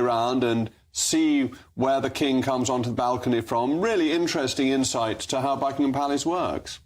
around and see where the king comes onto the balcony from. Really interesting insight to how Buckingham Palace works.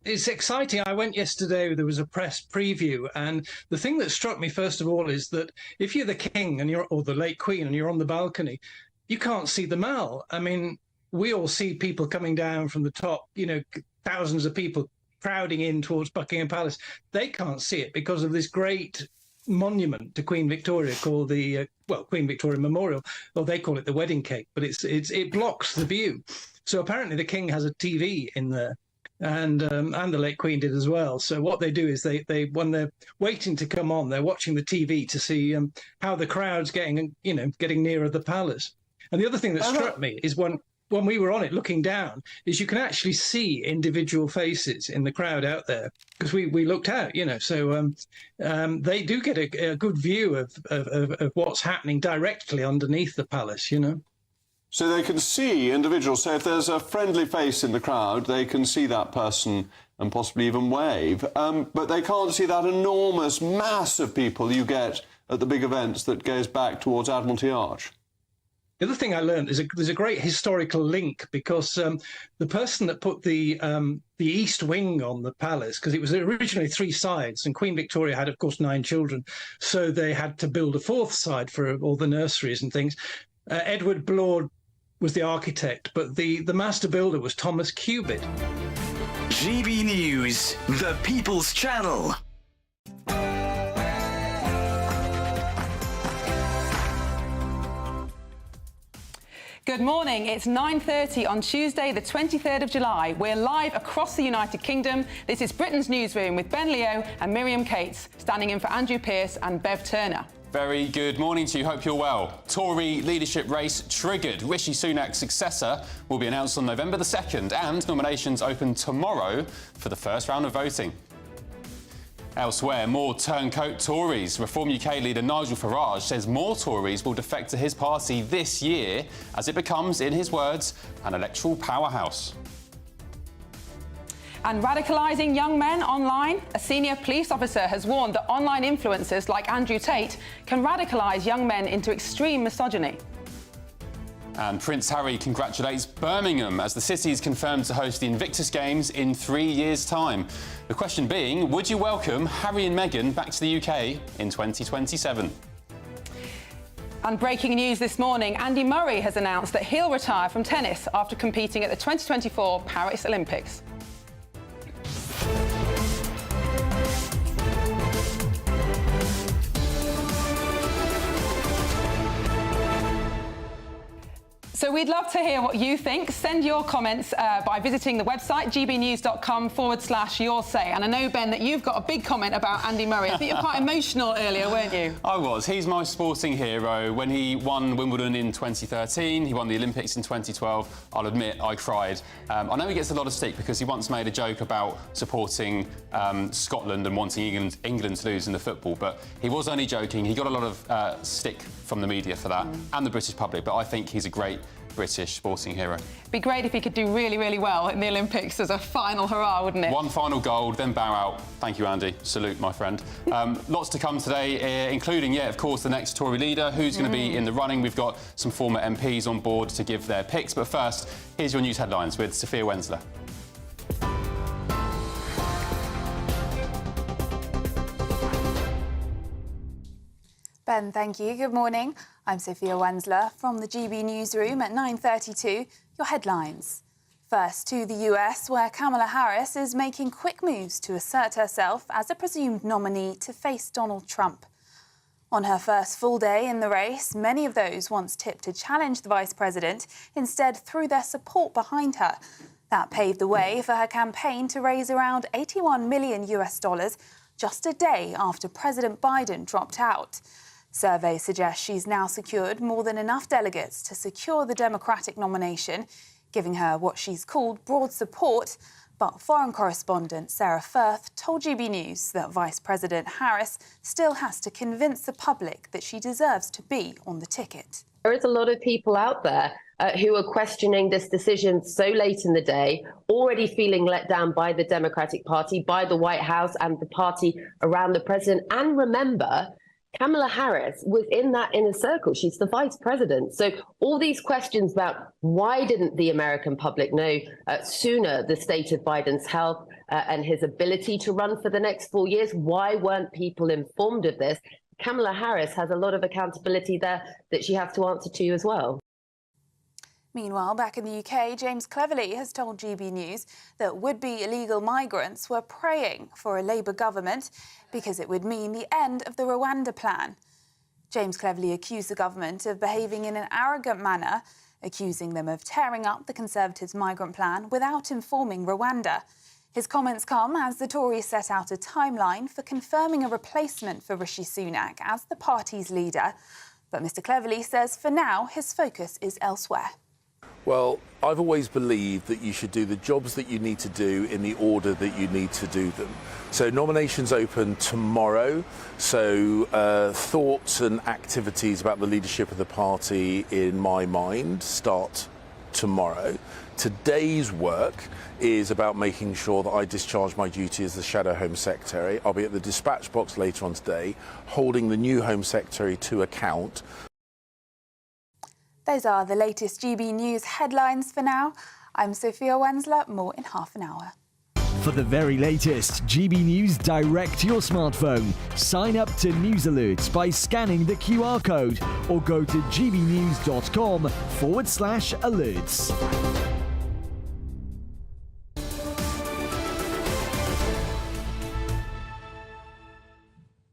It's exciting. I went yesterday, there was a press preview, and the thing that struck me first of all is that if you're the king and or the late queen and you're on the balcony, you can't see the Mall. I mean, we all see people coming down from the top, you know, thousands of people crowding in towards Buckingham Palace. They can't see it because of this great monument to Queen Victoria called the Queen Victoria Memorial, or they call it the wedding cake, but it blocks the view. So apparently the king has a TV in there, and the late queen did as well. So what they do is they when they're waiting to come on, they're watching the TV to see how the crowd's getting nearer the palace. And the other thing that struck me is when we were on it looking down, is you can actually see individual faces in the crowd out there, because we looked out, you know. So they do get a good view of what's happening directly underneath the palace, you know. So they can see individuals. So if there's a friendly face in the crowd, they can see that person and possibly even wave. But they can't see that enormous mass of people you get at the big events that goes back towards Admiralty Arch. The other thing I learned is there's a great historical link, because the person that put the east wing on the palace, because it was originally 3 sides, and Queen Victoria had, of course, 9 children, so they had to build a 4th side for all the nurseries and things. Edward Blord was the architect, but the master builder was Thomas Cubitt. GB News, the People's Channel. Good morning. It's 9:30 on Tuesday, the 23rd of July. We're live across the United Kingdom. This is Britain's Newsroom with Ben Leo and Miriam Cates, standing in for Andrew Pearce and Bev Turner. Very good morning to you. Hope you're well. Tory leadership race triggered. Rishi Sunak's successor will be announced on November the 2nd, and nominations open tomorrow for the first round of voting. Elsewhere, more turncoat Tories. Reform UK leader Nigel Farage says more Tories will defect to his party this year as it becomes, in his words, an electoral powerhouse. And radicalising young men online. A senior police officer has warned that online influencers like Andrew Tate can radicalise young men into extreme misogyny. And Prince Harry congratulates Birmingham as the city is confirmed to host the Invictus Games in 3 years' time. The question being, would you welcome Harry and Meghan back to the UK in 2027? And breaking news this morning, Andy Murray has announced that he'll retire from tennis after competing at the 2024 Paris Olympics. So we'd love to hear what you think. Send your comments by visiting the website gbnews.com/your say. And I know, Ben, that you've got a big comment about Andy Murray. I think you were quite emotional earlier, weren't you? I was. He's my sporting hero. When he won Wimbledon in 2013, he won the Olympics in 2012. I'll admit I cried. I know he gets a lot of stick because he once made a joke about supporting Scotland and wanting England to lose in the football, but he was only joking. He got a lot of stick from the media for that and the British public, but I think he's a great British sporting hero. It'd be great if he could do really, really well in the Olympics as a final hurrah, wouldn't it? One final gold, then bow out. Thank you, Andy. Salute, my friend. Lots to come today, including, of course, the next Tory leader, who's going to be in the running. We've got some former MPs on board to give their picks. But first, here's your news headlines with Sophia Wensler. Ben, thank you. Good morning. I'm Sophia Wensler from the GB Newsroom at 9:32. Your headlines. First to the US, where Kamala Harris is making quick moves to assert herself as a presumed nominee to face Donald Trump. On her first full day in the race, many of those once tipped to challenge the vice president instead threw their support behind her. That paved the way for her campaign to raise around $81 million just a day after President Biden dropped out. Surveys suggest she's now secured more than enough delegates to secure the Democratic nomination, giving her what she's called broad support. But foreign correspondent Sarah Firth told GB News that Vice President Harris still has to convince the public that she deserves to be on the ticket. There is a lot of people out there who are questioning this decision so late in the day, already feeling let down by the Democratic Party, by the White House and the party around the president. And remember, Kamala Harris was in that inner circle. She's the vice president. So all these questions about why didn't the American public know sooner the state of Biden's health and his ability to run for the next 4 years, why weren't people informed of this? Kamala Harris has a lot of accountability there that she has to answer to as well. Meanwhile, back in the UK, James Cleverly has told GB News that would-be illegal migrants were praying for a Labour government because it would mean the end of the Rwanda plan. James Cleverly accused the government of behaving in an arrogant manner, accusing them of tearing up the Conservatives' migrant plan without informing Rwanda. His comments come as the Tories set out a timeline for confirming a replacement for Rishi Sunak as the party's leader. But Mr Cleverly says for now his focus is elsewhere. Well, I've always believed that you should do the jobs that you need to do in the order that you need to do them. So nominations open tomorrow. So thoughts and activities about the leadership of the party, in my mind, start tomorrow. Today's work is about making sure that I discharge my duty as the Shadow Home Secretary. I'll be at the dispatch box later on today, holding the new Home Secretary to account. Those are the latest GB News headlines for now. I'm Sophia Wensler, more in half an hour. For the very latest GB News direct to your smartphone, sign up to News Alerts by scanning the QR code or go to gbnews.com/alerts.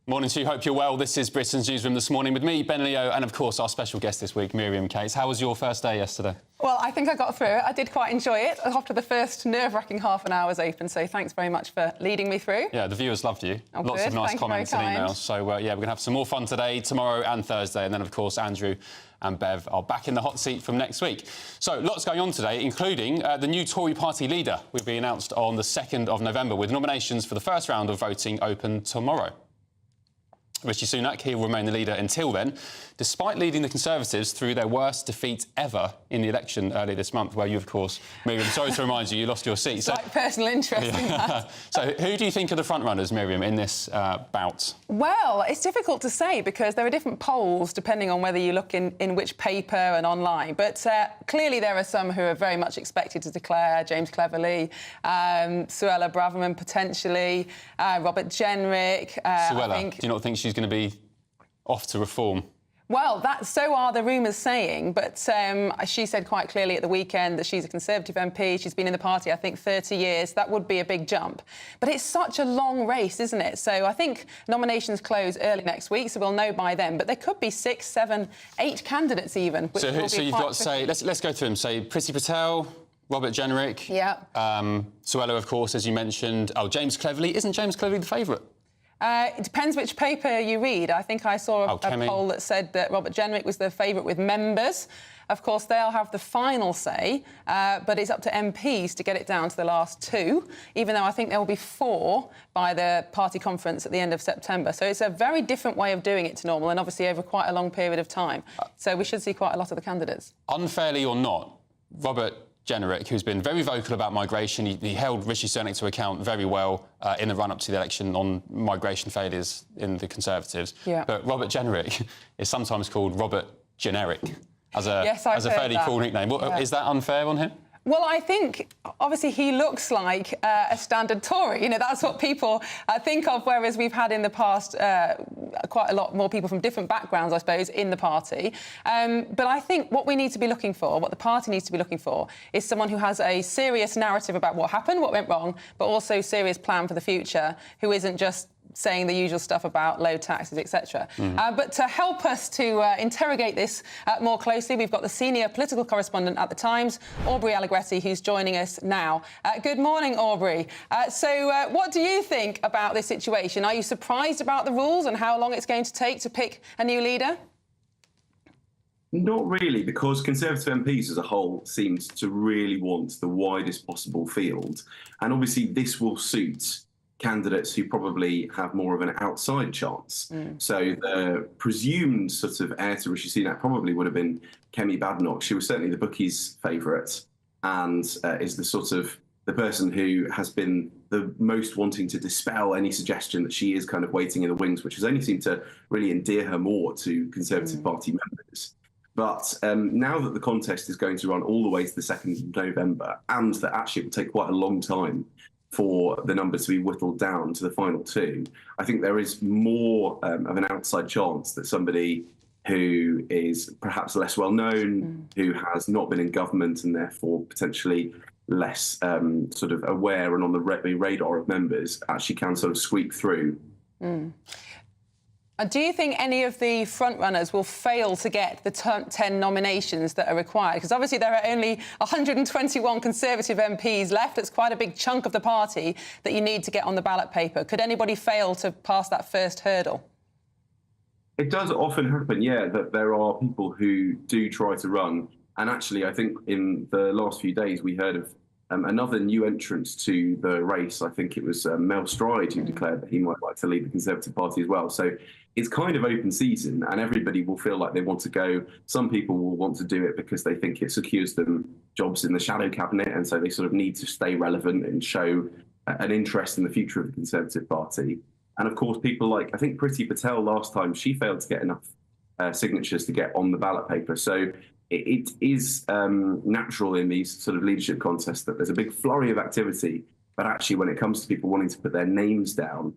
Morning to you, hope you're well. This is Britain's Newsroom this morning with me, Ben Leo, and of course our special guest this week, Miriam Cates. How was your first day yesterday? Well, I think I got through it. I did quite enjoy it after the first nerve-wracking half an hour was open, so thanks very much for leading me through. Yeah, the viewers loved you. Oh, Lots of nice comments and emails. So, yeah, we're going to have some more fun today, tomorrow and Thursday, and then, of course, Andrew and Bev are back in the hot seat from next week. So, lots going on today, including the new Tory party leader will be announced on the 2nd of November, with nominations for the first round of voting open tomorrow. Rishi Sunak, he will remain the leader until then, despite leading the Conservatives through their worst defeat ever in the election earlier this month, where you, of course, Miriam, sorry to remind you, you lost your seat. It's like personal interest in that. So who do you think are the front-runners, Miriam, in this bout? Well, it's difficult to say because there are different polls depending on whether you look in which paper and online. But clearly there are some who are very much expected to declare: James Cleverly, Suella Braverman potentially, Robert Jenrick. Suella, do you not think she's going to be off to reform? Well, so are the rumours saying, but she said quite clearly at the weekend that she's a Conservative MP. She's been in the party, I think, 30 years. That would be a big jump. But it's such a long race, isn't it? So I think nominations close early next week, so we'll know by then. But there could be 6, 7, 8 candidates even. So you've got, say, let's go through them. Say, Priti Patel, Robert Jenrick. Yeah. Suella, of course, as you mentioned. Oh, James Cleverly. Isn't James Cleverly the favourite? It depends which paper you read. I think I saw a poll that said that Robert Jenrick was the favourite with members. Of course, they'll have the final say, but it's up to MPs to get it down to the last 2, even though I think there will be 4 by the party conference at the end of September. So it's a very different way of doing it to normal, and obviously over quite a long period of time. So we should see quite a lot of the candidates. Unfairly or not, Robert Jenrick, who's been very vocal about migration, he held Rishi Sunak to account very well in the run-up to the election on migration failures in the Conservatives. Yeah. But Robert Jenrick is sometimes called Robert Generic as a fairly cool nickname. Is that unfair on him? Well, I think, obviously, he looks like a standard Tory. You know, that's what people think of, whereas we've had in the past quite a lot more people from different backgrounds, I suppose, in the party. But I think what we need to be looking for, what the party needs to be looking for, is someone who has a serious narrative about what happened, what went wrong, but also a serious plan for the future, who isn't just saying the usual stuff about low taxes, etc. But to help us to interrogate this more closely, we've got the senior political correspondent at The Times, Aubrey Allegretti, who's joining us now. Good morning, Aubrey. So what do you think about this situation? Are you surprised about the rules and how long it's going to take to pick a new leader? Not really, because Conservative MPs as a whole seemed to really want the widest possible field. And obviously this will suit candidates who probably have more of an outside chance. So the presumed sort of heir to Rishi Sunak probably would have been Kemi Badenoch. She was certainly the bookies' favourite and is the sort of the person who has been the most wanting to dispel any suggestion that she is kind of waiting in the wings, which has only seemed to really endear her more to Conservative Party members. But now that the contest is going to run all the way to the 2nd of November, and that actually it will take quite a long time for the numbers to be whittled down to the final 2, I think there is more of an outside chance that somebody who is perhaps less well known, who has not been in government and therefore potentially less sort of aware and on the radar of members, actually can sort of squeak through. Do you think any of the frontrunners will fail to get the 10 nominations that are required? Because obviously there are only 121 Conservative MPs left. It's quite a big chunk of the party that you need to get on the ballot paper. Could anybody fail to pass that first hurdle? It does often happen, yeah, that there are people who do try to run. And actually, I think in the last few days, we heard of another new entrant to the race. I think it was Mel Stride who declared that he might like to lead the Conservative Party as well. So it's kind of open season and everybody will feel like they want to go. Some people will want to do it because they think it secures them jobs in the shadow cabinet. And so they sort of need to stay relevant and show an interest in the future of the Conservative Party. And of course, people like, I think Priti Patel last time, she failed to get enough signatures to get on the ballot paper. So it is natural in these sort of leadership contests that there's a big flurry of activity, but actually when it comes to people wanting to put their names down,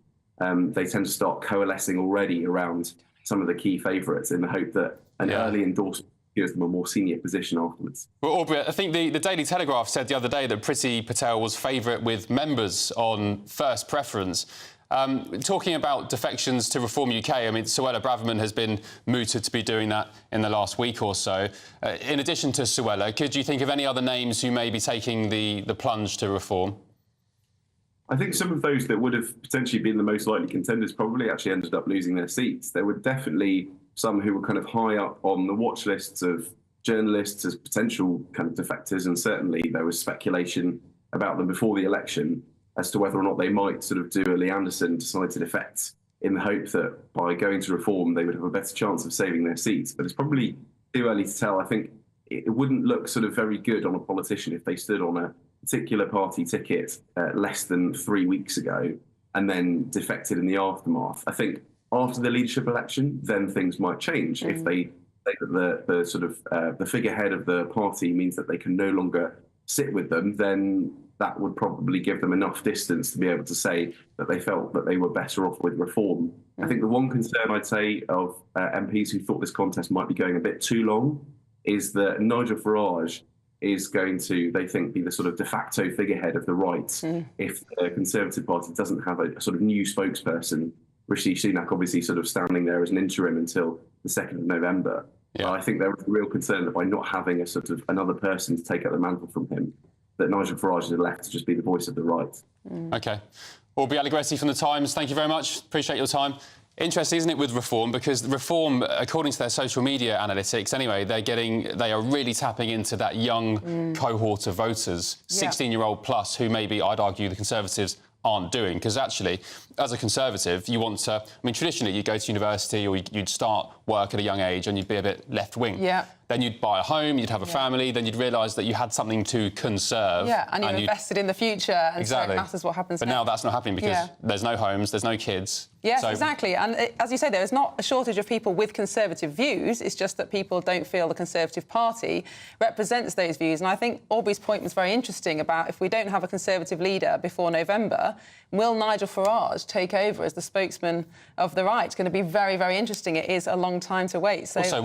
they tend to start coalescing already around some of the key favourites in the hope that an early endorsement gives them a more senior position afterwards. Well, Aubrey, I think the Daily Telegraph said the other day that Priti Patel was favourite with members on first preference. Talking about defections to Reform UK, I mean, Suella Braverman has been mooted to be doing that in the last week or so. In addition to Suella, could you think of any other names who may be taking the plunge to Reform? I think some of those that would have potentially been the most likely contenders probably actually ended up losing their seats. There were definitely some who were kind of high up on the watch lists of journalists as potential kind of defectors, and certainly there was speculation about them before the election as to whether or not they might sort of do a Lee Anderson decide to defect in the hope that by going to Reform they would have a better chance of saving their seats. But it's probably too early to tell. I think it wouldn't look sort of very good on a politician if they stood on a particular party ticket less than 3 weeks ago and then defected in the aftermath. I think after the leadership election, then things might change. If they say that the sort of the figurehead of the party means that they can no longer sit with them, then that would probably give them enough distance to be able to say that they felt that they were better off with Reform. I think the one concern I'd say of MPs who thought this contest might be going a bit too long is that Nigel Farage is going to, they think, be the sort of de facto figurehead of the right if the Conservative Party doesn't have a sort of new spokesperson. Rishi Sunak obviously sort of standing there as an interim until the 2nd of November. Yeah. I think there was a real concern that by not having a sort of another person to take up the mantle from him, that Nigel Farage is left to just be the voice of the right. OK. Aubrey Allegretti from The Times, thank you very much. Appreciate your time. Interesting, isn't it, with Reform? Because Reform, according to their social media analytics anyway, they are really tapping into that young cohort of voters, 16-year-old plus, who maybe, I'd argue, the Conservatives aren't doing. Because actually, as a Conservative, you want to... I mean, traditionally, you'd go to university or you'd start work at a young age and you'd be a bit left-wing. Yeah. Then you'd buy a home, you'd have a family, then you'd realise that you had something to conserve. Yeah, and you've invested in the future, and so it matters what happens But now that's not happening because there's no homes, there's no kids. Yes, exactly. And as you say, there is not a shortage of people with Conservative views. It's just that people don't feel the Conservative Party represents those views. And I think Aubrey's point was very interesting about if we don't have a Conservative leader before November, will Nigel Farage take over as the spokesman of the right? It's going to be very, very interesting. It is a long time to wait. So also,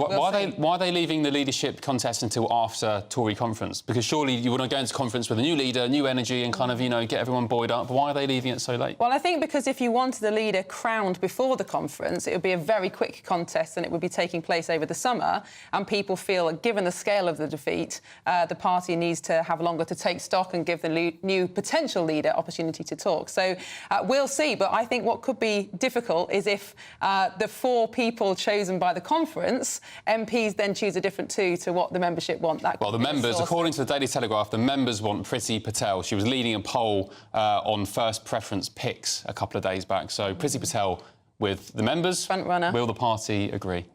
why are they leaving the leadership contest until after Tory conference? Because surely you want to go into conference with a new leader, new energy and kind of, you know, get everyone buoyed up. But why are they leaving it so late? Well, I think because if you wanted the leader crowned before the conference, it would be a very quick contest and it would be taking place over the summer. And people feel, given the scale of the defeat, the party needs to have longer to take stock and give the new potential leader opportunity to talk. So we'll see. But I think what could be difficult is if the 4 people chosen by the conference, MPs then choose a different 2 to what the membership want. Well, the members, according to the Daily Telegraph, the members want Priti Patel. She was leading a poll on first preference picks a couple of days back. So Priti Patel with the members. Front runner. Will the party agree?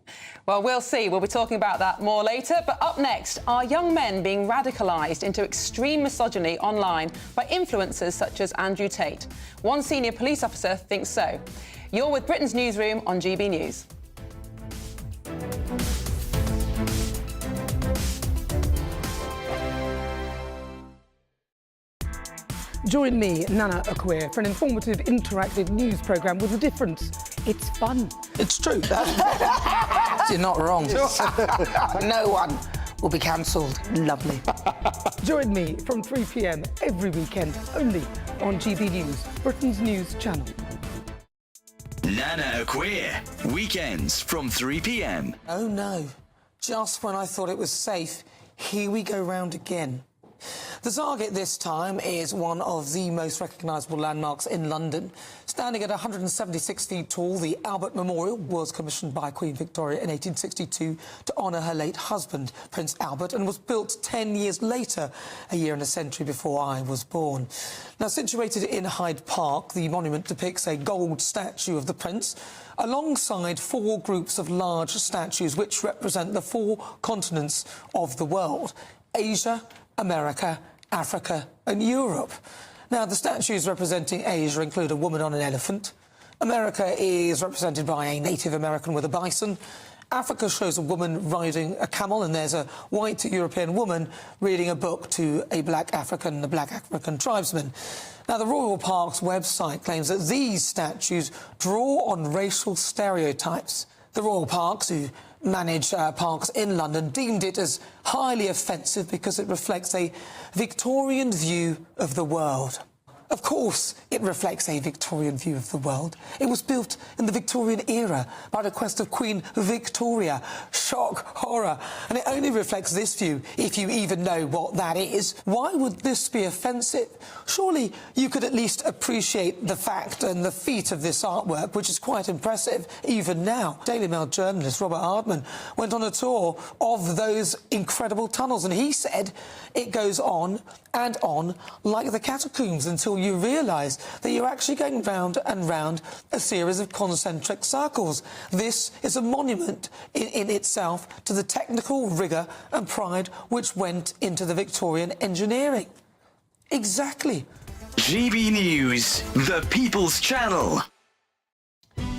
Well, we'll see. We'll be talking about that more later. But up next, are young men being radicalised into extreme misogyny online by influencers such as Andrew Tate? One senior police officer thinks so. You're with Britain's Newsroom on GB News. Join me, Nana Akwe, for an informative, interactive news programme with a difference. It's fun. It's true. You're not wrong. No one will be cancelled. Lovely. Join me from 3 p.m. every weekend, only on GB News, Britain's news channel. Nana Akwe, weekends from 3 p.m. Oh no, just when I thought it was safe, here we go round again. The target this time is one of the most recognisable landmarks in London. Standing at 176 feet tall, the Albert Memorial was commissioned by Queen Victoria in 1862 to honour her late husband, Prince Albert, and was built 10 years later, a year and a century before I was born. Now, situated in Hyde Park, the monument depicts a gold statue of the Prince, alongside 4 groups of large statues which represent the 4 continents of the world: Asia, America, Africa and Europe. Now, the statues representing Asia include a woman on an elephant. America is represented by a Native American with a bison. Africa shows a woman riding a camel, and there's a white European woman reading a book to a black African tribesman. Now, the Royal Park's website claims that these statues draw on racial stereotypes. The Royal Parks, who manage parks in London, deemed it as highly offensive because it reflects a Victorian view of the world. Of course, it reflects a Victorian view of the world. It was built in the Victorian era by request of Queen Victoria. Shock, horror. And it only reflects this view, if you even know what that is. Why would this be offensive? Surely you could at least appreciate the fact and the feat of this artwork, which is quite impressive, even now. Daily Mail journalist Robert Hardman went on a tour of those incredible tunnels, and he said it goes on and on like the catacombs until you realise that you're actually going round and round a series of concentric circles. This is a monument in itself to the technical rigour and pride which went into the Victorian engineering. Exactly. GB News, the People's Channel.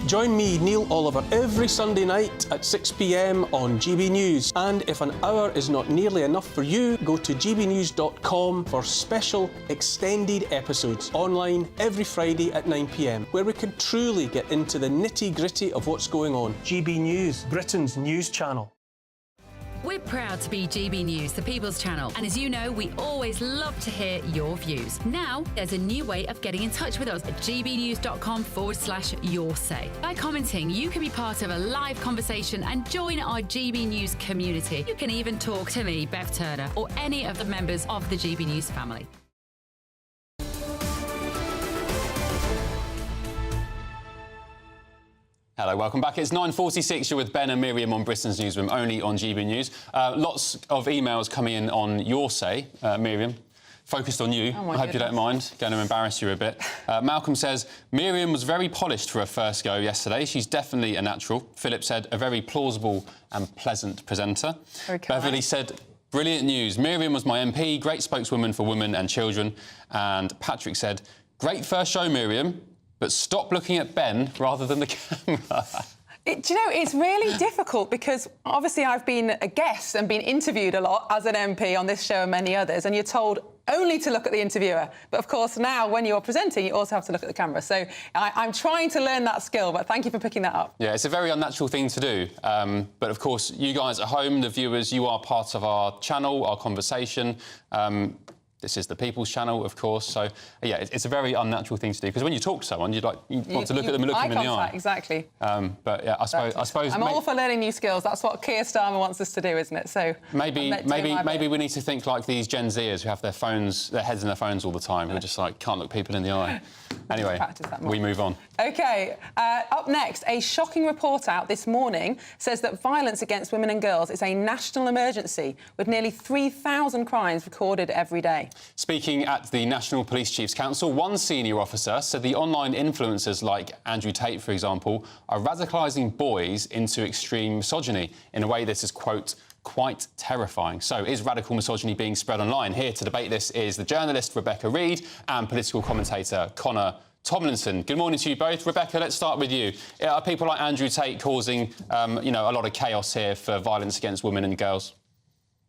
Join me, Neil Oliver, every Sunday night at 6 p.m. on GB News. And if an hour is not nearly enough for you, go to gbnews.com for special extended episodes online every Friday at 9 p.m, where we can truly get into the nitty-gritty of what's going on. GB News, Britain's news channel. We're proud to be GB News, the People's Channel. And as you know, we always love to hear your views. Now, there's a new way of getting in touch with us at gbnews.com/yoursay. By commenting, you can be part of a live conversation and join our GB News community. You can even talk to me, Bev Turner, or any of the members of the GB News family. Hello, welcome back. It's 9:46. You're with Ben and Miriam on Britain's Newsroom, only on GB News. Lots of emails coming in on your say, Miriam. Focused on you. I hope you don't mind. Going to embarrass you a bit. Malcolm says, Miriam was very polished for her first go yesterday. She's definitely a natural. Philip said, a very plausible and pleasant presenter. Okay. Beverly said, brilliant news. Miriam was my MP, great spokeswoman for women and children. And Patrick said, great first show, Miriam, but stop looking at Ben rather than the camera. Do you know, it's really difficult because obviously I've been a guest and been interviewed a lot as an MP on this show and many others, and you're told only to look at the interviewer. But of course now when you're presenting, you also have to look at the camera. So I'm trying to learn that skill, but thank you for picking that up. Yeah, it's a very unnatural thing to do. But of course, you guys at home, the viewers, you are part of our channel, our conversation. This is the People's Channel, of course. So, yeah, it's a very unnatural thing to do because when you talk to someone, you want to look at them and look them in the eye. Exactly. But yeah, I suppose. I'm all for learning new skills. That's what Keir Starmer wants us to do, isn't it? So maybe we need to think like these Gen Zers who have their heads in their phones all the time, who are just like can't look people in the eye. Anyway, we move on. OK, up next, a shocking report out this morning says that violence against women and girls is a national emergency, with nearly 3,000 crimes recorded every day. Speaking at the National Police Chiefs Council, one senior officer said the online influencers like Andrew Tate, for example, are radicalising boys into extreme misogyny in a way that is, quote, quite terrifying. So is radical misogyny being spread online? Here to debate this is the journalist Rebecca Reid and political commentator Connor Tomlinson. Good morning to you both. Rebecca, let's start with you. Are people like Andrew Tate causing, a lot of chaos here for violence against women and girls?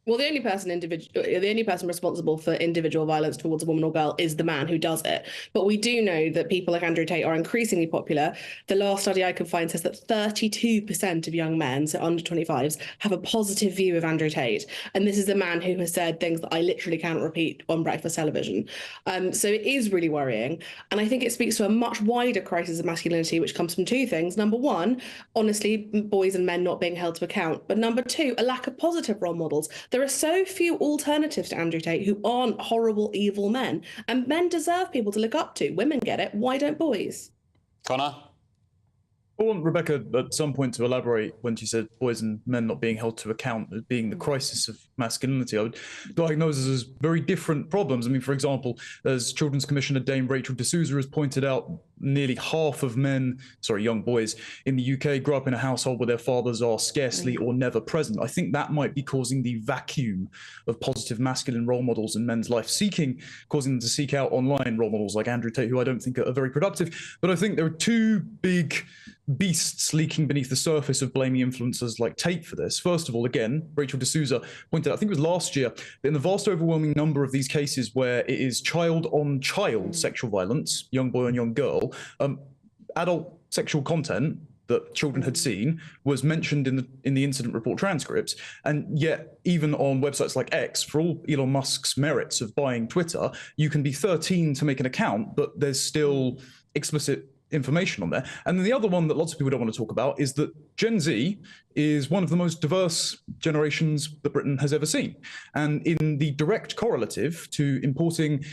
Well, the only person responsible for individual violence towards a woman or girl is the man who does it. But we do know that people like Andrew Tate are increasingly popular. The last study I could find says that 32% of young men, so under 25s, have a positive view of Andrew Tate. And this is a man who has said things that I literally can't repeat on breakfast television. So it is really worrying. And I think it speaks to a much wider crisis of masculinity, which comes from two things. Number one, honestly, boys and men not being held to account. But number two, a lack of positive role models. There are so few alternatives to Andrew Tate who aren't horrible, evil men. And men deserve people to look up to. Women get it. Why don't boys? Connor? I want Rebecca at some point to elaborate when she said boys and men not being held to account as being the crisis of masculinity. I would diagnose this as very different problems. I mean, for example, as Children's Commissioner Dame Rachel D'Souza has pointed out, nearly half of young boys in the UK grow up in a household where their fathers are scarcely or never present. I think that might be causing the vacuum of positive masculine role models in men's life, causing them to seek out online role models like Andrew Tate, who I don't think are very productive. But I think there are two big beasts leaking beneath the surface of blaming influencers like Tate for this. First of all, again, Rachel D'Souza pointed out, I think it was last year, that in the vast overwhelming number of these cases where it is child-on-child sexual violence, young boy on young girl, adult sexual content that children had seen was mentioned in the incident report transcripts. And yet, even on websites like X, for all Elon Musk's merits of buying Twitter, you can be 13 to make an account, but there's still explicit information on there. And then the other one that lots of people don't want to talk about is that Gen Z is one of the most diverse generations that Britain has ever seen. And in the direct correlative to importing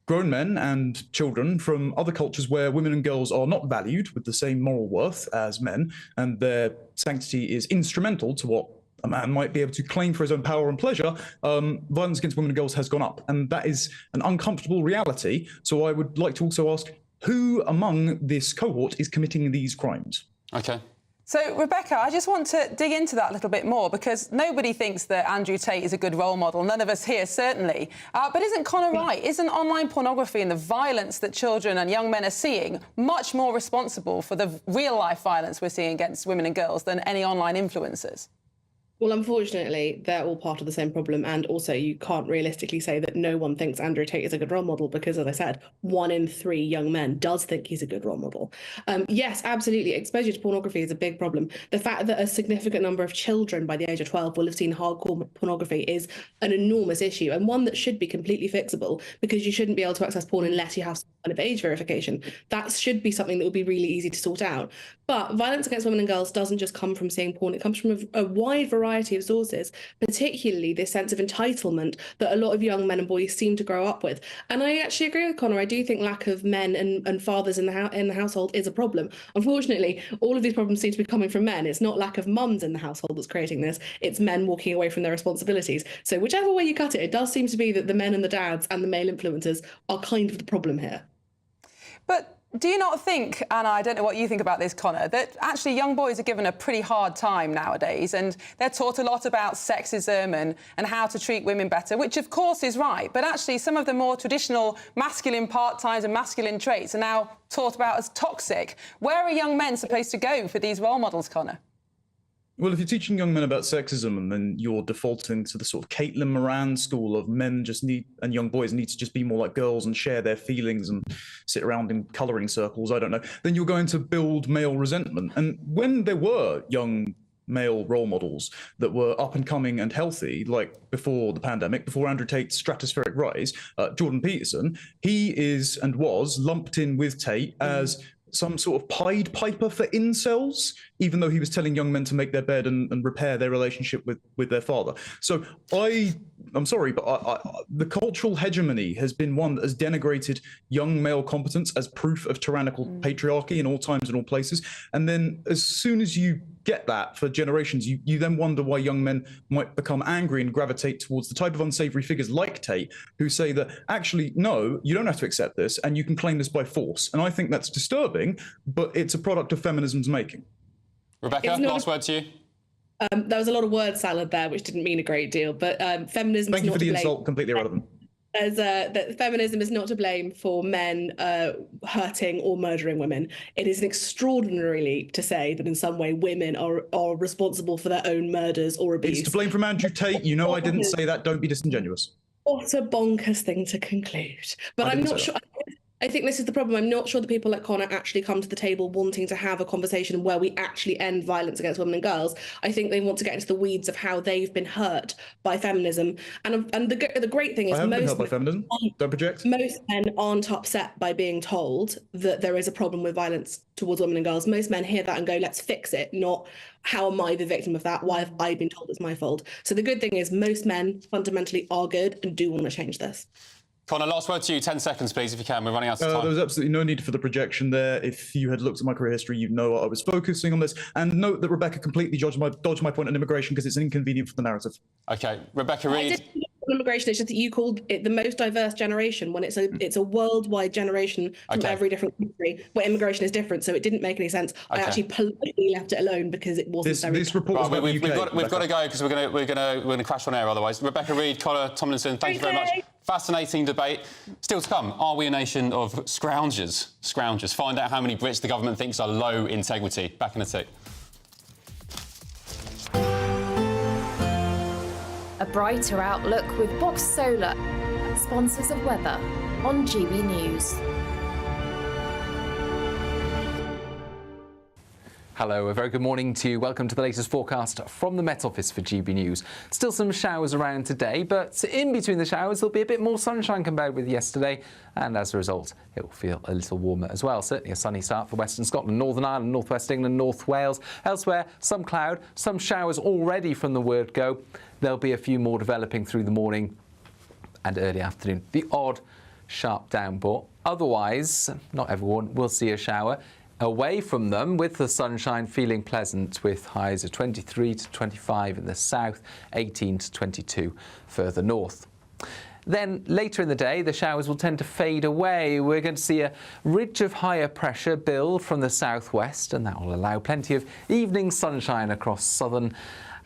grown men and children from other cultures where women and girls are not valued with the same moral worth as men, and their sanctity is instrumental to what a man might be able to claim for his own power and pleasure, violence against women and girls has gone up. And that is an uncomfortable reality. So I would like to also ask, who among this cohort is committing these crimes? OK. So, Rebecca, I just want to dig into that a little bit more, because nobody thinks that Andrew Tate is a good role model. None of us here, certainly. But isn't Connor right? Isn't online pornography and the violence that children and young men are seeing much more responsible for the real-life violence we're seeing against women and girls than any online influencers? Well, unfortunately, they're all part of the same problem. And also, you can't realistically say that no one thinks Andrew Tate is a good role model because, as I said, 1 in 3 young men does think he's a good role model. Yes, absolutely. Exposure to pornography is a big problem. The fact that a significant number of children by the age of 12 will have seen hardcore pornography is an enormous issue, and one that should be completely fixable, because you shouldn't be able to access porn unless you have some kind of age verification. That should be something that would be really easy to sort out. But violence against women and girls doesn't just come from seeing porn. It comes from a wide variety of sources, particularly this sense of entitlement that a lot of young men and boys seem to grow up with. And I actually agree with Connor. I do think lack of men and fathers in the household is a problem. Unfortunately, all of these problems seem to be coming from men. It's not lack of mums in the household that's creating this. It's men walking away from their responsibilities. So whichever way you cut it, it does seem to be that the men and the dads and the male influencers are kind of the problem here. But do you not think, Anna, I don't know what you think about this, Connor, that actually young boys are given a pretty hard time nowadays, and they're taught a lot about sexism and how to treat women better, which of course is right, but actually some of the more traditional masculine part-times and masculine traits are now taught about as toxic. Where are young men supposed to go for these role models, Connor? Well, if you're teaching young men about sexism and then you're defaulting to the sort of Caitlin Moran school of men and young boys need to just be more like girls and share their feelings and sit around in colouring circles, I don't know, then you're going to build male resentment. And when there were young male role models that were up and coming and healthy, like before the pandemic, before Andrew Tate's stratospheric rise, Jordan Peterson, he is and was lumped in with Tate as some sort of Pied Piper for incels, even though he was telling young men to make their bed and repair their relationship with their father. So I'm sorry, but the cultural hegemony has been one that has denigrated young male competence as proof of tyrannical patriarchy in all times and all places. And then as soon as you get that for generations, you then wonder why young men might become angry and gravitate towards the type of unsavory figures like Tate, who say that actually, no, you don't have to accept this and you can claim this by force. And I think that's disturbing, but it's a product of feminism's making. Rebecca, last word to you. There was a lot of word salad there, which didn't mean a great deal, but feminism Thank is you not for the to blame. insult, completely irrelevant. That feminism is not to blame for men hurting or murdering women. It is an extraordinary leap to say that in some way women are responsible for their own murders or abuse. It's to blame from Andrew Tate. You know I didn't say that. Don't be disingenuous. What a bonkers thing to conclude. But I'm not sure. I think this is the problem. I'm not sure that people like Connor actually come to the table wanting to have a conversation where we actually end violence against women and girls. I think they want to get into the weeds of how they've been hurt by feminism. And the great thing is I haven't been hurt by feminism. Don't project. Most men aren't upset by being told that there is a problem with violence towards women and girls. Most men hear that and go, let's fix it, not how am I the victim of that? Why have I been told it's my fault? So the good thing is most men fundamentally are good and do want to change this. Connor, last word to you. 10 seconds, please, if you can. We're running out of time. There was absolutely no need for the projection there. If you had looked at my career history, you'd know I was focusing on this. And note that Rebecca completely dodged my point on immigration because it's inconvenient for the narrative. OK, Rebecca Reid. Immigration, it's just that you called it the most diverse generation when it's a worldwide generation from every different country where immigration is different. So it didn't make any sense. I actually politely left it alone because it wasn't. This report was we've got to go because we're going to crash on air otherwise. Rebecca Reid, Connor Tomlinson, thank you very much. Fascinating debate. Still to come. Are we a nation of scroungers? Find out how many Brits the government thinks are low integrity. Back in a tick. A brighter outlook with Box Solar, sponsors of weather on GB News. Hello, a very good morning to you. Welcome to the latest forecast from the Met Office for GB News. Still some showers around today, but in between the showers there'll be a bit more sunshine compared with yesterday, and as a result it will feel a little warmer as well. Certainly a sunny start for Western Scotland, Northern Ireland, North West England, North Wales. Elsewhere, some cloud, some showers already from the word go. There'll be a few more developing through the morning and early afternoon. The odd sharp downpour. Otherwise, not everyone will see a shower. Away from them, with the sunshine feeling pleasant, with highs of 23 to 25 in the south, 18 to 22 further north. Then later in the day, the showers will tend to fade away. We're going to see a ridge of higher pressure build from the southwest, and that will allow plenty of evening sunshine across southern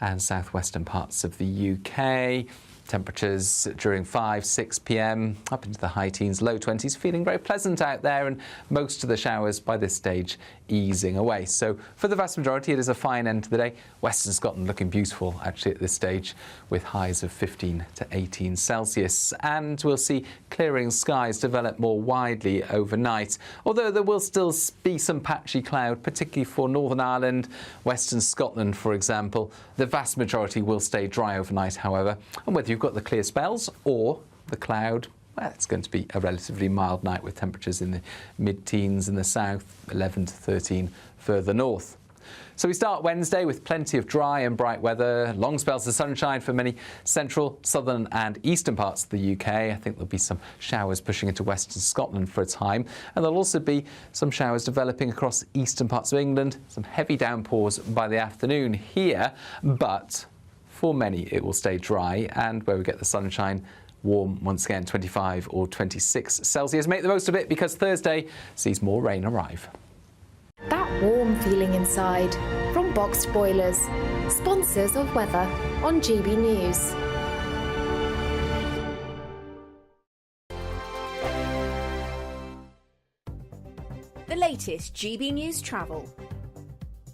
and southwestern parts of the UK. Temperatures during 5-6 p.m. up into the high teens, low 20s, feeling very pleasant out there, and most of the showers by this stage easing away. So for the vast majority, it is a fine end to the day. Western Scotland looking beautiful actually at this stage, with highs of 15 to 18 Celsius. And we'll see clearing skies develop more widely overnight, although there will still be some patchy cloud, particularly for Northern Ireland, Western Scotland, for example. The vast majority will stay dry overnight, however, and whether you've got the clear spells or the cloud, well, it's going to be a relatively mild night with temperatures in the mid-teens in the south, 11 to 13 further north. So we start Wednesday with plenty of dry and bright weather, long spells of sunshine for many central, southern and eastern parts of the UK. I think there'll be some showers pushing into Western Scotland for a time, and there'll also be some showers developing across eastern parts of England, some heavy downpours by the afternoon here, but for many it will stay dry, and where we get the sunshine, warm once again, 25 or 26 Celsius. Make the most of it because Thursday sees more rain arrive. That warm feeling inside from Boxed Boilers, sponsors of weather on GB News. The latest GB News travel.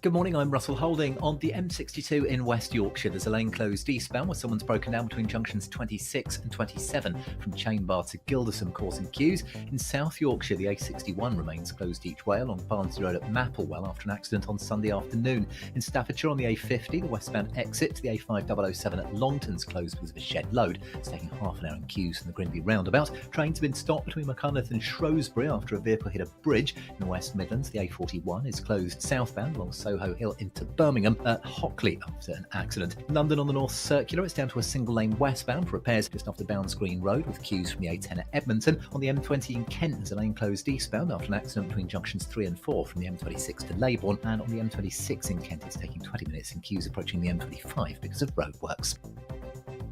Good morning, I'm Russell Holding. On the M62 in West Yorkshire, there's a lane closed eastbound where someone's broken down between junctions 26 and 27 from Chain Bar to Gilderson, causing queues. In South Yorkshire, the A61 remains closed each way along Barnsley Road at Mapplewell after an accident on Sunday afternoon. In Staffordshire on the A50, the westbound exit to the A5007 at Longton's closed because of a shed load. It's taking half an hour in queues from the Grimby roundabout. Trains have been stopped between Macarneth and Shrewsbury after a vehicle hit a bridge. In the West Midlands, the A41 is closed southbound along Soho Hill into Birmingham at Hockley after an accident. London on the North Circular, it's down to a single lane westbound for repairs just after Bounds Green Road with queues from the A10 at Edmonton. On the M20 in Kent, there's a lane closed eastbound after an accident between junctions 3 and 4 from the M26 to Leybourne, and on the M26 in Kent, it's taking 20 minutes in queues approaching the M25 because of roadworks.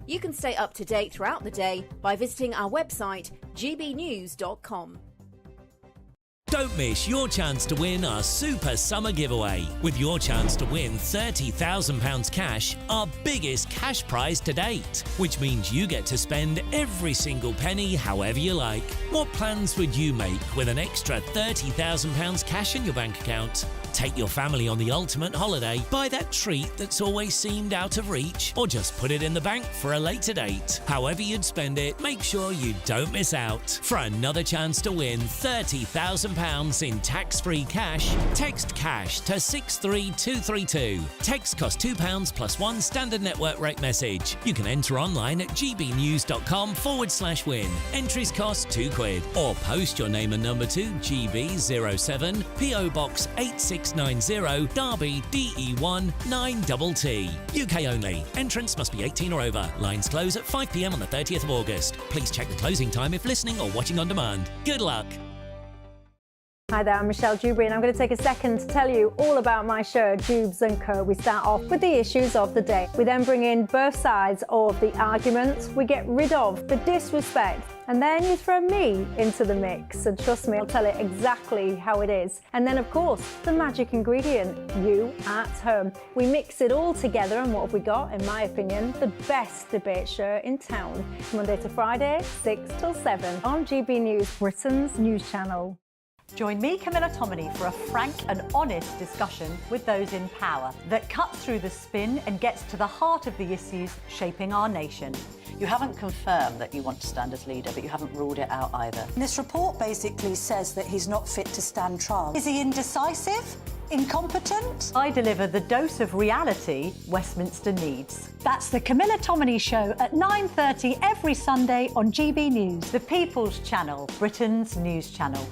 You can stay up to date throughout the day by visiting our website, gbnews.com. Don't miss your chance to win our Super Summer Giveaway. With your chance to win £30,000 cash, our biggest cash prize to date, which means you get to spend every single penny however you like. What plans would you make with an extra £30,000 cash in your bank account? Take your family on the ultimate holiday, buy that treat that's always seemed out of reach, or just put it in the bank for a later date. However you'd spend it, make sure you don't miss out. For another chance to win £30,000 in tax-free cash, text cash to 63232. Text costs £2 plus one standard network rate message. You can enter online at gbnews.com/win. Entries cost £2, or post your name and number to GB07 PO Box 8690 Derby DE1 9TT. UK only. Entrants must be 18 or over. Lines close at 5 p.m. on the 30th of August. Please check the closing time if listening or watching on demand. Good luck. Hi there, I'm Michelle Dewberry and I'm going to take a second to tell you all about my show, Dubes & Co. We start off with the issues of the day. We then bring in both sides of the argument. We get rid of the disrespect. And then you throw me into the mix. And trust me, I'll tell it exactly how it is. And then, of course, the magic ingredient, you at home. We mix it all together and what have we got? In my opinion, the best debate show in town. Monday to Friday, 6 till 7 on GB News, Britain's news channel. Join me, Camilla Tominey, for a frank and honest discussion with those in power that cuts through the spin and gets to the heart of the issues shaping our nation. You haven't confirmed that you want to stand as leader, but you haven't ruled it out either. This report basically says that he's not fit to stand trial. Is he indecisive? Incompetent? I deliver the dose of reality Westminster needs. That's the Camilla Tominey Show at 9:30 every Sunday on GB News, the People's Channel, Britain's news channel.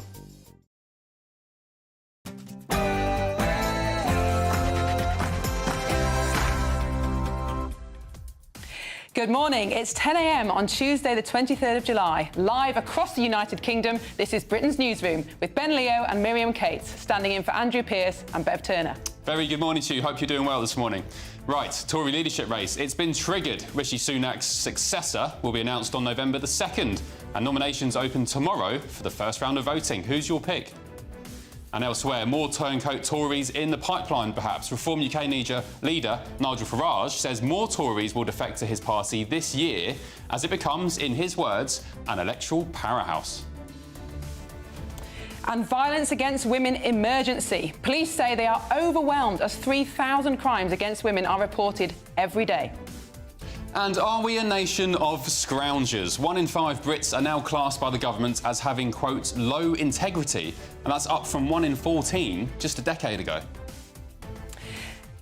Good morning. It's 10 a.m. on Tuesday, the 23rd of July. Live across the United Kingdom, this is Britain's Newsroom with Ben Leo and Miriam Cates, standing in for Andrew Pearce and Bev Turner. Very good morning to you. Hope you're doing well this morning. Right, Tory leadership race. It's been triggered. Rishi Sunak's successor will be announced on November the 2nd, and nominations open tomorrow for the first round of voting. Who's your pick? And elsewhere, more turncoat Tories in the pipeline, perhaps. Reform UK leader Nigel Farage says more Tories will defect to his party this year as it becomes, in his words, an electoral powerhouse. And violence against women emergency. Police say they are overwhelmed as 3,000 crimes against women are reported every day. And are we a nation of scroungers? 1 in 5 Brits are now classed by the government as having, quote, low integrity. And that's up from 1 in 14 just a decade ago.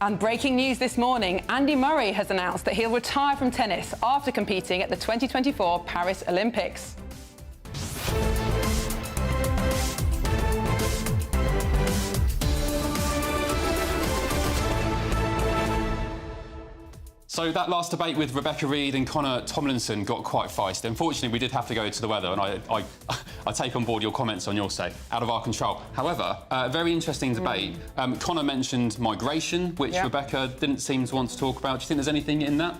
And breaking news this morning, Andy Murray has announced that he'll retire from tennis after competing at the 2024 Paris Olympics. So that last debate with Rebecca Reid and Connor Tomlinson got quite feisty. Unfortunately, we did have to go to the weather, and I take on board your comments on your say, out of our control. However, a very interesting debate. Connor mentioned migration, which Rebecca didn't seem to want to talk about. Do you think there's anything in that?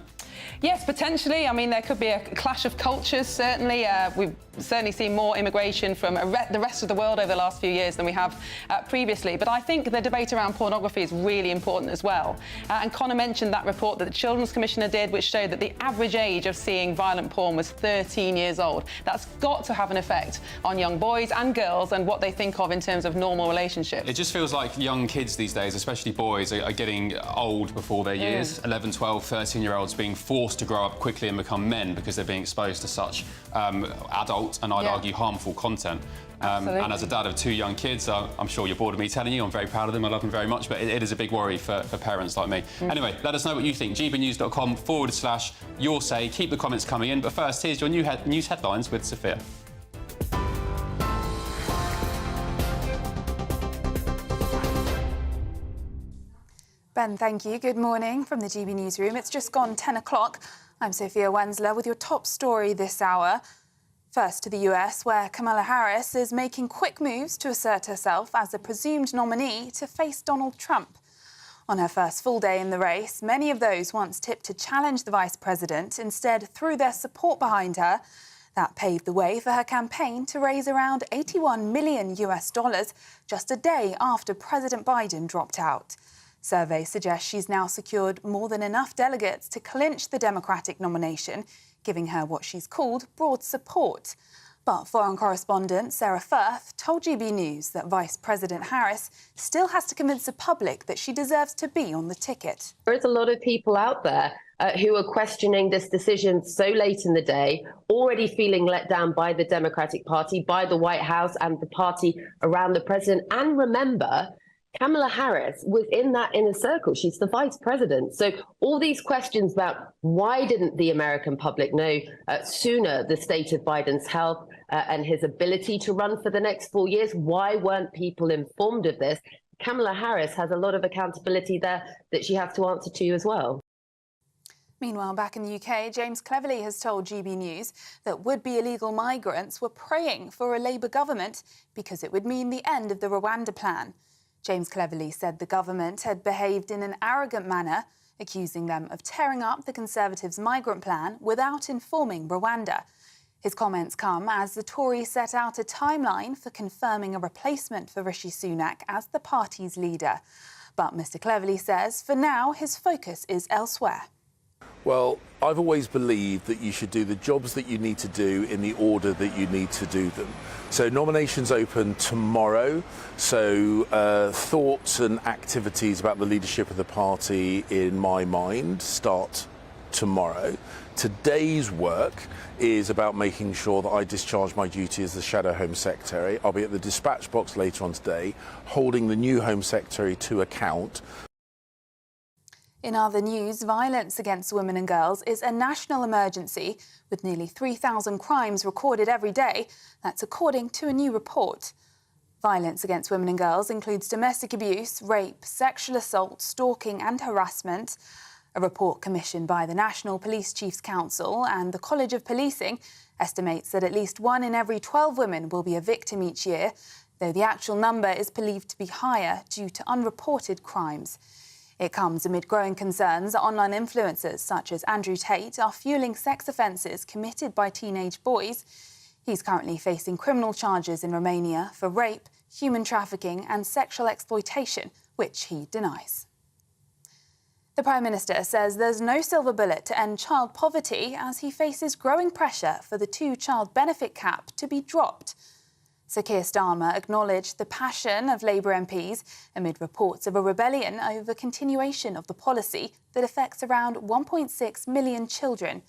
Yes, potentially. I mean, there could be a clash of cultures, certainly. We've certainly seen more immigration from the rest of the world over the last few years than we have previously. But I think the debate around pornography is really important as well. And Connor mentioned that report that the Children's Commissioner did, which showed that the average age of seeing violent porn was 13 years old. That's got to have an effect on young boys and girls and what they think of in terms of normal relationships. It just feels like young kids these days, especially boys, are getting old before their years. 11, 12, 13-year-olds being forced to grow up quickly and become men because they're being exposed to such adult and I'd argue harmful content. And as a dad of 2 young kids, I'm sure you're bored of me telling you, I'm very proud of them, I love them very much, but it is a big worry for parents like me. Anyway, let us know what you think. gbnews.com/your say. Keep the comments coming in, but first, here's your news headlines with Sophia. Ben, thank you. Good morning from the GB Newsroom. It's just gone 10 o'clock. I'm Sophia Wensler with your top story this hour. First to the US, where Kamala Harris is making quick moves to assert herself as a presumed nominee to face Donald Trump. On her first full day in the race, many of those once tipped to challenge the vice president instead threw their support behind her. That paved the way for her campaign to raise around $81 million just a day after President Biden dropped out. Surveys suggest she's now secured more than enough delegates to clinch the Democratic nomination, giving her what she's called broad support. But foreign correspondent Sarah Firth told GB News that Vice President Harris still has to convince the public that she deserves to be on the ticket. There is a lot of people out there who are questioning this decision so late in the day, already feeling let down by the Democratic Party, by the White House and the party around the president. And remember, Kamala Harris was in that inner circle. She's the vice president. So all these questions about why didn't the American public know sooner the state of Biden's health and his ability to run for the next 4 years? Why weren't people informed of this? Kamala Harris has a lot of accountability there that she has to answer to as well. Meanwhile, back in the UK, James Cleverly has told GB News that would-be illegal migrants were praying for a Labour government because it would mean the end of the Rwanda plan. James Cleverly said the government had behaved in an arrogant manner, accusing them of tearing up the Conservatives' migrant plan without informing Rwanda. His comments come as the Tories set out a timeline for confirming a replacement for Rishi Sunak as the party's leader. But Mr Cleverly says for now his focus is elsewhere. Well, I've always believed that you should do the jobs that you need to do in the order that you need to do them. So nominations open tomorrow. So thoughts and activities about the leadership of the party, in my mind, start tomorrow. Today's work is about making sure that I discharge my duty as the Shadow Home Secretary. I'll be at the dispatch box later on today, holding the new Home Secretary to account. In other news, violence against women and girls is a national emergency, with nearly 3,000 crimes recorded every day. That's according to a new report. Violence against women and girls includes domestic abuse, rape, sexual assault, stalking and harassment. A report commissioned by the National Police Chiefs Council and the College of Policing estimates that at least 1 in every 12 women will be a victim each year, though the actual number is believed to be higher due to unreported crimes. It comes amid growing concerns that online influencers such as Andrew Tate are fueling sex offences committed by teenage boys. He's currently facing criminal charges in Romania for rape, human trafficking and sexual exploitation, which he denies. The Prime Minister says there's no silver bullet to end child poverty as he faces growing pressure for the two-child benefit cap to be dropped. Sir Keir Starmer acknowledged the passion of Labour MPs amid reports of a rebellion over continuation of the policy that affects around 1.6 million children.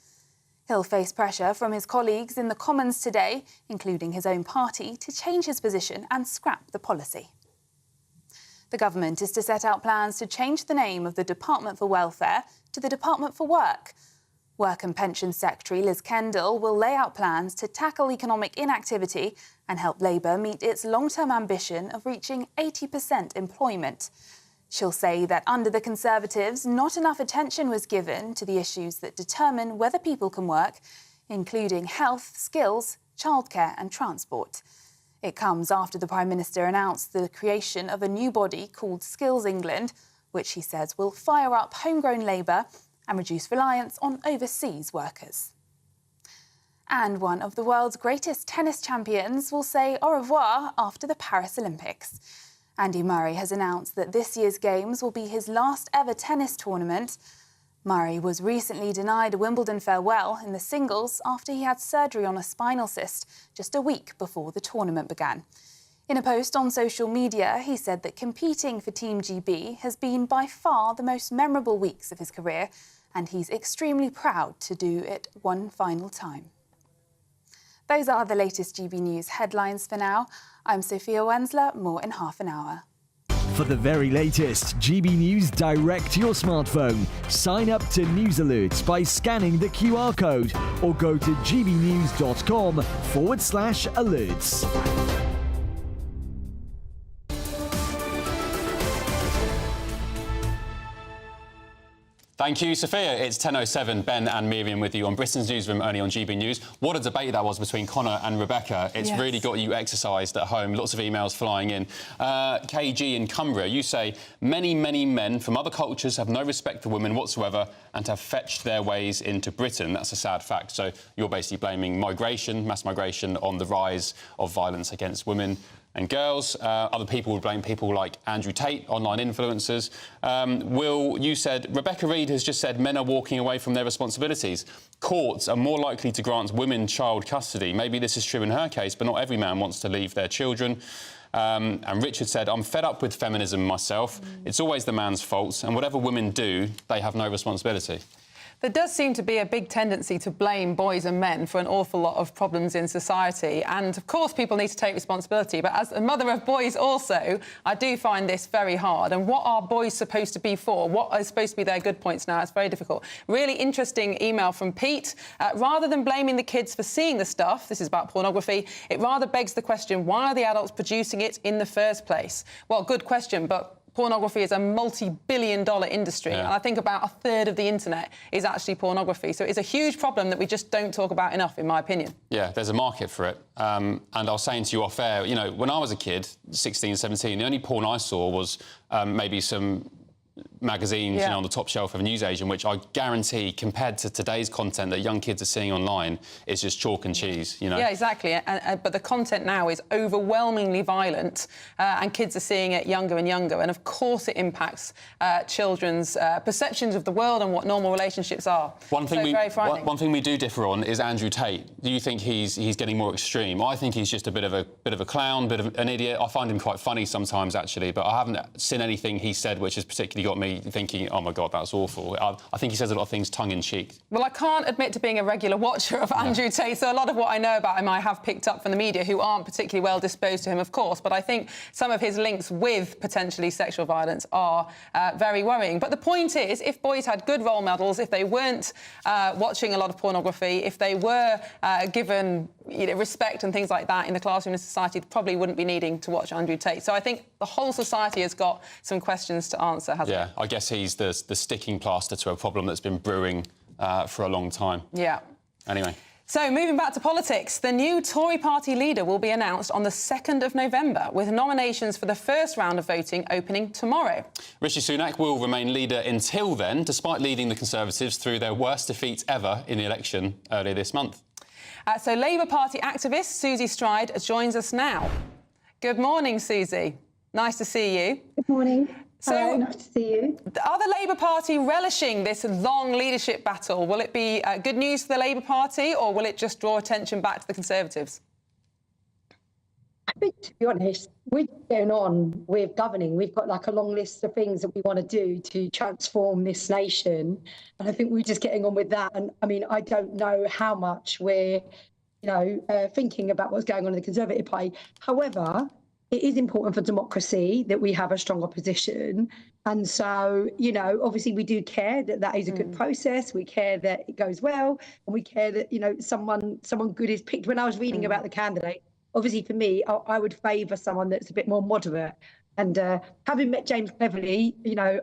He'll face pressure from his colleagues in the Commons today, including his own party, to change his position and scrap the policy. The government is to set out plans to change the name of the Department for Welfare to the Department for Work. Work and Pensions Secretary Liz Kendall will lay out plans to tackle economic inactivity and help Labour meet its long-term ambition of reaching 80% employment. She'll say that under the Conservatives, not enough attention was given to the issues that determine whether people can work, including health, skills, childcare and transport. It comes after the Prime Minister announced the creation of a new body called Skills England, which he says will fire up homegrown labour and reduce reliance on overseas workers. And one of the world's greatest tennis champions will say au revoir after the Paris Olympics. Andy Murray has announced that this year's Games will be his last ever tennis tournament. Murray was recently denied a Wimbledon farewell in the singles after he had surgery on a spinal cyst just a week before the tournament began. In a post on social media, he said that competing for Team GB has been by far the most memorable weeks of his career, and he's extremely proud to do it one final time. Those are the latest GB News headlines for now. I'm Sophia Wensler, more in half an hour. For the very latest GB News direct to your smartphone, sign up to News Alerts by scanning the QR code or go to gbnews.com/alerts. Thank you, Sophia. It's 10:07. Ben and Miriam with you on Britain's Newsroom, only on GB News. What a debate that was between Connor and Rebecca. It's really got you exercised at home. Lots of emails flying in. KG in Cumbria, you say, many, many men from other cultures have no respect for women whatsoever and have fetched their ways into Britain. That's a sad fact. So you're basically blaming migration, mass migration, on the rise of violence against women and girls. Other people would blame people like Andrew Tate, online influencers. Will, you said, Rebecca Reid has just said men are walking away from their responsibilities. Courts are more likely to grant women child custody. Maybe this is true in her case, but not every man wants to leave their children. And Richard said, I'm fed up with feminism myself. It's always the man's fault, and whatever women do, they have no responsibility. There does seem to be a big tendency to blame boys and men for an awful lot of problems in society. And, of course, people need to take responsibility. But as a mother of boys also, I do find this very hard. And what are boys supposed to be for? What are supposed to be their good points now? It's very difficult. Really interesting email from Pete. Rather than blaming the kids for seeing the stuff, this is about pornography, it rather begs the question, why are the adults producing it in the first place? Well, good question, but pornography is a multi-billion-dollar industry, and I think about a third of the internet is actually pornography. So it's a huge problem that we just don't talk about enough, in my opinion. Yeah, there's a market for it. And I was saying to you off air, you know, when I was a kid, 16, 17, the only porn I saw was maybe some magazines, you know, on the top shelf of a newsagent, which I guarantee, compared to today's content that young kids are seeing online, is just chalk and cheese, you know? Yeah, exactly. But the content now is overwhelmingly violent, and kids are seeing it younger and younger. And, of course, it impacts children's perceptions of the world and what normal relationships are. One thing we do differ on is Andrew Tate. Do you think he's getting more extreme? I think he's just a bit of a clown, bit of an idiot. I find him quite funny sometimes, actually, but I haven't seen anything he said which has particularly got me thinking, oh my God, that's awful. I think he says a lot of things tongue-in-cheek. Well, I can't admit to being a regular watcher of Andrew Tate, so a lot of what I know about him I have picked up from the media, who aren't particularly well disposed to him, of course, but I think some of his links with potentially sexual violence are very worrying. But the point is, if boys had good role models, if they weren't watching a lot of pornography, if they were given respect and things like that in the classroom and society, they probably wouldn't be needing to watch Andrew Tate. So I think the whole society has got some questions to answer, hasn't it? Yeah, I guess he's the sticking plaster to a problem that's been brewing for a long time. Yeah. Anyway. So, moving back to politics, the new Tory party leader will be announced on the 2nd of November, with nominations for the first round of voting opening tomorrow. Rishi Sunak will remain leader until then, despite leading the Conservatives through their worst defeat ever in the election earlier this month. So, Labour Party activist Susie Stride joins us now. Good morning, Susie. Nice to see you. Good morning. So, hello, nice to see you. Are the Labour Party relishing this long leadership battle? Will it be good news for the Labour Party, or will it just draw attention back to the Conservatives? I think, to be honest, we're going on with governing. We've got like a long list of things that we want to do to transform this nation. And I think we're just getting on with that. And I mean, I don't know how much we're, thinking about what's going on in the Conservative Party. However, it is important for democracy that we have a strong opposition. And so, obviously we do care that that is a good process. We care that it goes well, and we care that, someone good is picked. When I was reading about the candidate, obviously for me, I would favour someone that's a bit more moderate. And having met James Cleverly,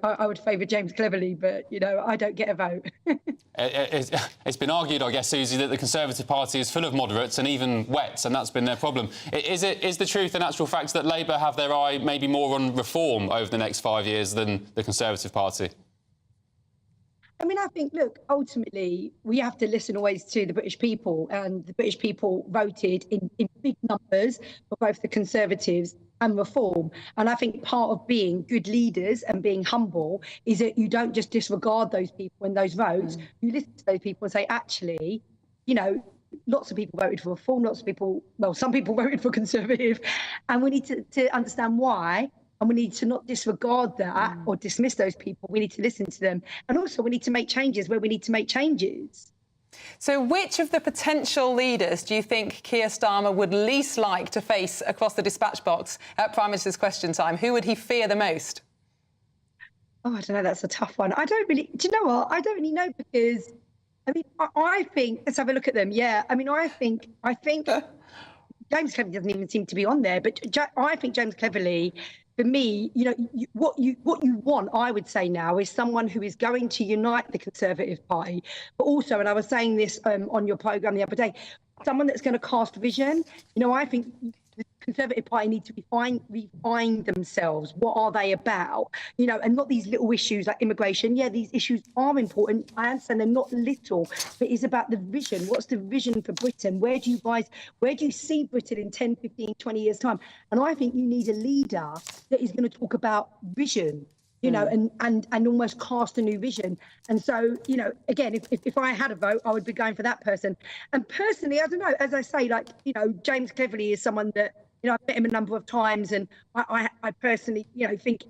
I would favour James Cleverly, but, I don't get a vote. It's been argued, I guess, Susie, that the Conservative Party is full of moderates and even wets, and that's been their problem. Is the truth and actual fact that Labour have their eye maybe more on reform over the next 5 years than the Conservative Party? I mean, I think, look, ultimately, we have to listen always to the British people, and the British people voted in big numbers for both the Conservatives and reform. And I think part of being good leaders and being humble is that you don't just disregard those people and those votes. You listen to those people and say, actually, lots of people voted for reform, some people voted for Conservative, and we need to understand why. And we need to not disregard that or dismiss those people. We need to listen to them. And also we need to make changes where we need to make changes. So which of the potential leaders do you think Keir Starmer would least like to face across the dispatch box at Prime Minister's Question Time? Who would he fear the most? Oh, I don't know. That's a tough one. I don't really... Do you know what? I don't really know, because, I think... Let's have a look at them. Yeah. I think James Cleverly doesn't even seem to be on there, but I think James Cleverly for me, what you want, I would say now, is someone who is going to unite the Conservative Party, but also, and I was saying this on your programme the other day, someone that's going to cast vision. I think the Conservative Party need to refine themselves. What are they about? And not these little issues like immigration. Yeah, these issues are important. I understand they're not little, but it's about the vision. What's the vision for Britain? Where do you see Britain in 10, 15, 20 years' time? And I think you need a leader that is going to talk about vision, and almost cast a new vision. And so, again, if I had a vote, I would be going for that person. And personally, I don't know, as I say, James Cleverly is someone that, I've met him a number of times, and I personally, think,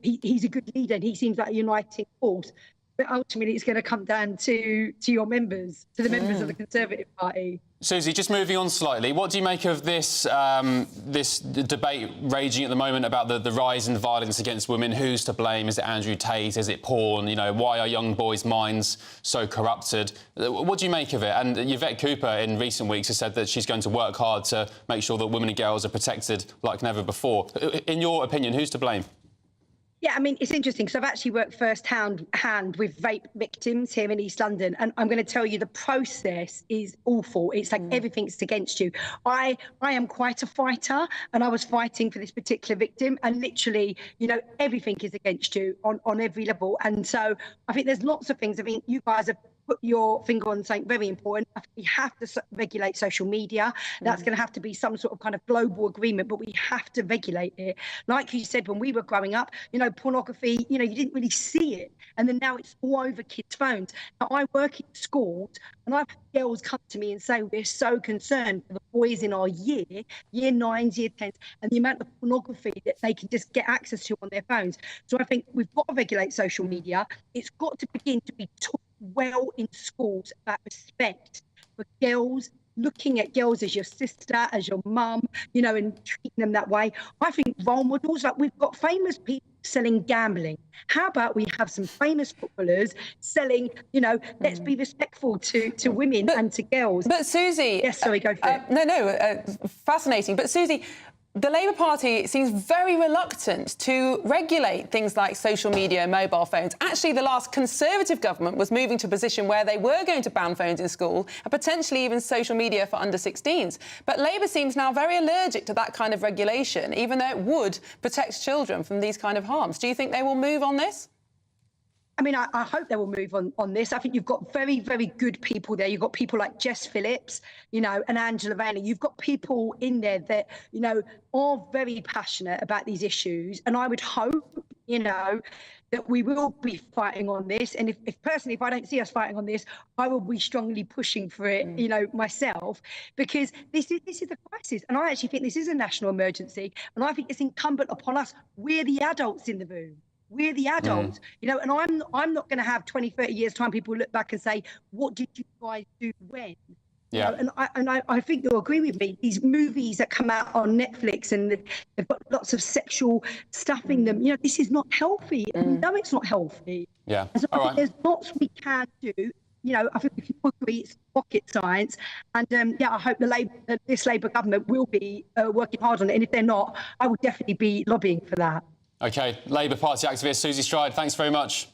he's a good leader and he seems like a uniting force. But ultimately, it's going to come down to your members, to the members of the Conservative Party. Susie, just moving on slightly, what do you make of this this debate raging at the moment about the rise in violence against women? Who's to blame? Is it Andrew Tate? Is it porn? Why are young boys' minds so corrupted? What do you make of it? And Yvette Cooper in recent weeks has said that she's going to work hard to make sure that women and girls are protected like never before. In your opinion, who's to blame? Yeah, I mean, it's interesting because I've actually worked first-hand with rape victims here in East London, and I'm going to tell you the process is awful. It's like everything's against you. I am quite a fighter, and I was fighting for this particular victim, and literally, everything is against you on every level. And so I think there's lots of things. I mean, you guys have put your finger on something very important. I think we have to regulate social media. That's going to have to be some sort of kind of global agreement, but we have to regulate it. Like you said, when we were growing up, pornography, you didn't really see it. And then now it's all over kids' phones. Now, I work in schools, and I've had girls come to me and say, we're so concerned for the boys in our year 9s, year 10s, and the amount of pornography that they can just get access to on their phones. So I think we've got to regulate social media. It's got to begin to be taught well in schools about respect for girls, looking at girls as your sister, as your mum, and treating them that way. I think role models, like we've got famous people selling gambling. How about we have some famous footballers selling, let's be respectful to women and to girls. But Susie... Yes, sorry, go for it. Fascinating. But Susie, the Labour Party seems very reluctant to regulate things like social media and mobile phones. Actually, the last Conservative government was moving to a position where they were going to ban phones in school and potentially even social media for under-16s. But Labour seems now very allergic to that kind of regulation, even though it would protect children from these kind of harms. Do you think they will move on this? I mean, I hope they will move on this. I think you've got very, very good people there. You've got people like Jess Phillips, and Angela Rayner. You've got people in there that, are very passionate about these issues. And I would hope, that we will be fighting on this. And if I don't see us fighting on this, I will be strongly pushing for it, myself, because this is a crisis. And I actually think this is a national emergency. And I think it's incumbent upon us. We're the adults in the room. We're the adults, and I'm not going to have 20, 30 years time people look back and say, what did you guys do when? Yeah. And I think you'll agree with me. These movies that come out on Netflix and they've got lots of sexual stuff in them. This is not healthy. And we know it's not healthy. Yeah. And so I think there's lots we can do. I think we can agree it's rocket science. And I hope this Labour government will be working hard on it. And if they're not, I will definitely be lobbying for that. OK, Labour Party activist Susie Stride, thanks very much.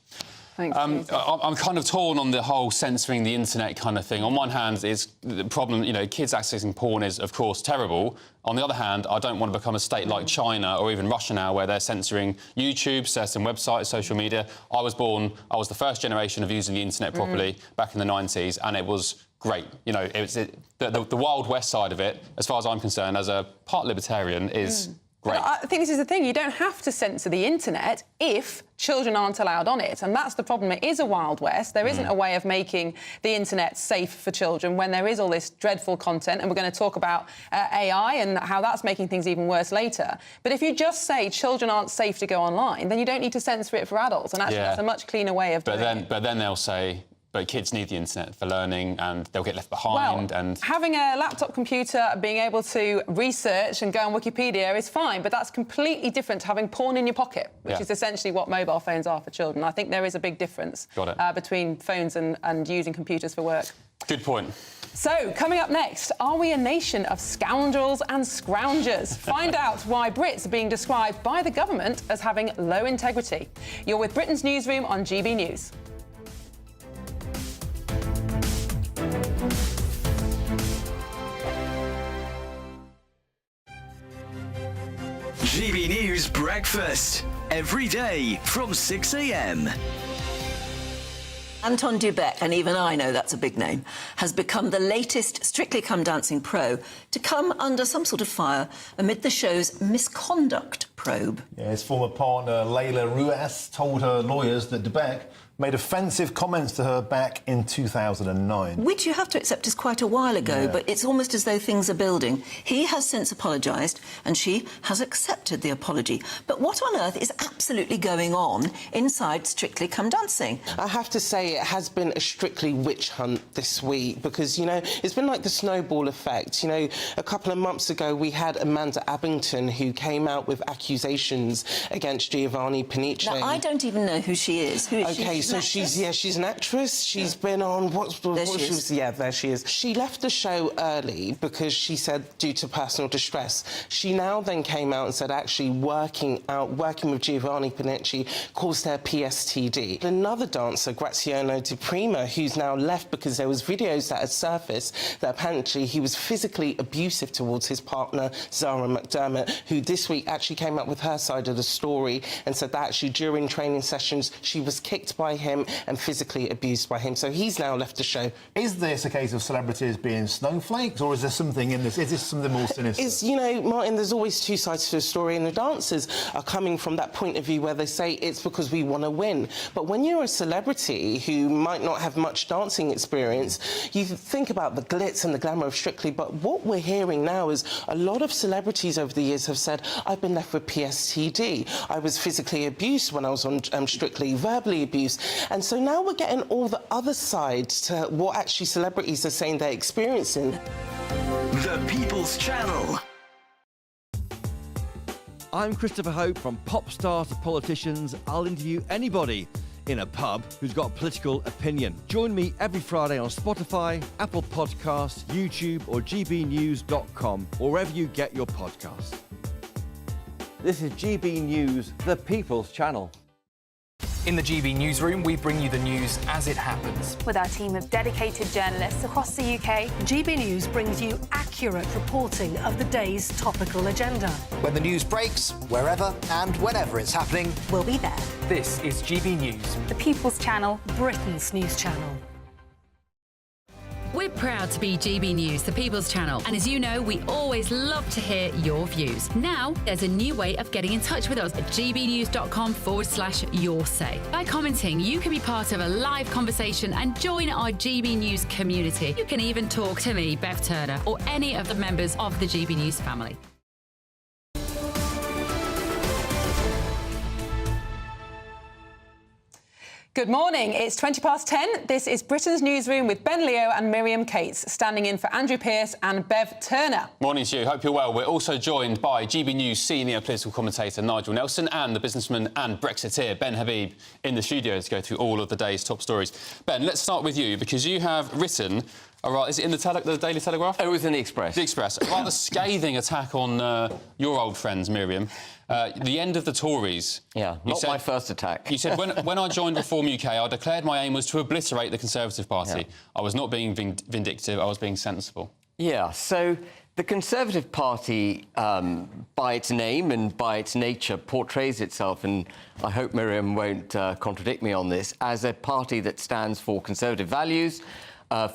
Thanks. I'm kind of torn on the whole censoring the internet kind of thing. On one hand, it's the problem, kids accessing porn is, of course, terrible. On the other hand, I don't want to become a state like China or even Russia now, where they're censoring YouTube, certain websites, social media. I was the first generation of using the internet properly back in the 90s, and it was great. The Wild West side of it, as far as I'm concerned, as a part libertarian, is great. I think this is the thing. You don't have to censor the internet if children aren't allowed on it. And that's the problem. It is a Wild West. There isn't a way of making the internet safe for children when there is all this dreadful content. And we're going to talk about AI and how that's making things even worse later. But if you just say children aren't safe to go online, then you don't need to censor it for adults. And actually, that's a much cleaner way of doing it. But then they'll say, but kids need the internet for learning and they'll get left behind. Well, having a laptop computer, being able to research and go on Wikipedia is fine, but that's completely different to having porn in your pocket, which is essentially what mobile phones are for children. I think there is a big difference between phones and using computers for work. Good point. So, coming up next, are we a nation of scoundrels and scroungers? Find out why Brits are being described by the government as having low integrity. You're with Britain's Newsroom on GB News. GB News Breakfast, every day from 6 a.m. Anton Dubek, and even I know that's a big name, has become the latest Strictly Come Dancing pro to come under some sort of fire amid the show's misconduct probe. Yeah, his former partner, Layla Ruiz, told her lawyers that Dubek made offensive comments to her back in 2009. Which you have to accept is quite a while ago, but it's almost as though things are building. He has since apologised, and she has accepted the apology. But what on earth is absolutely going on inside Strictly Come Dancing? I have to say it has been a strictly witch hunt this week because, you know, it's been like the snowball effect. You know, a couple of months ago we had Amanda Abbington who came out with accusations against Giovanni Panice. Now, I don't even know who she is. Who is okay, she? so she's an actress. She's been on there she is. She left the show early because she said due to personal distress. She now then came out and said actually working with Giovanni Panice caused her PSTD. Another dancer, Graziano Di Prima, who's now left because there was videos that had surfaced that apparently he was physically abusive towards his partner Zara McDermott, who this week actually came up with her side of the story and said that actually during training sessions she was kicked by him and physically abused by him. So he's now left the show. Is this a case of celebrities being snowflakes, or is there something in this? Is this something more sinister? It's, you know, Martin, there's always two sides to the story, and the dancers are coming from that point of view where they say it's because we want to win. But when you're a celebrity who might not have much dancing experience, you think about the glitz and the glamour of Strictly, but what we're hearing now is a lot of celebrities over the years have said, I've been left with PSTD. I was physically abused when I was on Strictly, verbally abused. And so now we're getting all the other sides to what actually celebrities are saying they're experiencing. The People's Channel. I'm Christopher Hope. From pop stars to politicians, I'll interview anybody in a pub who's got a political opinion. Join me every Friday on Spotify, Apple Podcasts, YouTube or gbnews.com, or wherever you get your podcasts. This is GB News, the People's Channel. In the GB Newsroom, we bring you the news as it happens. With our team of dedicated journalists across the UK, GB News brings you accurate reporting of the day's topical agenda. When the news breaks, wherever and whenever it's happening, we'll be there. This is GB News. The People's Channel, Britain's news channel. We're proud to be GB News, the People's Channel. And as you know, we always love to hear your views. Now, there's a new way of getting in touch with us at gbnews.com/your-say. By commenting, you can be part of a live conversation and join our GB News community. You can even talk to me, Bev Turner, or any of the members of the GB News family. Good morning. It's 10:20. This is Britain's Newsroom with Ben Leo and Miriam Cates, standing in for Andrew Pearce and Bev Turner. Morning to you. Hope you're well. We're also joined by GB News senior political commentator Nigel Nelson and the businessman and Brexiteer Ben Habib in the studio to go through all of the day's top stories. Ben, let's start with you because you have written... is it in the Daily Telegraph? Oh, it was in the Express. The Express. A rather scathing attack on your old friends, Miriam. The end of the Tories. Yeah, not my first attack. You said, when I joined Reform UK, I declared my aim was to obliterate the Conservative Party. Yeah. I was not being vindictive, I was being sensible. Yeah, so the Conservative Party, by its name and by its nature, portrays itself, and I hope Miriam won't contradict me on this, as a party that stands for conservative values,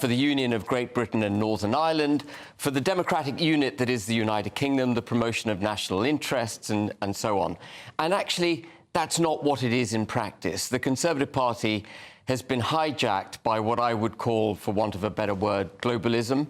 for the union of Great Britain and Northern Ireland, for the democratic unit that is the United Kingdom, the promotion of national interests and so on. And actually, that's not what it is in practice. The Conservative Party has been hijacked by what I would call, for want of a better word, globalism,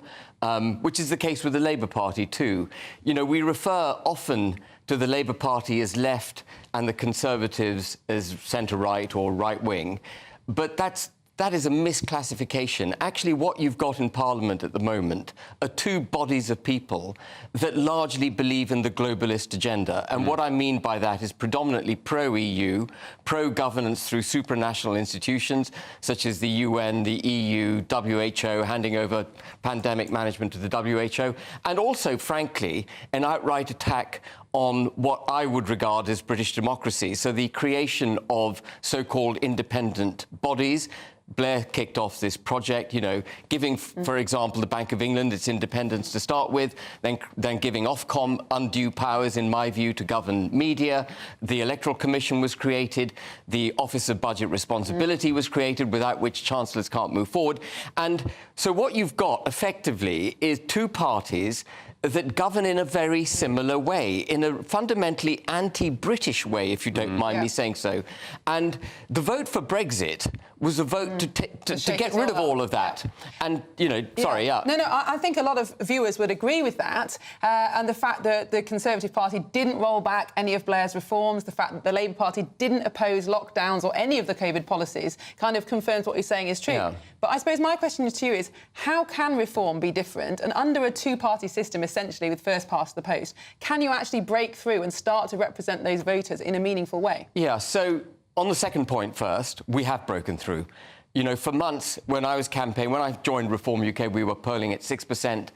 which is the case with the Labour Party too. You know, we refer often to the Labour Party as left and the Conservatives as centre-right or right-wing, but that's that is a misclassification. Actually, what you've got in Parliament at the moment are two bodies of people that largely believe in the globalist agenda. And what I mean by that is predominantly pro-EU, pro-governance through supranational institutions, such as the UN, the EU, WHO, handing over pandemic management to the WHO, and also, frankly, an outright attack on what I would regard as British democracy. So the creation of so-called independent bodies. Blair kicked off this project, you know, giving, for example, the Bank of England its independence to start with, then giving Ofcom undue powers, in my view, to govern media. The Electoral Commission was created. The Office of Budget Responsibility was created, without which chancellors can't move forward. And so what you've got, effectively, is two parties that govern in a very similar way, in a fundamentally anti-British way, if you don't mind me saying so. And the vote for Brexit was a vote to get rid of all of that. And, you know, sorry, No, I think a lot of viewers would agree with that. And the fact that the Conservative Party didn't roll back any of Blair's reforms, the fact that the Labour Party didn't oppose lockdowns or any of the COVID policies kind of confirms what you're saying is true. Yeah. But I suppose my question to you is, how can reform be different? And under a two-party system, essentially, with first past the post, can you actually break through and start to represent those voters in a meaningful way? Yeah, so on the second point first, we have broken through. You know, for months, when I was campaigning, when I joined Reform UK, we were polling at 6%.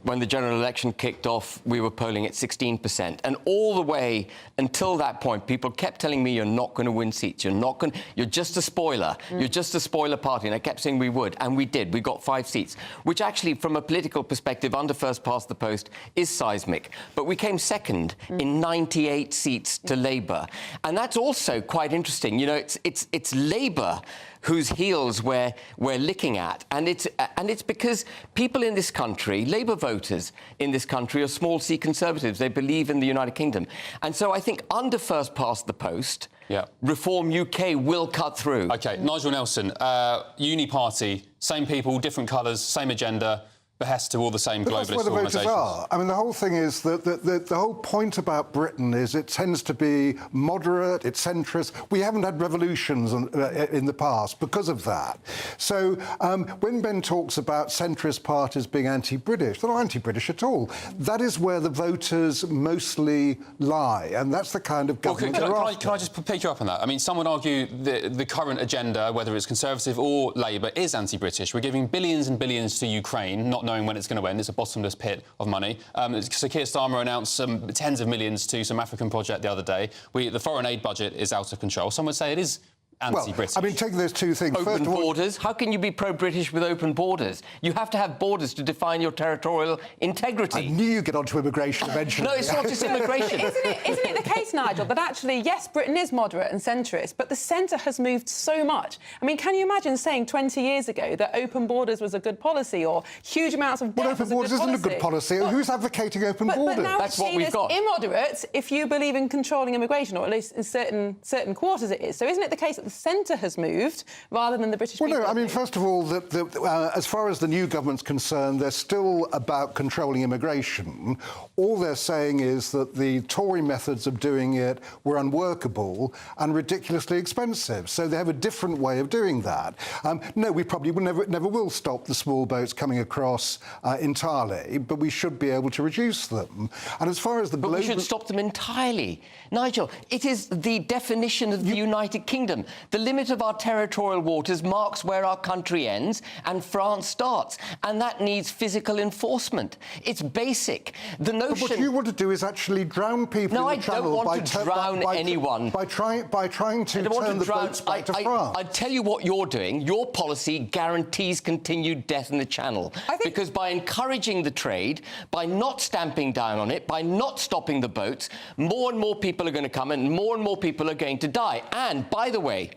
When the general election kicked off, we were polling at 16%. And all the way until that point, people kept telling me, you're not going to win seats. You're just a spoiler. You're just a spoiler party. And I kept saying we would. And we did. We got 5 seats, which actually, from a political perspective, under first past the post, is seismic. But we came second in 98 seats to Labour. And that's also quite interesting. You know, it's Labour whose heels we're licking at. And it's because people in this country, Labour voters in this country, are small C Conservatives. They believe in the United Kingdom. And so I think under first past the post, Reform UK will cut through. OK, Nigel Nelson, Uni Party, same people, different colours, same agenda, behest to all the same globalist organisations. That's where the voters are. I mean, the whole thing is that the whole point about Britain is it tends to be moderate, it's centrist. We haven't had revolutions in the past because of that. So when Ben talks about centrist parties being anti-British, they're not anti-British at all. That is where the voters mostly lie, and that's the kind of government they're after. Can I just pick you up on that? I mean, some would argue the current agenda, whether it's Conservative or Labour, is anti-British. We're giving billions and billions to Ukraine, not knowing when it's going to end. It's a bottomless pit of money. So Keir Starmer announced some tens of millions to some African project the other day. The foreign aid budget is out of control. Some would say it is anti-British. Well, I mean, taking those two things... Open borders? How can you be pro-British with open borders? You have to have borders to define your territorial integrity. I knew you'd get onto immigration eventually. No, it's not just immigration. Isn't it the case, Nigel, that actually, yes, Britain is moderate and centrist, but the centre has moved so much? I mean, can you imagine saying 20 years ago that open borders was a good policy, or huge amounts of debt was a good policy? Well, open borders isn't a good policy. Who's advocating open borders? But now that's it's what seen we've as got. Immoderate if you believe in controlling immigration, or at least in certain quarters it is. So isn't it the case that the centre has moved rather than the British people? Well, no, I mean, first of all, as far as the new government's concerned, they're still about controlling immigration. All they're saying is that the Tory methods of doing it were unworkable and ridiculously expensive. So they have a different way of doing that. No, we probably never will stop the small boats coming across entirely, but we should be able to reduce them. And as far as the But we should stop them entirely. Nigel, it is the definition of the United Kingdom. The limit of our territorial waters marks where our country ends and France starts, and that needs physical enforcement. It's basic. The notion... But what you want to do is actually drown people in the Channel. No, I don't want to drown anyone. By trying to turn the boats back to France. I tell you what you're doing. Your policy guarantees continued death in the Channel. Because by encouraging the trade, by not stamping down on it, by not stopping the boats, more and more people are going to come and more people are going to die. And, by the way,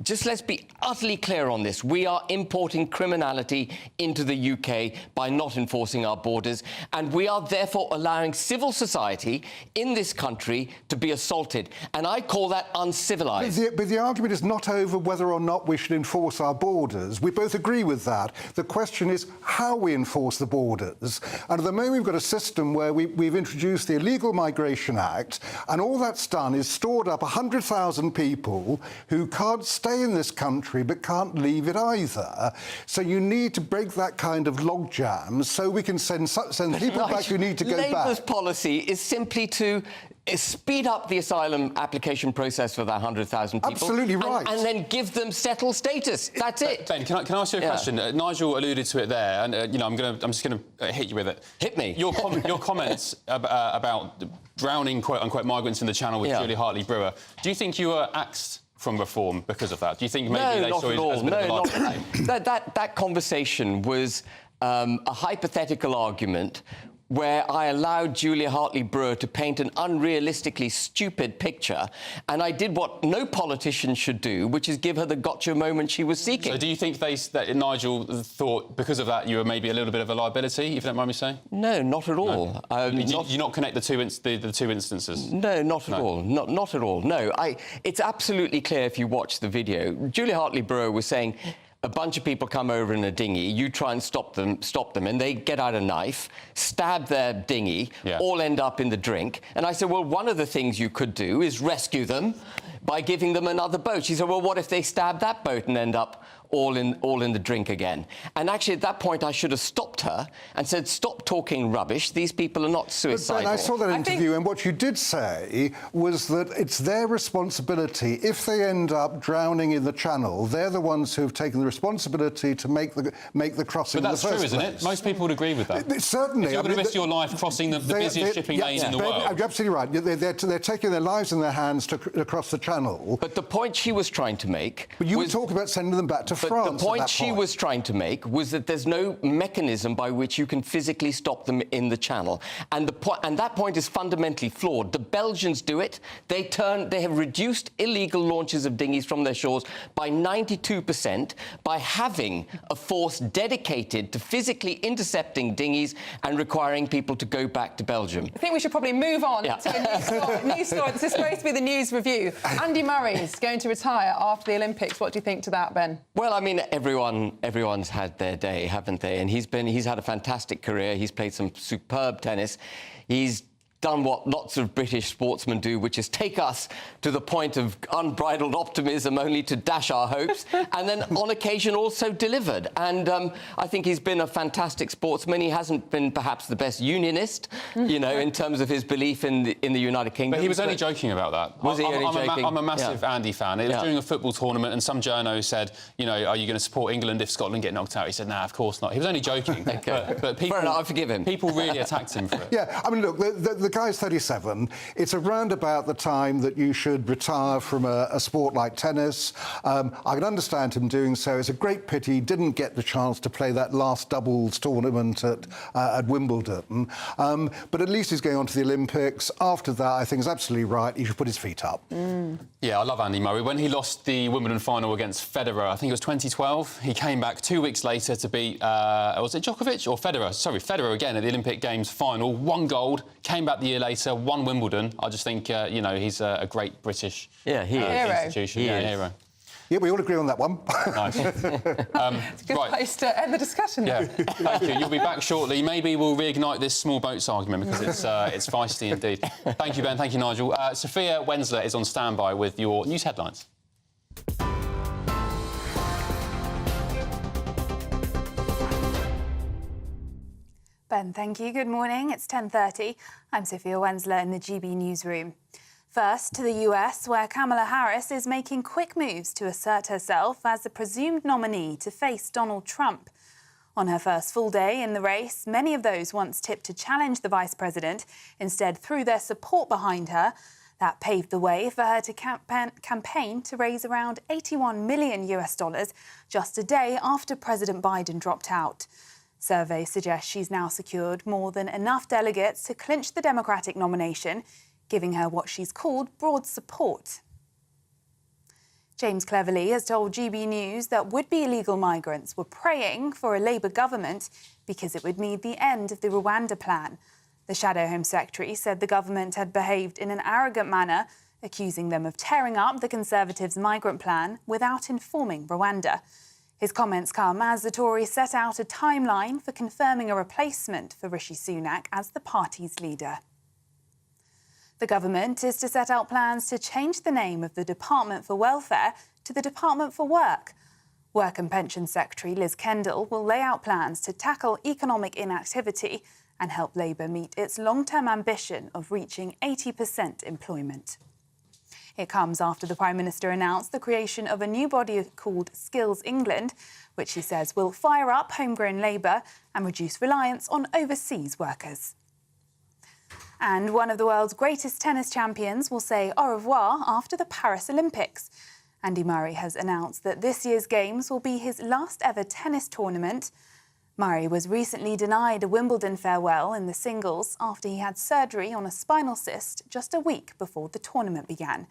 just let's be utterly clear on this. We are importing criminality into the UK by not enforcing our borders, and we are therefore allowing civil society in this country to be assaulted. And I call that uncivilised. But the argument is not over whether or not we should enforce our borders. We both agree with that. The question is how we enforce the borders. And at the moment, we've got a system where we've introduced the Illegal Migration Act, and all that's done is stored up 100,000 people who can't stay in this country but can't leave it either. So you need to break that kind of logjam so we can send people back who need to go back. Labour's policy is simply to speed up the asylum application process for that 100,000 people. Absolutely right. And then give them settled status. That's it. Ben, can I ask you a question? Nigel alluded to it there, and you know, I'm just going to hit you with it. Hit me. Your comments about drowning quote unquote migrants in the Channel with Julia Hartley-Brewer. Do you think you were axed from reform because of that? Do you think maybe they saw it as a bit of a liability? That conversation was a hypothetical argument where I allowed Julia Hartley-Brewer to paint an unrealistically stupid picture, and I did what no politician should do, which is give her the gotcha moment she was seeking. So do you think that Nigel thought, because of that, you were maybe a little bit of a liability, if you don't mind me saying? No, not at all. No. Do you not connect the two instances? No, not at all. Not at all. No, it's absolutely clear if you watch the video. Julia Hartley-Brewer was saying, a bunch of people come over in a dinghy, you try and stop them, and they get out a knife, stab their dinghy, all end up in the drink. And I said, well, one of the things you could do is rescue them by giving them another boat. She said, well, what if they stab that boat and end up all in the drink again? And actually, at that point, I should have stopped her and said, stop talking rubbish. These people are not suicidal. But Ben, I saw that interview, and what you did say was that it's their responsibility. If they end up drowning in the Channel, they're the ones who have taken the responsibility to make the crossing. But that's in the true, first isn't place. it? Most people would agree with that. Certainly. If you're going to risk your life crossing the busiest shipping lane in the world. You're absolutely right. They're taking their lives in their hands to cross the Channel. But the point she was trying to make... But you were talking about sending them back to France. The point she was trying to make was that there's no mechanism by which you can physically stop them in the Channel. And that point is fundamentally flawed. The Belgians do it. They have reduced illegal launches of dinghies from their shores by 92% by having a force dedicated to physically intercepting dinghies and requiring people to go back to Belgium. I think we should probably move on to a news story. This is supposed to be the news review. Andy Murray's going to retire after the Olympics. What do you think to that, Ben? Well, I mean, everyone's had their day, haven't they? And he's had a fantastic career. He's played some superb tennis. He's done what lots of British sportsmen do, which is take us to the point of unbridled optimism only to dash our hopes, and then on occasion also delivered. And I think he's been a fantastic sportsman. He hasn't been perhaps the best unionist, you know, in terms of his belief in the United Kingdom. But he was only joking about that. Was he only joking? I'm a massive Andy fan. It was during a football tournament, and some journo said, you know, are you going to support England if Scotland get knocked out? He said, nah, of course not. He was only joking. But people, fair enough, I forgive him. People really attacked him for it. Yeah, I mean, look, the guy's 37. It's around about the time that you should retire from a sport like tennis. I can understand him doing so. It's a great pity he didn't get the chance to play that last doubles tournament at Wimbledon. But at least he's going on to the Olympics. After that, I think it's absolutely right. He should put his feet up. Yeah, I love Andy Murray. When he lost the Wimbledon final against Federer, I think it was 2012, he came back 2 weeks later to beat, was it Djokovic or Federer? Sorry, Federer again at the Olympic Games final, won gold, came back the year later, won Wimbledon. I just think, you know, he's a great British institution. Hero. Yeah, we all agree on that one. Nice. It's a good place to end the discussion. Yeah, thank you. You'll be back shortly. Maybe we'll reignite this small boats argument because it's feisty indeed. Thank you, Ben. Thank you, Nigel. Sophia Wensler is on standby with your news headlines. Ben, thank you. Good morning. It's 10:30. I'm Sophia Wensler in the GB Newsroom. First, to the US, where Kamala Harris is making quick moves to assert herself as the presumed nominee to face Donald Trump. On her first full day in the race, many of those once tipped to challenge the vice president instead threw their support behind her. That paved the way for her to campaign to raise around $81 million just a day after President Biden dropped out. Surveys suggest she's now secured more than enough delegates to clinch the Democratic nomination, giving her what she's called broad support. James Cleverly has told GB News that would-be illegal migrants were praying for a Labour government because it would mean the end of the Rwanda plan. The Shadow Home Secretary said the government had behaved in an arrogant manner, accusing them of tearing up the Conservatives' migrant plan without informing Rwanda. His comments come as the Tories set out a timeline for confirming a replacement for Rishi Sunak as the party's leader. The government is to set out plans to change the name of the Department for Welfare to the Department for Work. Work and Pensions Secretary Liz Kendall will lay out plans to tackle economic inactivity and help Labour meet its long-term ambition of reaching 80% employment. It comes after the Prime Minister announced the creation of a new body called Skills England, which he says will fire up homegrown labour and reduce reliance on overseas workers. And one of the world's greatest tennis champions will say au revoir after the Paris Olympics. Andy Murray has announced that this year's Games will be his last ever tennis tournament. Murray was recently denied a Wimbledon farewell in the singles after he had surgery on a spinal cyst just a week before the tournament began.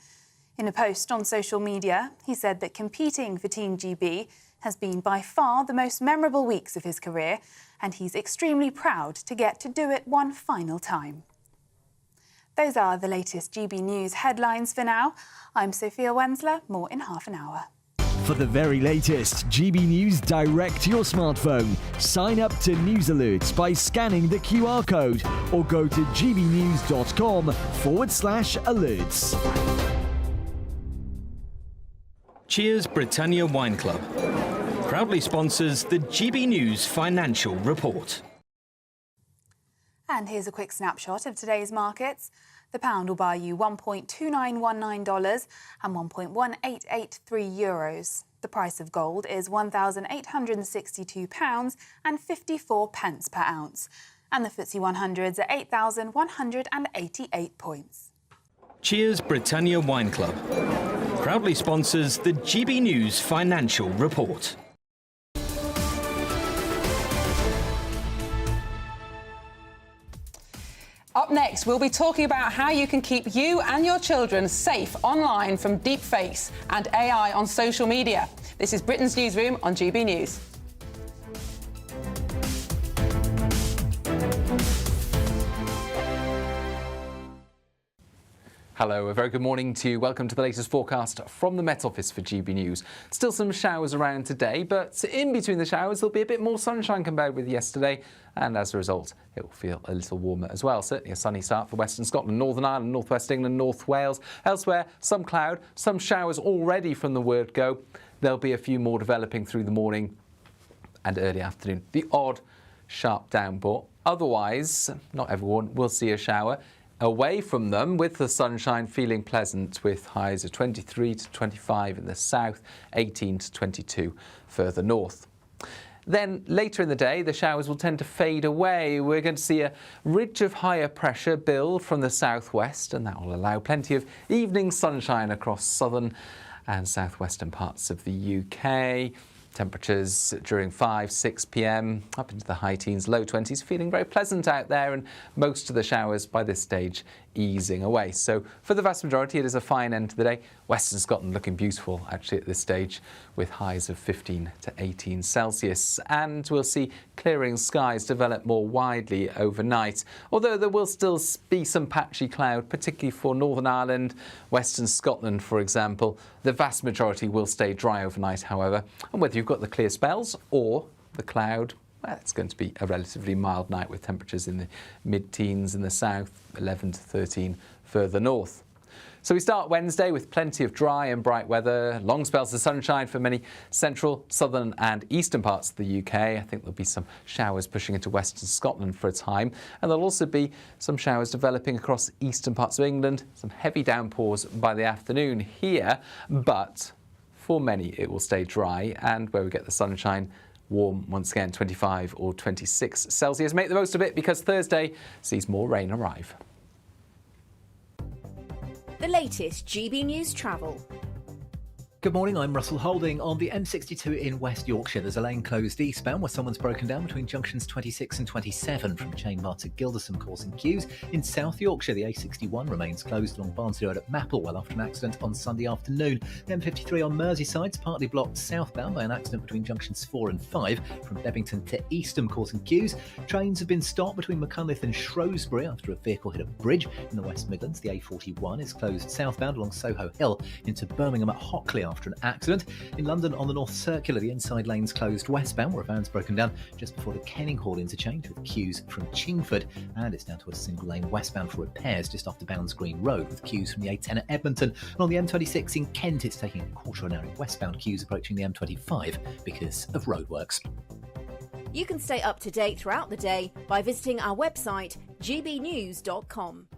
In a post on social media, he said that competing for Team GB has been by far the most memorable weeks of his career, and he's extremely proud to get to do it one final time. Those are the latest GB News headlines for now. I'm Sophia Wensler, more in half an hour. For the very latest GB News direct to your smartphone, sign up to News Alerts by scanning the QR code or go to gbnews.com/alerts. Cheers Britannia Wine Club proudly sponsors the GB News Financial Report. And here's a quick snapshot of today's markets. The pound will buy you $1.2919 and €1.1883. The price of gold is £1,862 and 54 pence per ounce. And the FTSE 100's at 8,188 points. Cheers Britannia Wine Club proudly sponsors the GB News Financial Report. Up next, we'll be talking about how you can keep you and your children safe online from deep fakes and AI on social media. This is Britain's Newsroom on GB News. Hello, a very good morning to you. Welcome to the latest forecast from the Met Office for GB News. Still some showers around today, but in between the showers there'll be a bit more sunshine compared with yesterday, and as a result it will feel a little warmer as well. Certainly a sunny start for Western Scotland, Northern Ireland, North West England, North Wales. Elsewhere, some cloud, some showers already from the word go. There'll be a few more developing through the morning and early afternoon. The odd sharp downpour. Otherwise, not everyone will see a shower. Away from them, with the sunshine feeling pleasant, with highs of 23 to 25 in the south, 18 to 22 further north. Then later in the day, the showers will tend to fade away. We're going to see a ridge of higher pressure build from the southwest, and that will allow plenty of evening sunshine across southern and southwestern parts of the UK. Temperatures during 5-6 p.m. up into the high teens, low 20s, feeling very pleasant out there, and most of the showers by this stage easing away. So for the vast majority, it is a fine end to the day. Western Scotland looking beautiful actually at this stage, with highs of 15 to 18 Celsius. And we'll see clearing skies develop more widely overnight, although there will still be some patchy cloud, particularly for Northern Ireland, Western Scotland, for example. The vast majority will stay dry overnight, however, and whether you've got the clear spells or the cloud, well, it's going to be a relatively mild night with temperatures in the mid-teens in the south, 11 to 13 further north. So we start Wednesday with plenty of dry and bright weather, long spells of sunshine for many central, southern and eastern parts of the UK. I think there'll be some showers pushing into Western Scotland for a time, and there'll also be some showers developing across eastern parts of England, some heavy downpours by the afternoon here, but for many it will stay dry, and where we get the sunshine, warm once again, 25 or 26 Celsius. Make the most of it, because Thursday sees more rain arrive. The latest GB News travel. Good morning, I'm Russell Holding. On the M62 in West Yorkshire, there's a lane closed eastbound where someone's broken down between junctions 26 and 27 from Chainbar to Gilderson, causing queues. In South Yorkshire, the A61 remains closed along Barnsley Road at Maplewell after an accident on Sunday afternoon. The M53 on Merseyside is partly blocked southbound by an accident between junctions 4 and 5 from Bebbington to Eastham, causing queues. Trains have been stopped between Mcunliffe and Shrewsbury after a vehicle hit a bridge. In the West Midlands, the A41 is closed southbound along Soho Hill into Birmingham at Hockley after after an accident. In London, on the North Circular, the inside lanes closed westbound, where a van's broken down just before the Kenninghall interchange with queues from Chingford, and it's down to a single lane westbound for repairs just after Bounds Green Road with queues from the A10 at Edmonton. And on the M26 in Kent, it's taking a quarter of an hour in westbound queues approaching the M25 because of roadworks. You can stay up to date throughout the day by visiting our website, gbnews.com.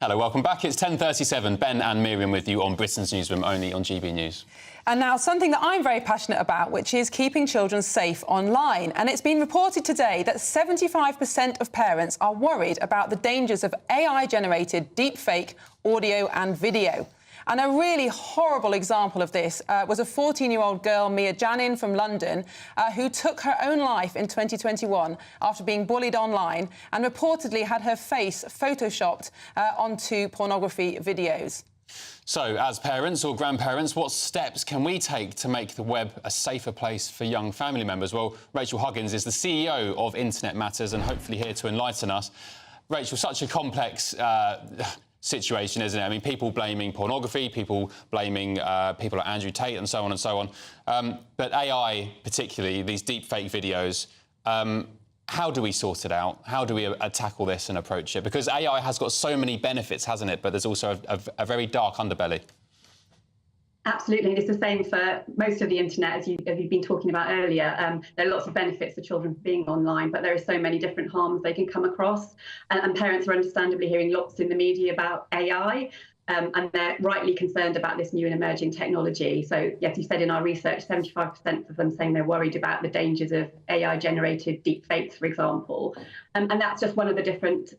Hello, welcome back. It's 10:37. Ben and Miriam with you on Britain's Newsroom, only on GB News. And now something that I'm very passionate about, which is keeping children safe online. And it's been reported today that 75% of parents are worried about the dangers of AI-generated deepfake audio and video. And a really horrible example of this was a 14-year-old girl, Mia Janin from London, who took her own life in 2021 after being bullied online and reportedly had her face photoshopped onto pornography videos. So, as parents or grandparents, what steps can we take to make the web a safer place for young family members? Well, Rachel Huggins is the CEO of Internet Matters and hopefully here to enlighten us. Rachel, such a complex situation, isn't it? I mean, people blaming pornography, people blaming people like Andrew Tate and so on and so on. But AI, particularly, these deepfake videos, how do we sort it out? How do we tackle this and approach it? Because AI has got so many benefits, hasn't it? But there's also a very dark underbelly. Absolutely, and it's the same for most of the internet, as you've been talking about earlier. There are lots of benefits for children being online, but there are so many different harms they can come across. And parents are understandably hearing lots in the media about AI, and they're rightly concerned about this new and emerging technology. So, yes, you said in our research, 75% of them saying they're worried about the dangers of AI-generated deepfakes, for example. And that's just one of the different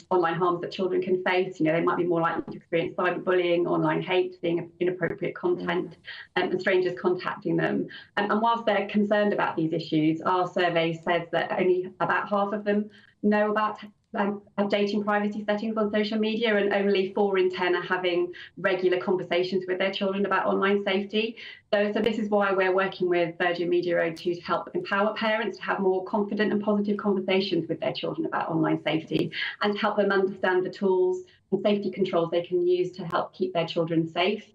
online harms that children can face. You know, they might be more likely to experience cyberbullying, online hate, seeing inappropriate content, and strangers contacting them. And whilst they're concerned about these issues, our survey says that only about half of them know about updating privacy settings on social media, and only 4 in 10 are having regular conversations with their children about online safety. So this is why we're working with Virgin Media O2 to help empower parents to have more confident and positive conversations with their children about online safety, and to help them understand the tools and safety controls they can use to help keep their children safe.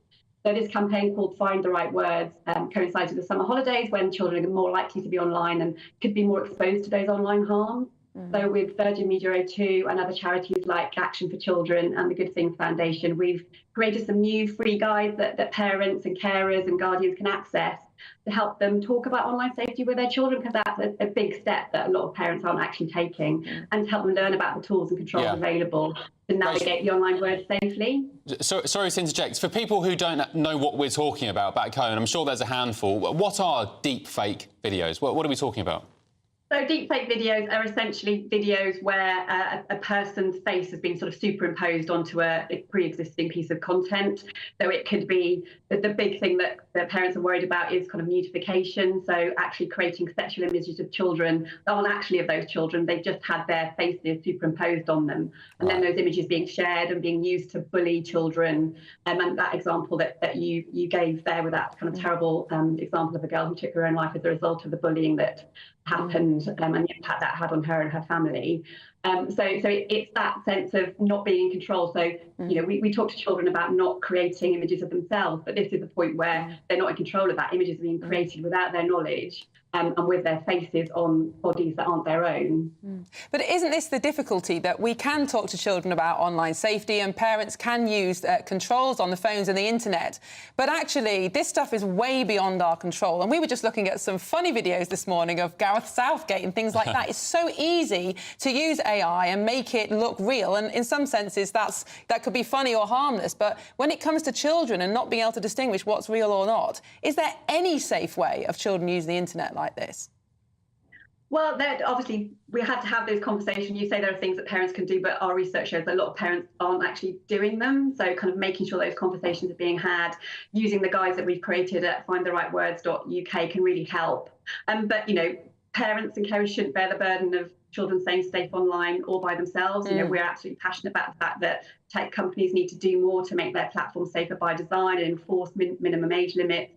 So this campaign, called Find the Right Words, coincides with the summer holidays when children are more likely to be online and could be more exposed to those online harms. So with Virgin Media O2 and other charities like Action for Children and the Good Things Foundation, we've created some new free guides that parents and carers and guardians can access to help them talk about online safety with their children, because that's a big step that a lot of parents aren't actually taking, and to help them learn about the tools and controls available to navigate the online world safely. Sorry to interject. For people who don't know what we're talking about back home, and I'm sure there's a handful, what are deepfake videos? What are we talking about? So deepfake videos are essentially videos where a person's face has been sort of superimposed onto a pre-existing piece of content. So it could be the big thing that parents are worried about is kind of nudification. So actually creating sexual images of children that aren't actually of those children. They've just had their faces superimposed on them. And then those images being shared and being used to bully children. And that example that you gave there with that kind of terrible example of a girl who took her own life as a result of the bullying that happened and the impact that had on her and her family. So it's that sense of not being in control. So, you know, we talk to children about not creating images of themselves, but this is the point where they're not in control of that. Images are being created without their knowledge. And with their faces on bodies that aren't their own. But isn't this the difficulty, that we can talk to children about online safety and parents can use controls on the phones and the internet, but actually this stuff is way beyond our control? And we were just looking at some funny videos this morning of Gareth Southgate and things like that. It's so easy to use AI and make it look real, and in some senses that could be funny or harmless, but when it comes to children and not being able to distinguish what's real or not, is there any safe way of children using the internet like this? Well, obviously, we have to have those conversations. You say there are things that parents can do, but our research shows that a lot of parents aren't actually doing them. So kind of making sure those conversations are being had, using the guides that we've created at findtherightwords.uk can really help. But, you know, parents and carers shouldn't bear the burden of children staying safe online all by themselves. You know, we're absolutely passionate about the fact that tech companies need to do more to make their platforms safer by design and enforce minimum age limits.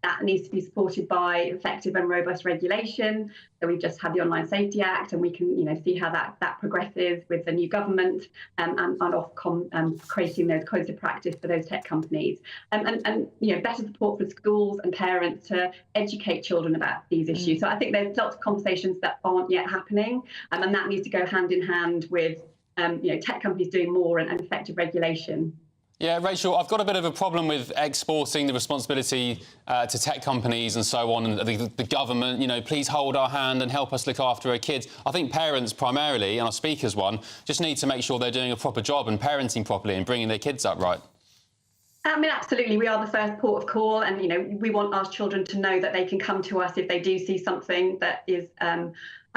that needs to be supported by effective and robust regulation. So we've just had the Online Safety Act, and we can, see how that progresses with the new government and Ofcom creating those codes of practice for those tech companies, and better support for schools and parents to educate children about these issues. So I think there's lots of conversations that aren't yet happening, and that needs to go hand in hand with tech companies doing more and effective regulation. Yeah, Rachel, I've got a bit of a problem with exporting the responsibility to tech companies and so on, and the government, please hold our hand and help us look after our kids. I think parents primarily, and I speak as one, just need to make sure they're doing a proper job and parenting properly and bringing their kids up right. I mean, absolutely. We are the first port of call, and, we want our children to know that they can come to us if they do see something that is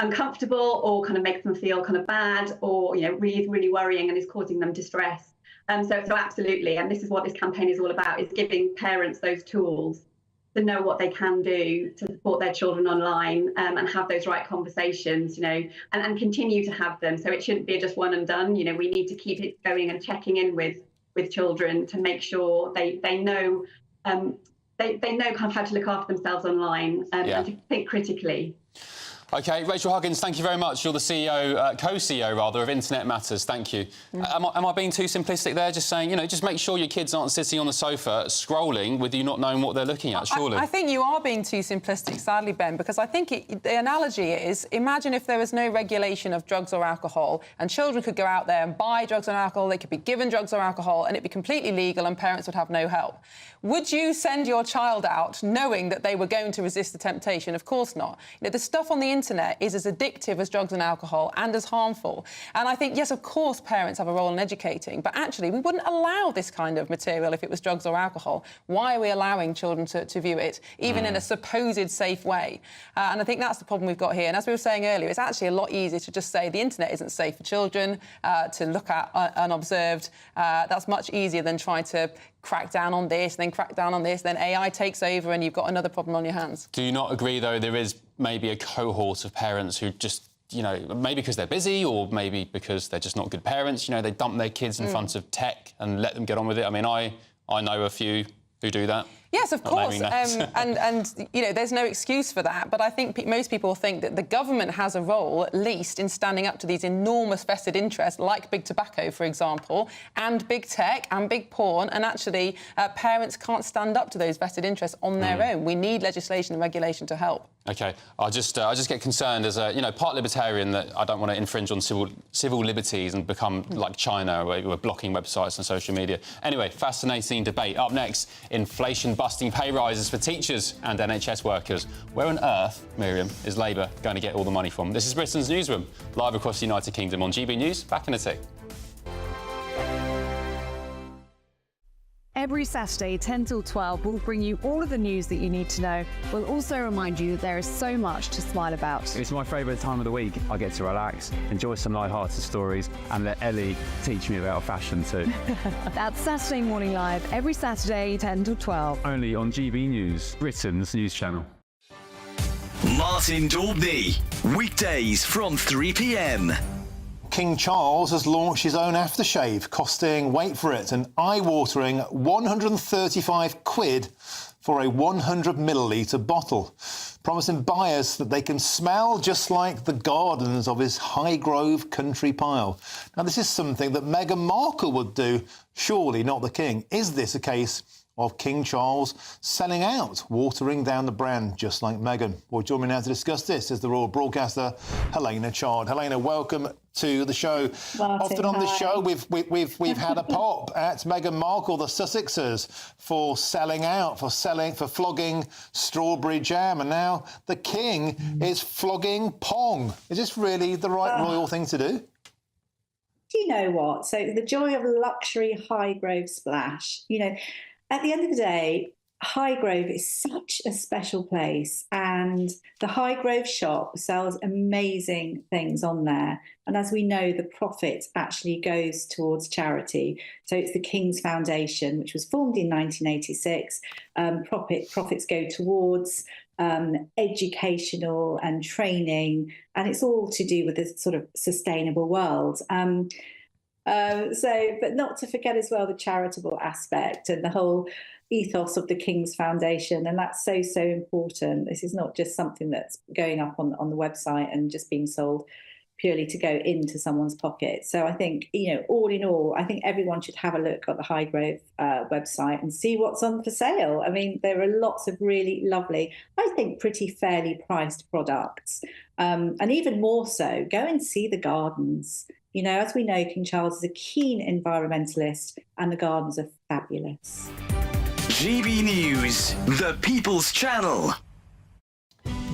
uncomfortable or kind of makes them feel kind of bad or, really, really worrying and is causing them distress. So absolutely, and this is what this campaign is all about, is giving parents those tools to know what they can do to support their children online, and have those right conversations, and continue to have them. So it shouldn't be just one and done. We need to keep it going and checking in with children to make sure they know they know kind of how to look after themselves online, and to think critically. OK, Rachel Huggins, thank you very much. You're the CEO, co-CEO rather, of Internet Matters. Thank you. Am I being too simplistic there? Just saying, just make sure your kids aren't sitting on the sofa scrolling with you not knowing what they're looking at, surely? I think you are being too simplistic, sadly, Ben, because I think the analogy is, imagine if there was no regulation of drugs or alcohol and children could go out there and buy drugs and alcohol, they could be given drugs or alcohol and it'd be completely legal and parents would have no help. Would you send your child out knowing that they were going to resist the temptation? Of course not. The stuff on the internet is as addictive as drugs and alcohol and as harmful. And I think, yes, of course, parents have a role in educating, but actually we wouldn't allow this kind of material if it was drugs or alcohol. Why are we allowing children to view it, even in a supposed safe way? And I think that's the problem we've got here. And as we were saying earlier, it's actually a lot easier to just say the internet isn't safe for children to look at unobserved. That's much easier than trying to crack down on this, then crack down on this, then AI takes over and you've got another problem on your hands. Do you not agree, though, there is maybe a cohort of parents who just, maybe because they're busy or maybe because they're just not good parents, they dump their kids in front of tech and let them get on with it? I mean, I know a few who do that. Yes, of course, and there's no excuse for that. But I think most people think that the government has a role, at least, in standing up to these enormous vested interests, like big tobacco, for example, and big tech and big porn. And actually, parents can't stand up to those vested interests on their own. We need legislation and regulation to help. OK, I just get concerned as a part libertarian that I don't want to infringe on civil liberties and become like China, where we're blocking websites and social media. Anyway, fascinating debate. Up next, inflation-busting pay rises for teachers and NHS workers. Where on earth, Miriam, is Labour going to get all the money from? This is Britain's Newsroom, live across the United Kingdom on GB News. Back in a tick. Every Saturday, 10 till 12, we'll bring you all of the news that you need to know. We'll also remind you that there is so much to smile about. It's my favourite time of the week. I get to relax, enjoy some light-hearted stories and let Ellie teach me about fashion too. That's Saturday Morning Live, every Saturday, 10 till 12. Only on GB News, Britain's news channel. Martin Daubney, weekdays from 3 p.m. King Charles has launched his own aftershave, costing, wait for it, an eye-watering 135 quid for a 100 millilitre bottle, promising buyers that they can smell just like the gardens of his Highgrove country pile. Now, this is something that Meghan Markle would do, surely not the King. Is this a case of King Charles selling out, watering down the brand just like Meghan? Well, join me now to discuss this is the royal broadcaster, Helena Chard. Helena, welcome to the show. Martin, often on the hi. show, we've had a pop at Meghan Markle, the Sussexers, for selling out, for flogging strawberry jam, and now the King is flogging Pong. Is this really the right royal thing to do? Do you know what? So the joy of luxury Highgrove splash, at the end of the day, Highgrove is such a special place, and the Highgrove shop sells amazing things on there. And as we know, the profit actually goes towards charity. So it's the King's Foundation, which was formed in 1986. Profits go towards educational and training, and it's all to do with this sort of sustainable world. But not to forget as well the charitable aspect and the whole ethos of the King's Foundation, and that's so, so important. This is not just something that's going up on the website and just being sold purely to go into someone's pocket. So I think, all in all, I think everyone should have a look at the Highgrove website and see what's on for sale. I mean, there are lots of really lovely, I think, pretty fairly priced products. And even more so, go and see the gardens. As we know, King Charles is a keen environmentalist, and the gardens are fabulous. GB News, the People's Channel.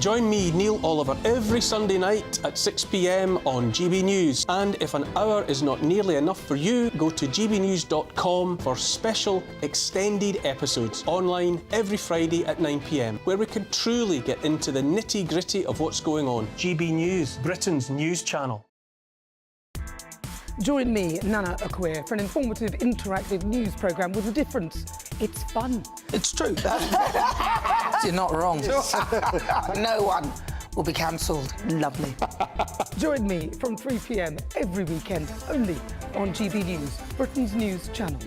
Join me, Neil Oliver, every Sunday night at 6 p.m. on GB News. And if an hour is not nearly enough for you, go to gbnews.com for special extended episodes online every Friday at 9 p.m, where we can truly get into the nitty-gritty of what's going on. GB News, Britain's news channel. Join me, Nana Akwe, for an informative, interactive news programme with a difference. It's fun. It's true. You're not wrong. No one will be cancelled. Lovely. Join me from 3 p.m. every weekend, only on GB News, Britain's news channel.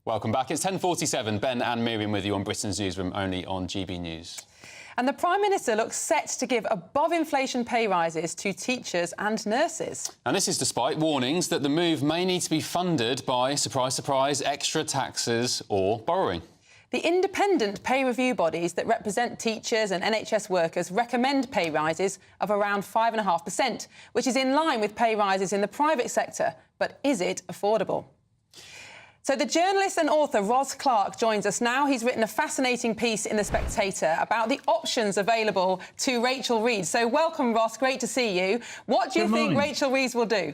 Welcome back. It's 10:47. Ben and Miriam with you on Britain's Newsroom, only on GB News. And the Prime Minister looks set to give above-inflation pay rises to teachers and nurses. And this is despite warnings that the move may need to be funded by, surprise, surprise, extra taxes or borrowing. The independent pay review bodies that represent teachers and NHS workers recommend pay rises of around 5.5%, which is in line with pay rises in the private sector. But is it affordable? So the journalist and author Ros Clark joins us now. He's written a fascinating piece in The Spectator about the options available to Rachel Reeves. So welcome, Ros. Great to see you. What do you think Rachel Reeves will do?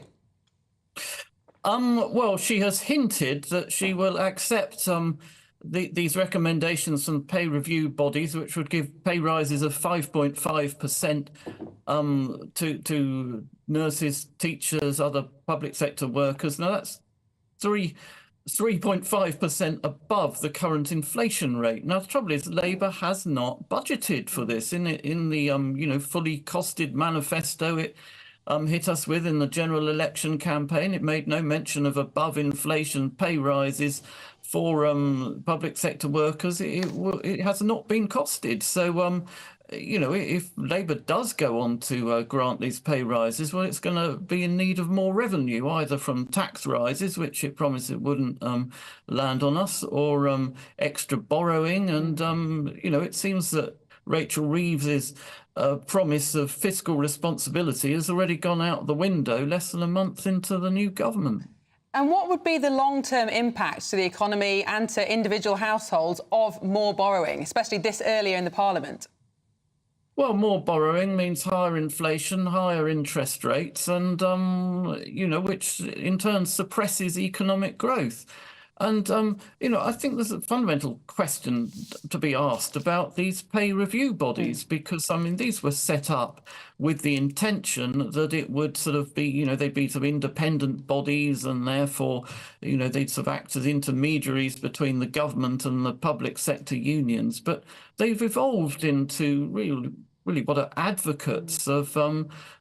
Well, she has hinted that she will accept these recommendations from pay review bodies, which would give pay rises of 5.5% to nurses, teachers, other public sector workers. Now, that's 3.5% above the current inflation rate. Now, the trouble is, Labour has not budgeted for this in the fully costed manifesto it hit us with in the general election campaign. It made no mention of above inflation pay rises for public sector workers. It has not been costed. So if Labour does go on to grant these pay rises, well, it's going to be in need of more revenue, either from tax rises, which it promised it wouldn't land on us, or extra borrowing. And, it seems that Rachel Reeves's promise of fiscal responsibility has already gone out the window less than a month into the new government. And what would be the long-term impacts to the economy and to individual households of more borrowing, especially this earlier in the Parliament? Well, more borrowing means higher inflation, higher interest rates, and, which in turn suppresses economic growth. And, I think there's a fundamental question to be asked about these pay review bodies, because, these were set up with the intention that it would sort of be, they'd be sort of independent bodies, and therefore, they'd sort of act as intermediaries between the government and the public sector unions. But they've evolved into really what are advocates of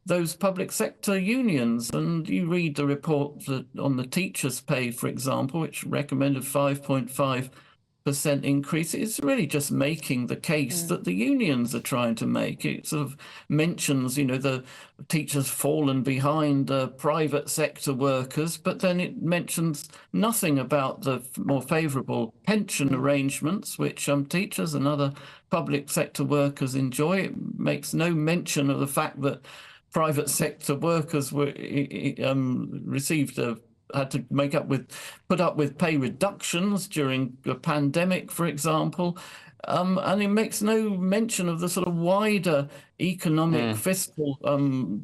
those public sector unions. And you read the report on the teachers' pay, for example, which recommended 5.5% increase. It's really just making the case that the unions are trying to make. It sort of mentions, the teachers fallen behind private sector workers, but then it mentions nothing about the more favourable pension arrangements, which teachers and other public sector workers enjoy. It makes no mention of the fact that private sector workers were had to put up with pay reductions during the pandemic, for example. And it makes no mention of the sort of wider economic fiscal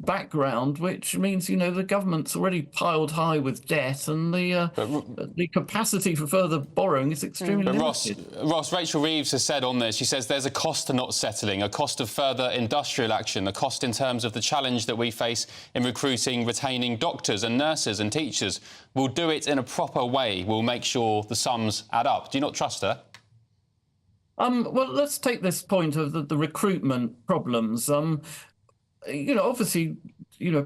background, which means, the government's already piled high with debt, and the capacity for further borrowing is extremely limited. Ross, Rachel Reeves has said on this, she says there's a cost to not settling, a cost of further industrial action, a cost in terms of the challenge that we face in recruiting, retaining doctors and nurses and teachers. We'll do it in a proper way. We'll make sure the sums add up. Do you not trust her? Well, let's take this point of the recruitment problems. Obviously,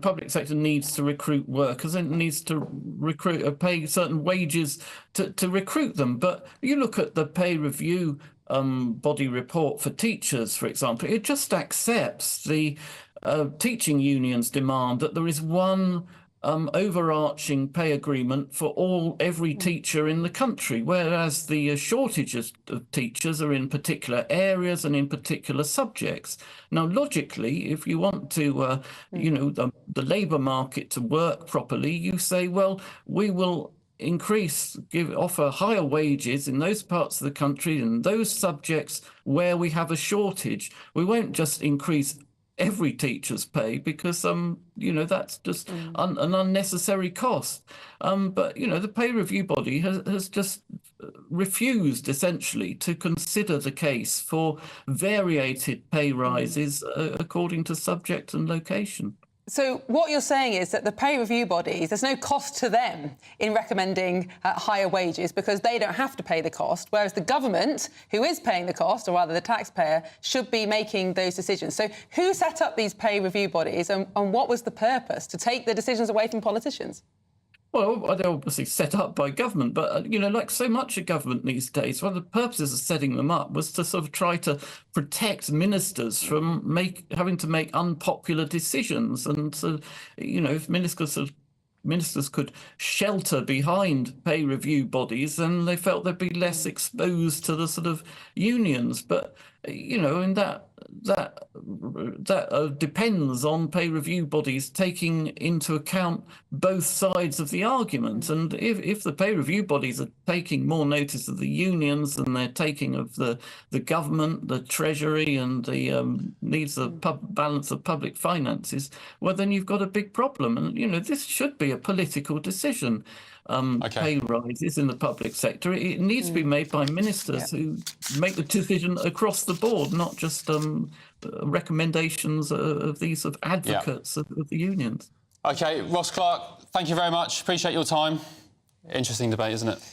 public sector needs to recruit workers and it needs to pay certain wages to recruit them. But you look at the pay review body report for teachers, for example, it just accepts the teaching unions' demand that there is one overarching pay agreement for every teacher in the country, whereas the shortages of teachers are in particular areas and in particular subjects. Now, logically, if you want to, the labour market to work properly, you say, well, we will offer higher wages in those parts of the country and those subjects where we have a shortage. We won't just increase every teacher's pay because that's just an unnecessary cost. But the pay review body has just refused essentially to consider the case for variated pay rises according to subject and location. So what you're saying is that the pay review bodies, there's no cost to them in recommending higher wages because they don't have to pay the cost, whereas the government, who is paying the cost, or rather the taxpayer, should be making those decisions. So who set up these pay review bodies and what was the purpose? To take the decisions away from politicians? Well, they're obviously set up by government, but, like so much of government these days, one of the purposes of setting them up was to sort of try to protect ministers from having to make unpopular decisions. And, if ministers could shelter behind pay review bodies, then they felt they'd be less exposed to the sort of unions. But, and that depends on pay review bodies taking into account both sides of the argument. And if the pay review bodies are taking more notice of the unions than they're taking of the government, the treasury, and the needs of balance of public finances, well, then you've got a big problem. And this should be a political decision. Pay rises in the public sector. It needs to be made by ministers who make the decision across the board, not just recommendations of these sort of advocates of the unions. OK, Ross Clark, thank you very much. Appreciate your time. Interesting debate, isn't it?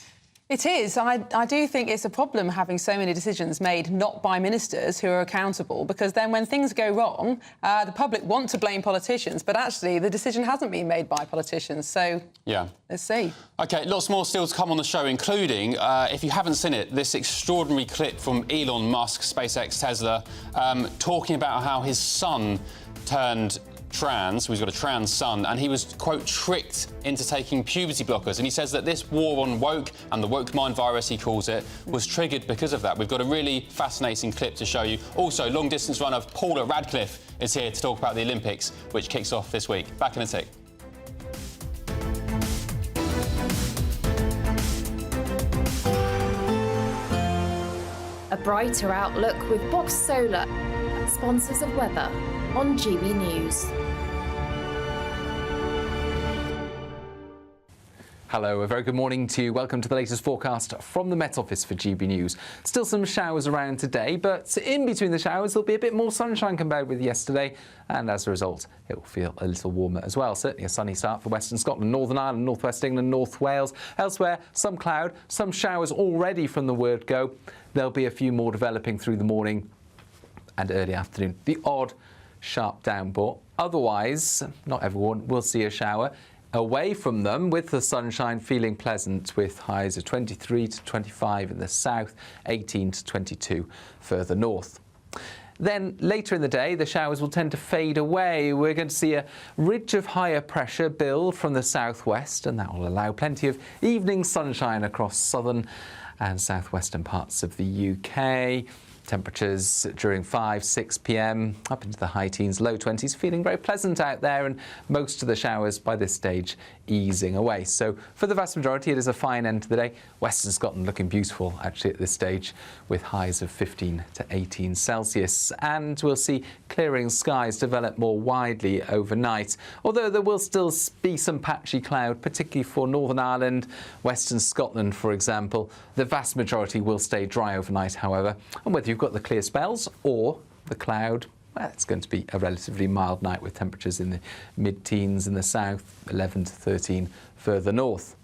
It is. I do think it's a problem having so many decisions made not by ministers who are accountable, because then when things go wrong, the public want to blame politicians, but actually the decision hasn't been made by politicians. So, let's see. OK, lots more still to come on the show, including, if you haven't seen it, this extraordinary clip from Elon Musk, SpaceX, Tesla, talking about how his son turned trans, he's got a trans son, and he was, quote, tricked into taking puberty blockers. And he says that this war on woke, and the woke mind virus, he calls it, was triggered because of that. We've got a really fascinating clip to show you. Also, long-distance runner Paula Radcliffe is here to talk about the Olympics, which kicks off this week. Back in a tick. A brighter outlook with Box Solar, sponsors of weather on GB News. Hello, a very good morning to you. Welcome to the latest forecast from the Met Office for GB News. Still some showers around today, but in between the showers there'll be a bit more sunshine compared with yesterday, and as a result it will feel a little warmer as well. Certainly a sunny start for Western Scotland, Northern Ireland, North West England, North Wales. Elsewhere, some cloud, some showers already from the word go. There'll be a few more developing through the morning and early afternoon. The odd sharp downpour. Otherwise, not everyone will see a shower. Away from them, with the sunshine feeling pleasant, with highs of 23 to 25 in the south, 18 to 22 further north. Then later in the day, the showers will tend to fade away. We're going to see a ridge of higher pressure build from the southwest, and that will allow plenty of evening sunshine across southern and southwestern parts of the UK. Temperatures during 5-6 p.m. up into the high teens, low 20s, feeling very pleasant out there, and most of the showers by this stage easing away. So for the vast majority, it is a fine end to the day. Western Scotland looking beautiful actually at this stage, with highs of 15 to 18 Celsius. And we'll see clearing skies develop more widely overnight, although there will still be some patchy cloud, particularly for Northern Ireland, Western Scotland, for example. The vast majority will stay dry overnight, however, and whether you've got the clear spells or the cloud, well, it's going to be a relatively mild night with temperatures in the mid-teens in the south, 11 to 13 further north.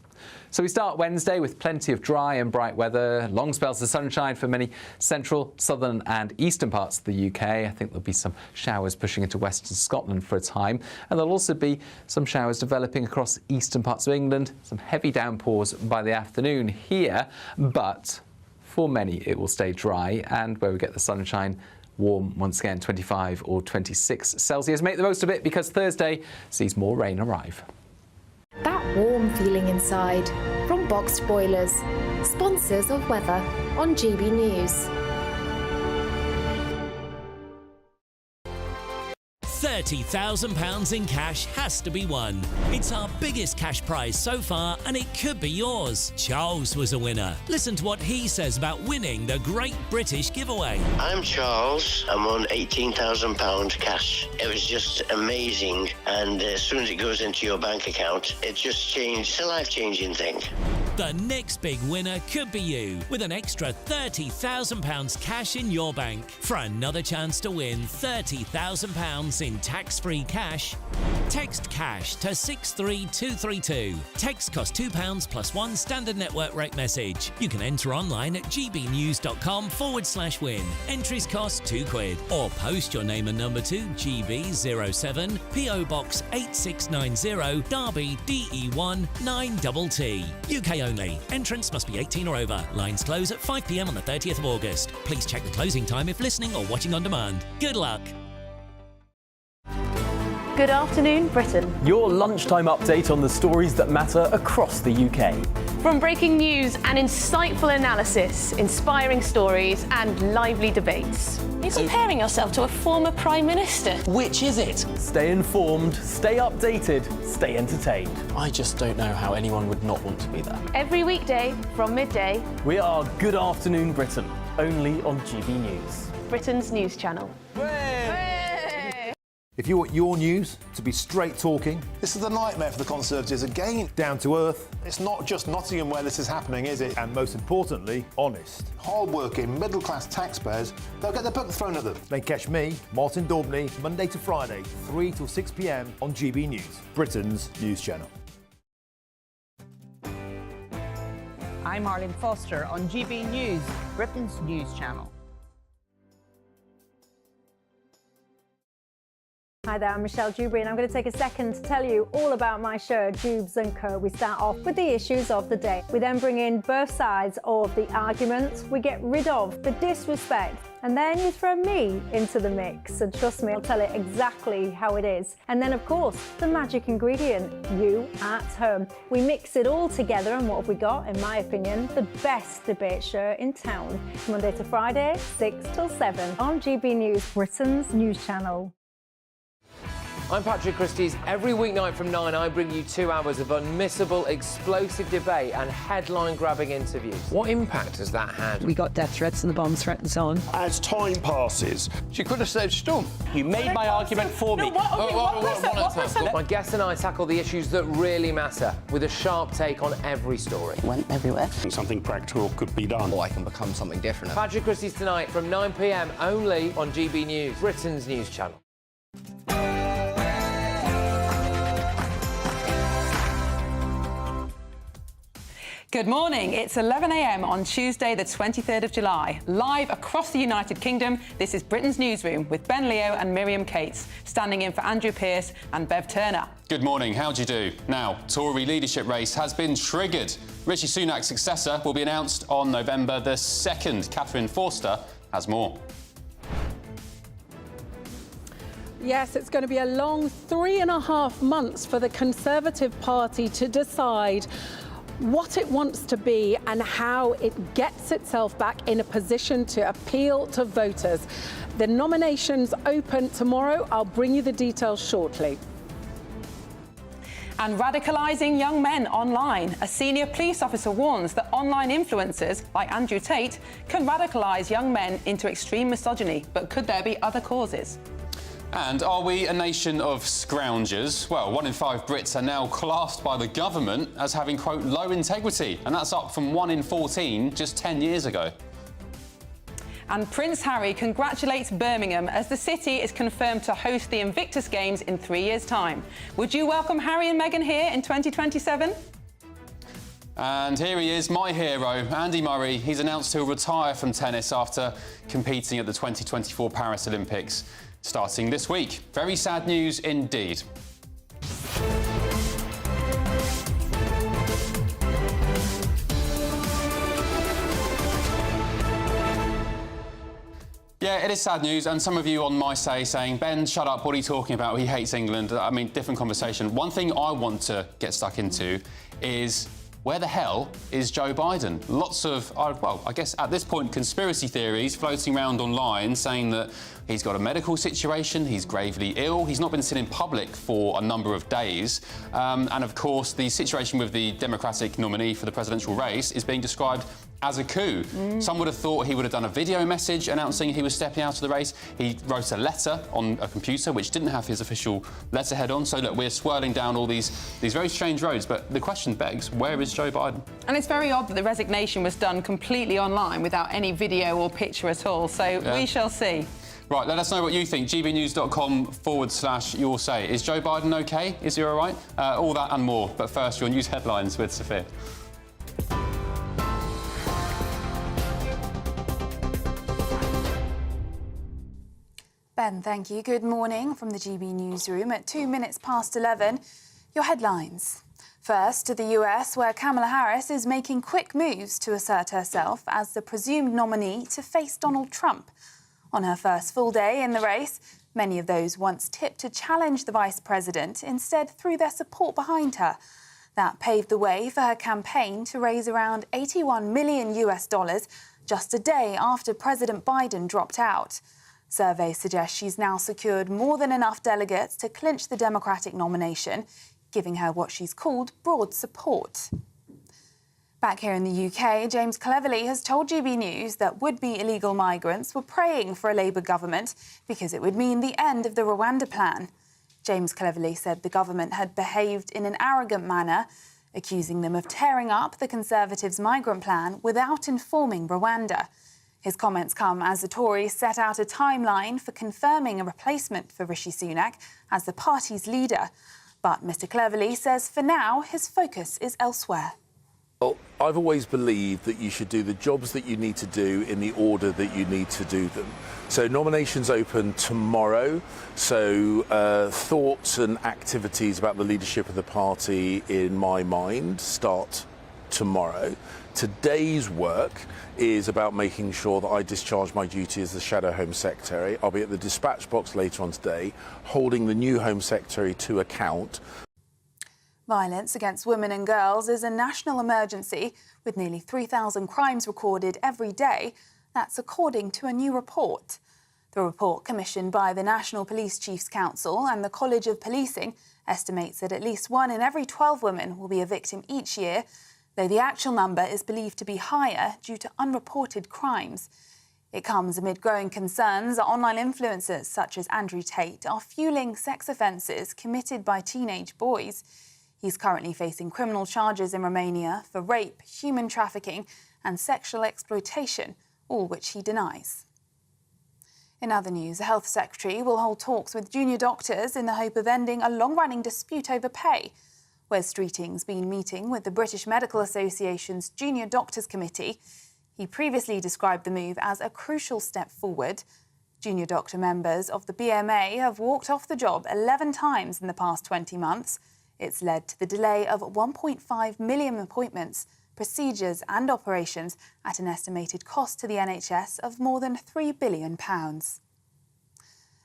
So we start Wednesday with plenty of dry and bright weather, long spells of sunshine for many central, southern and eastern parts of the UK. I think there'll be some showers pushing into western Scotland for a time, and there'll also be some showers developing across eastern parts of England, some heavy downpours by the afternoon here, but for many it will stay dry, and where we get the sunshine, warm once again, 25 or 26 Celsius. Make the most of it because Thursday sees more rain arrive. That warm feeling inside from Boxed Boilers, sponsors of weather on GB News. £30,000 in cash has to be won. It's our biggest cash prize so far and it could be yours. Charles was a winner. Listen to what he says about winning the Great British Giveaway. I'm Charles. I'm on £18,000 cash. It was just amazing, and as soon as it goes into your bank account, it just changed. It's a life-changing thing. The next big winner could be you, with an extra £30,000 cash in your bank. For another chance to win £30,000 in tax-free cash, text cash to 63232. Text costs £2 plus one standard network rate message. You can enter online at gbnews.com/win. Entries cost £2, or post your name and number to GB07 PO Box 8690 Derby DE1 9TT. UK only. Entrance must be 18 or over. Lines close at 5 p.m. on the 30th of August. Please check the closing time if listening or watching on demand. Good luck. Good afternoon, Britain. Your lunchtime update on the stories that matter across the UK. From breaking news and insightful analysis, inspiring stories and lively debates. You're comparing yourself to a former Prime Minister. Which is it? Stay informed, stay updated, stay entertained. I just don't know how anyone would not want to be there. Every weekday from midday. We are Good Afternoon Britain, only on GB News, Britain's news channel. If you want your news to be straight talking, this is the nightmare for the Conservatives again. Down to earth. It's not just Nottingham where this is happening, is it? And most importantly, honest. Hard-working, middle-class taxpayers, they'll get their book thrown at them. Then catch me, Martin Daubney, Monday to Friday, 3 till 6 p.m. on GB News, Britain's news channel. I'm Arlene Foster on GB News, Britain's news channel. Hi there, I'm Michelle Dewberry and I'm going to take a second to tell you all about my show, Dubes & Co. We start off with the issues of the day. We then bring in both sides of the argument. We get rid of the disrespect. And then you throw me into the mix. And trust me, I'll tell it exactly how it is. And then, of course, the magic ingredient, you at home. We mix it all together and what have we got, in my opinion, the best debate show in town. Monday to Friday, 6 till 7 on GB News, Britain's news channel. I'm Patrick Christie's. Every weeknight from 9, I bring you 2 hours of unmissable, explosive debate and headline-grabbing interviews. What impact has that had? We got death threats and the bomb threats on. As time passes, She could have saved Storm. you made my argument for me. What My guests and I tackle the issues that really matter with a sharp take on every story. Went everywhere. Something practical could be done. Or I can become something different. Patrick Christie's tonight from 9 p.m. only on GB News, Britain's news channel. Good morning. It's 11 a.m. on Tuesday, the 23rd of July. Live across the United Kingdom, this is Britain's Newsroom with Ben Leo and Miriam Cates, standing in for Andrew Pearce and Bev Turner. Good morning. How do you do? Now, Tory leadership race has been triggered. Rishi Sunak's successor will be announced on November the 2nd. Catherine Forster has more. Yes, it's going to be a long 3.5 months for the Conservative Party to decide what it wants to be and how it gets itself back in a position to appeal to voters. The nominations open tomorrow. I'll bring you the details shortly. And radicalising young men online. A senior police officer warns that online influencers, like Andrew Tate, can radicalise young men into extreme misogyny. But could there be other causes? And are we a nation of scroungers? Well, 1 in 5 Brits are now classed by the government as having, quote, low integrity. And that's up from 1 in 14 just 10 years ago. And Prince Harry congratulates Birmingham as the city is confirmed to host the Invictus Games in 3 years' time. Would you welcome Harry and Meghan here in 2027? And here he is, my hero, Andy Murray. He's announced he'll retire from tennis after competing at the 2024 Paris Olympics, starting this week. Very sad news indeed. Yeah, it is sad news, and some of you on my say saying, Ben, shut up, what are you talking about? He hates England. I mean, different conversation. One thing I want to get stuck into is where the hell is Joe Biden? Lots of, well, I guess at this point, conspiracy theories floating around online saying that he's got a medical situation, he's gravely ill, he's not been seen in public for a number of days. And of course, the situation with the Democratic nominee for the presidential race is being described as a coup. Some would have thought he would have done a video message announcing he was stepping out of the race. He wrote a letter on a computer which didn't have his official letterhead on. So look, we're swirling down all these very strange roads, but the question begs, where is Joe Biden? And it's very odd that the resignation was done completely online without any video or picture at all. So we shall see. Right, let us know what you think. gbnews.com/your say. Is Joe Biden OK? Is he all right? All that and more. But first, your news headlines with Sophia. Ben, thank you. Good morning from the GB Newsroom at 2 minutes past 11. Your headlines. First, to the US, where Kamala Harris is making quick moves to assert herself as the presumed nominee to face Donald Trump. On her first full day in the race, many of those once tipped to challenge the vice president instead threw their support behind her. That paved the way for her campaign to raise around $81 million just a day after President Biden dropped out. Surveys suggest she's now secured more than enough delegates to clinch the Democratic nomination, giving her what she's called broad support. Back here in the UK, James Cleverly has told GB News that would-be illegal migrants were praying for a Labour government because it would mean the end of the Rwanda plan. James Cleverly said the government had behaved in an arrogant manner, accusing them of tearing up the Conservatives' migrant plan without informing Rwanda. His comments come as the Tories set out a timeline for confirming a replacement for Rishi Sunak as the party's leader. But Mr Cleverly says for now his focus is elsewhere. Well, I've always believed that you should do the jobs that you need to do in the order that you need to do them. So nominations open tomorrow. So thoughts and activities about the leadership of the party, in my mind, start tomorrow. Today's work is about making sure that I discharge my duty as the Shadow Home Secretary. I'll be at the dispatch box later on today, holding the new Home Secretary to account. Violence against women and girls is a national emergency, with nearly 3,000 crimes recorded every day. That's according to a new report. The report, commissioned by the National Police Chiefs Council and the College of Policing, estimates that at least 1 in every 12 women will be a victim each year, though the actual number is believed to be higher due to unreported crimes. It comes amid growing concerns that online influencers such as Andrew Tate are fueling sex offences committed by teenage boys. He's currently facing criminal charges in Romania for rape, human trafficking and sexual exploitation, all which he denies. In other news, the Health Secretary will hold talks with junior doctors in the hope of ending a long-running dispute over pay. Wes Streeting's been meeting with the British Medical Association's Junior Doctors Committee. He previously described the move as a crucial step forward. Junior doctor members of the BMA have walked off the job 11 times in the past 20 months. It's led to the delay of 1.5 million appointments, procedures and operations at an estimated cost to the NHS of more than £3 billion.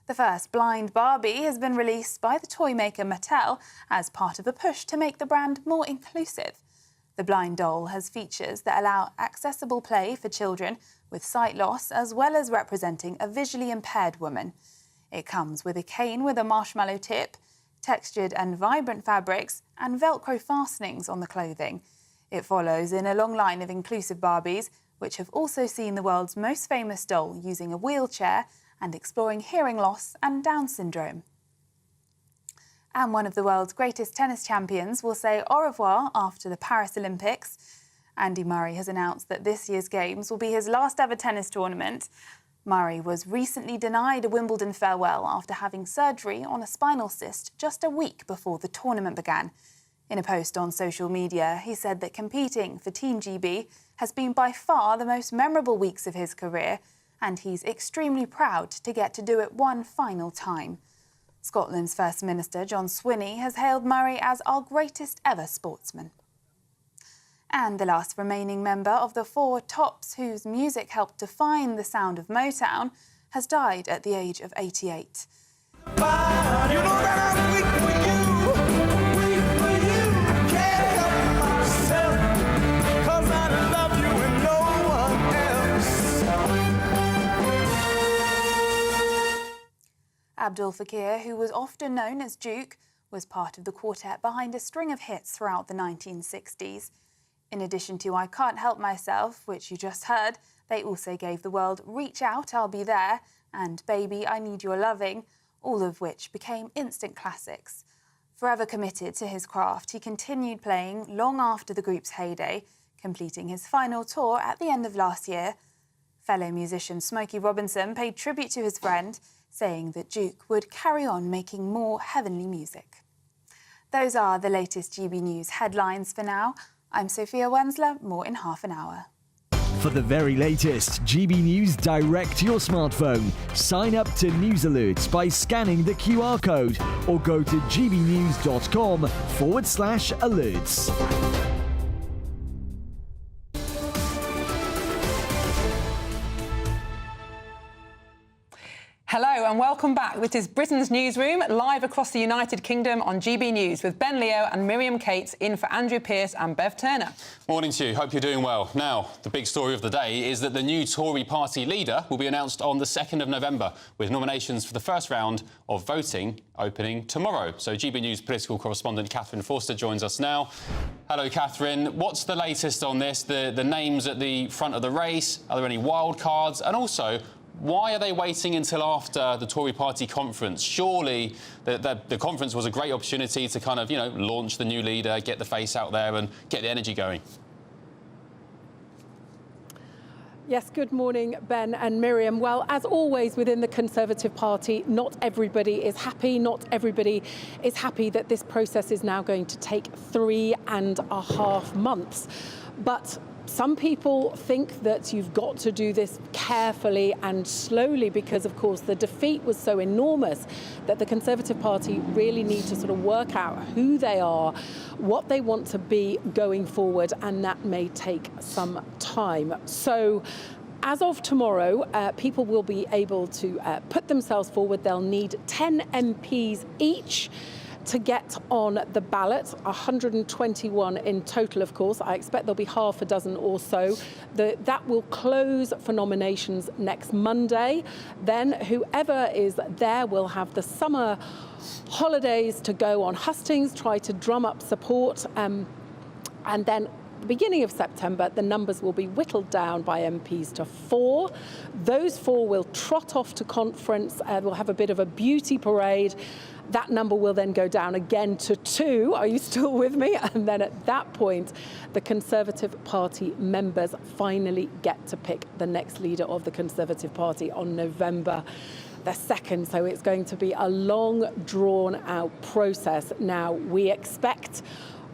The first blind Barbie has been released by the toy maker Mattel as part of a push to make the brand more inclusive. The blind doll has features that allow accessible play for children with sight loss, as well as representing a visually impaired woman. It comes with a cane with a marshmallow tip, textured and vibrant fabrics, and Velcro fastenings on the clothing. It follows in a long line of inclusive Barbies, which have also seen the world's most famous doll using a wheelchair and exploring hearing loss and Down syndrome. And one of the world's greatest tennis champions will say au revoir after the Paris Olympics. Andy Murray has announced that this year's Games will be his last ever tennis tournament. Murray was recently denied a Wimbledon farewell after having surgery on a spinal cyst just a week before the tournament began. In a post on social media, he said that competing for Team GB has been by far the most memorable weeks of his career, and he's extremely proud to get to do it one final time. Scotland's First Minister, John Swinney, has hailed Murray as our greatest ever sportsman. And the last remaining member of the four Tops whose music helped define the sound of Motown has died at the age of 88. Abdul Fakir, who was often known as Duke, was part of the quartet behind a string of hits throughout the 1960s. In addition to I Can't Help Myself, which you just heard, they also gave the world Reach Out, I'll Be There and Baby, I Need Your Loving, all of which became instant classics. Forever committed to his craft, he continued playing long after the group's heyday, completing his final tour at the end of last year. Fellow musician Smokey Robinson paid tribute to his friend, saying that Duke would carry on making more heavenly music. Those are the latest GB News headlines for now. I'm Sophia Wensler, more in half an hour. For the very latest GB News direct to your smartphone, sign up to News Alerts by scanning the QR code or go to gbnews.com/alerts. Hello and welcome back. This is Britain's Newsroom, live across the United Kingdom on GB News with Ben Leo and Miriam Cates in for Andrew Pearce and Bev Turner. Morning to you. Hope you're doing well. Now, the big story of the day is that the new Tory party leader will be announced on the 2nd of November, with nominations for the first round of voting opening tomorrow. So GB News political correspondent Catherine Forster joins us now. Hello, Catherine. What's the latest on this? The names at the front of the race? Are there any wild cards? And also, why are they waiting until after the Tory party conference? Surely the conference was a great opportunity to kind of, launch the new leader, get the face out there and get the energy going. Yes, good morning, Ben and Miriam. Well, as always within the Conservative Party, not everybody is happy. Not everybody is happy that this process is now going to take 3.5 months. But some people think that you've got to do this carefully and slowly because, of course, the defeat was so enormous that the Conservative Party really need to sort of work out who they are, what they want to be going forward, and that may take some time. So as of tomorrow, people will be able to put themselves forward. They'll need 10 MPs each to get on the ballot, 121 in total, of course. I expect there'll be half a dozen or so. That will close for nominations next Monday. Then whoever is there will have the summer holidays to go on hustings, try to drum up support, and then the beginning of September, the numbers will be whittled down by MPs to 4. Those 4 will trot off to conference. We'll have a bit of a beauty parade. That number will then go down again to 2. Are you still with me? And then at that point, the Conservative Party members finally get to pick the next leader of the Conservative Party on November the 2nd. So it's going to be a long, drawn-out process. Now, we expect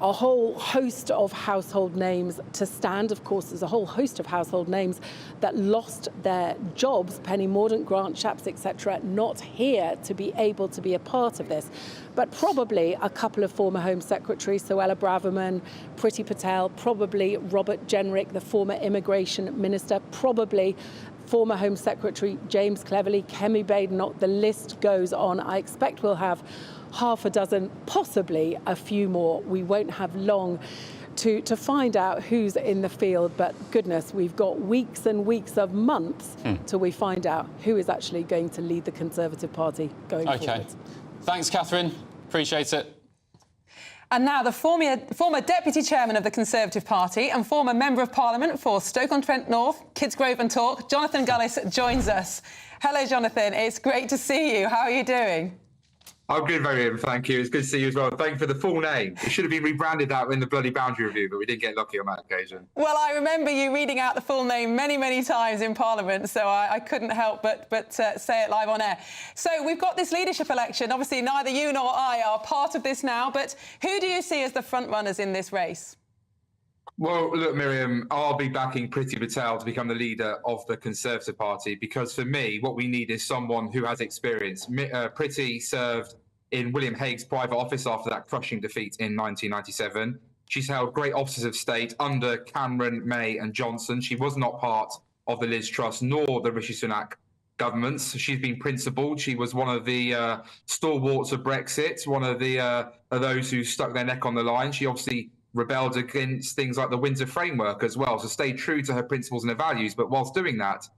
a whole host of household names to stand. Of course, there's a whole host of household names that lost their jobs, Penny Mordaunt, Grant Shapps, etc., not here to be able to be a part of this. But probably a couple of former Home Secretaries, Suella Braverman, Priti Patel, probably Robert Jenrick, the former Immigration Minister, probably former Home Secretary James Cleverly, Kemi Badenoch, the list goes on. I expect we'll have half a dozen, possibly a few more. We won't have long to find out who's in the field, but goodness, we've got weeks and weeks of months till we find out who is actually going to lead the Conservative Party going forward. Thanks, Catherine. Appreciate it. And now the former Deputy Chairman of the Conservative Party and former Member of Parliament for Stoke-on-Trent North, Kidsgrove and Talk, Jonathan Gullis joins us. Hello, Jonathan. It's great to see you. How are you doing? I'm good, Miriam. Thank you. It's good to see you as well. Thank you for the full name. It should have been rebranded that in the bloody Boundary Review, but we didn't get lucky on that occasion. Well, I remember you reading out the full name many, many times in Parliament, so I couldn't help but say it live on air. So we've got this leadership election. Obviously, neither you nor I are part of this now, but who do you see as the front runners in this race? Well, look, Miriam, I'll be backing Priti Patel to become the leader of the Conservative Party because, for me, what we need is someone who has experience. Priti served in William Hague's private office after that crushing defeat in 1997. She's held great offices of state under Cameron, May and Johnson. She was not part of the Liz Truss nor the Rishi Sunak governments. She's been principled. She was one of the stalwarts of Brexit, one of those who stuck their neck on the line. She obviously rebelled against things like the Windsor Framework as well, so stayed true to her principles and her values, but whilst doing that,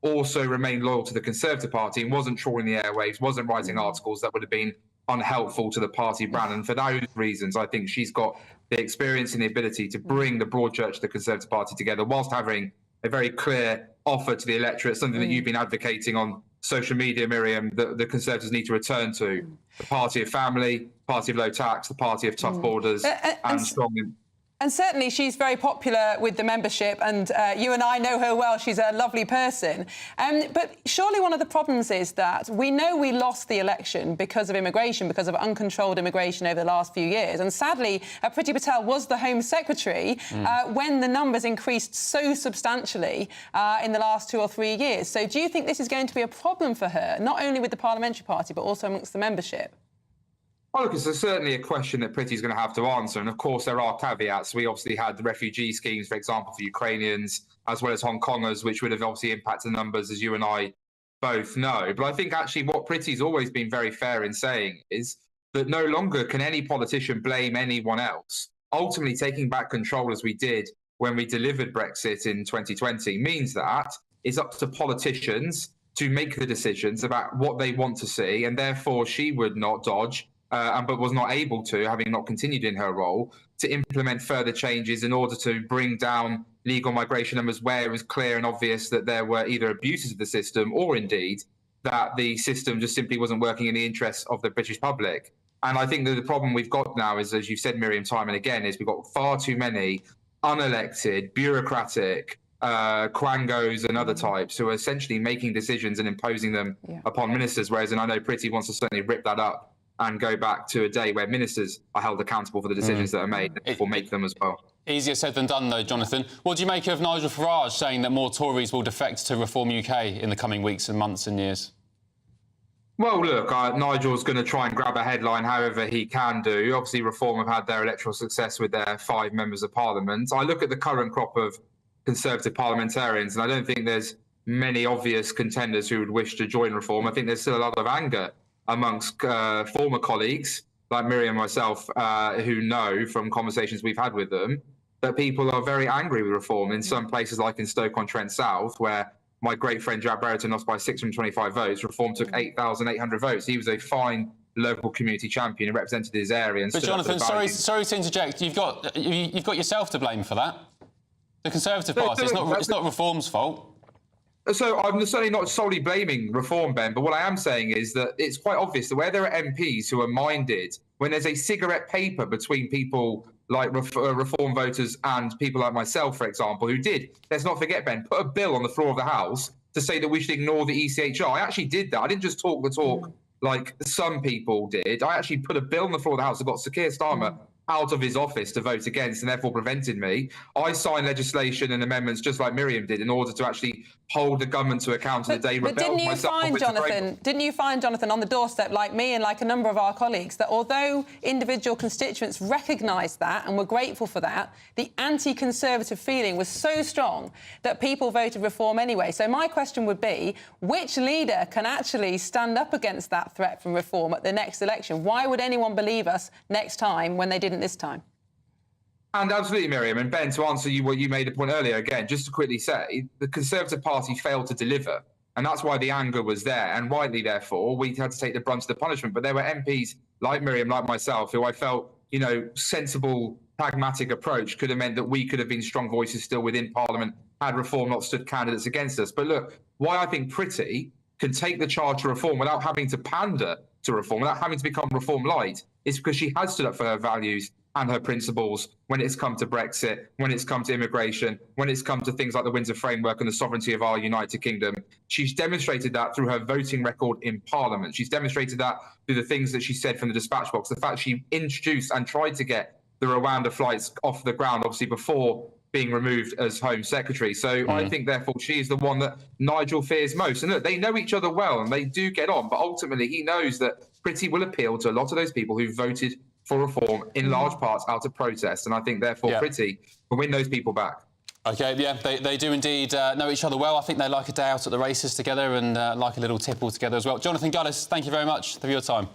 also remained loyal to the Conservative Party and wasn't trawling the airwaves, wasn't writing articles that would have been unhelpful to the party brand. And for those reasons, I think she's got the experience and the ability to bring the broad church of the Conservative Party together whilst having a very clear offer to the electorate, something that you've been advocating on social media, Miriam, that the Conservatives need to return to. The party of family, party of low tax, the party of tough borders and strong... And certainly she's very popular with the membership, and you and I know her well. She's a lovely person. But surely one of the problems is that we know we lost the election because of immigration, because of uncontrolled immigration over the last few years. And sadly, Priti Patel was the Home Secretary when the numbers increased so substantially in the last 2 or 3 years. So do you think this is going to be a problem for her, not only with the Parliamentary Party, but also amongst the membership? Oh, look, it's certainly a question that Priti's going to have to answer. And of course, there are caveats. We obviously had the refugee schemes, for example, for Ukrainians, as well as Hong Kongers, which would have obviously impacted the numbers, as you and I both know. But I think actually what Priti's always been very fair in saying is that no longer can any politician blame anyone else. Ultimately, taking back control as we did when we delivered Brexit in 2020 means that it's up to politicians to make the decisions about what they want to see. And therefore, she would not dodge but was not able to, having not continued in her role, to implement further changes in order to bring down legal migration numbers where it was clear and obvious that there were either abuses of the system or indeed that the system just simply wasn't working in the interests of the British public. And I think that the problem we've got now is, as you've said, Miriam, time and again, is we've got far too many unelected, bureaucratic quangos and other types who are essentially making decisions and imposing them upon ministers, whereas, and I know Priti wants to certainly rip that up and go back to a day where ministers are held accountable for the decisions that are made and therefore make them as well. Easier said than done, though, Jonathan. What do you make of Nigel Farage saying that more Tories will defect to Reform UK in the coming weeks and months and years? Well, look, Nigel's going to try and grab a headline however he can do. Obviously, Reform have had their electoral success with their 5 members of Parliament. I look at the current crop of Conservative parliamentarians, and I don't think there's many obvious contenders who would wish to join Reform. I think there's still a lot of anger amongst former colleagues like Miriam and myself, who know from conversations we've had with them that people are very angry with Reform in some places like in Stoke-on-Trent South, where my great friend Jack Brereton lost by 625 votes. Reform took 8,800 votes. He was a fine local community champion and represented his area. And but Jonathan, sorry to interject. You've got yourself to blame for that. The Conservative Party. It's not Reform's fault. So I'm certainly not solely blaming Reform, Ben, but what I am saying is that it's quite obvious that where there are MPs who are minded, when there's a cigarette paper between people like Reform voters and people like myself, for example, who did, let's not forget, Ben, put a bill on the floor of the House to say that we should ignore the ECHR. I actually did that. I didn't just talk the talk like some people did. I actually put a bill on the floor of the House that got Sir Keir Starmer out of his office to vote against and therefore prevented me. I signed legislation and amendments just like Miriam did in order to actually hold the government to account on the day. But didn't you find, Jonathan, on the doorstep, like me and like a number of our colleagues, that although individual constituents recognised that and were grateful for that, the anti-Conservative feeling was so strong that people voted Reform anyway. So my question would be, which leader can actually stand up against that threat from Reform at the next election? Why would anyone believe us next time when they didn't this time? And absolutely, Miriam. And Ben, to answer you what you made a point earlier, again, just to quickly say, the Conservative Party failed to deliver. And that's why the anger was there. And rightly, therefore, we had to take the brunt of the punishment. But there were MPs like Miriam, like myself, who I felt, sensible, pragmatic approach could have meant that we could have been strong voices still within Parliament had Reform not stood candidates against us. But look, why I think Priti can take the charge to Reform without having to pander to reform, without having to become reform light, is because she has stood up for her values and her principles when it's come to Brexit, when it's come to immigration, when it's come to things like the Windsor Framework and the sovereignty of our United Kingdom. She's demonstrated that through her voting record in Parliament. She's demonstrated that through the things that she said from the dispatch box, the fact she introduced and tried to get the Rwanda flights off the ground, obviously before being removed as Home Secretary. So I think, therefore, she is the one that Nigel fears most. And look, they know each other well and they do get on, but ultimately he knows that Priti will appeal to a lot of those people who voted for reform in large parts out of protest. And I think, therefore, Priti will win those people back. OK, yeah, they do indeed know each other well. I think they like a day out at the races together and like a little tipple together as well. Jonathan Gullis, thank you very much for your time.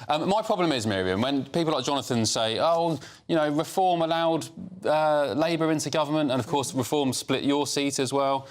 My problem is, Miriam, when people like Jonathan say, oh, you know, reform allowed Labour into government and, of course, reform split your seat as well.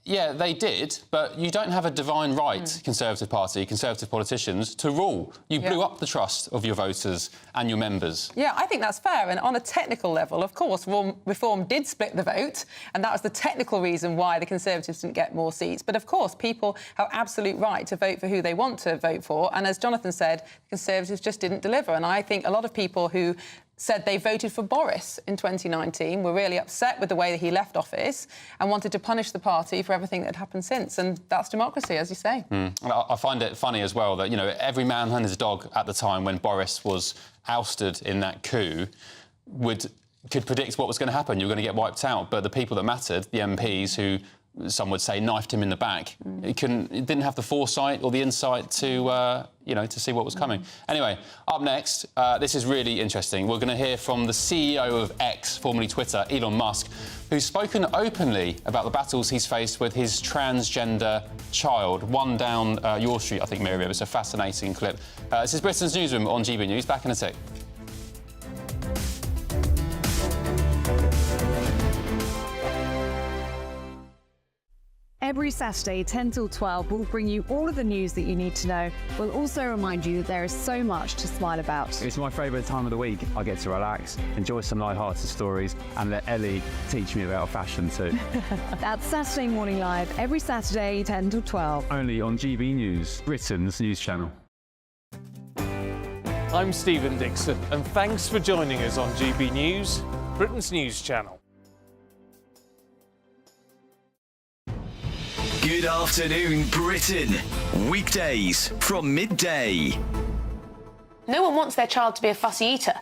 Yeah, they did, but you don't have a divine right, Conservative Party, Conservative politicians, to rule. You blew up the trust of your voters and your members. Yeah, I think that's fair. And on a technical level, of course, reform did split the vote, and that was the technical reason why the Conservatives didn't get more seats. But, of course, people have absolute right to vote for who they want to vote for. And as Jonathan said, the Conservatives just didn't deliver. And I think a lot of people who said they voted for Boris in 2019 were really upset with the way that he left office and wanted to punish the party for everything that had happened since. And that's democracy, as you say. I find it funny as well that, you know, every man and his dog at the time when Boris was ousted in that coup could predict what was going to happen. You were going to get wiped out. But the people that mattered, the MPs who some would say knifed him in the back, it didn't have the foresight or the insight to, you know, to see what was coming. Anyway, up next, this is really interesting. We're going to hear from the CEO of X, formerly Twitter, Elon Musk, who's spoken openly about the battles he's faced with his transgender child. One down your street, I think, Miriam. It's a fascinating clip. This is Britain's Newsroom on GB News. Back in a sec. Every Saturday, 10 till 12, we'll bring you all of the news that you need to know. We'll also remind you that there is so much to smile about. It's my favourite time of the week. I get to relax, enjoy some light-hearted stories, and let Ellie teach me about fashion too. That's Saturday Morning Live, every Saturday, 10 till 12. Only on GB News, Britain's news channel. I'm Stephen Dixon, and thanks for joining us on GB News, Britain's news channel. Good afternoon, Britain. Weekdays from midday. No one wants their child to be a fussy eater.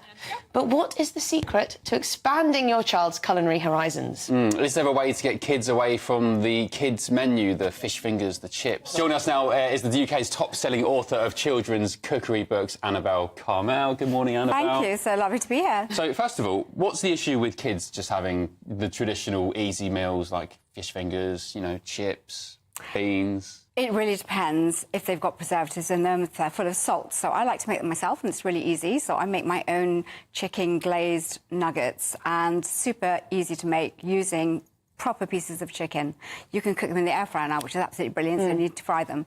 But what is the secret to expanding your child's culinary horizons? Is there a way to get kids away from the kids' menu, the fish fingers, the chips? Joining us now is the UK's top-selling author of children's cookery books, Annabelle Carmel. Good morning, Annabelle. Thank you. So lovely to be here. So, first of all, what's the issue with kids just having the traditional easy meals like fish fingers, you know, chips, beans? It really depends if they've got preservatives in them, if they're full of salt. So I like to make them myself, and it's really easy. So I make my own chicken glazed nuggets, and super easy to make using proper pieces of chicken. You can cook them in the air fryer now, which is absolutely brilliant, so you need to fry them.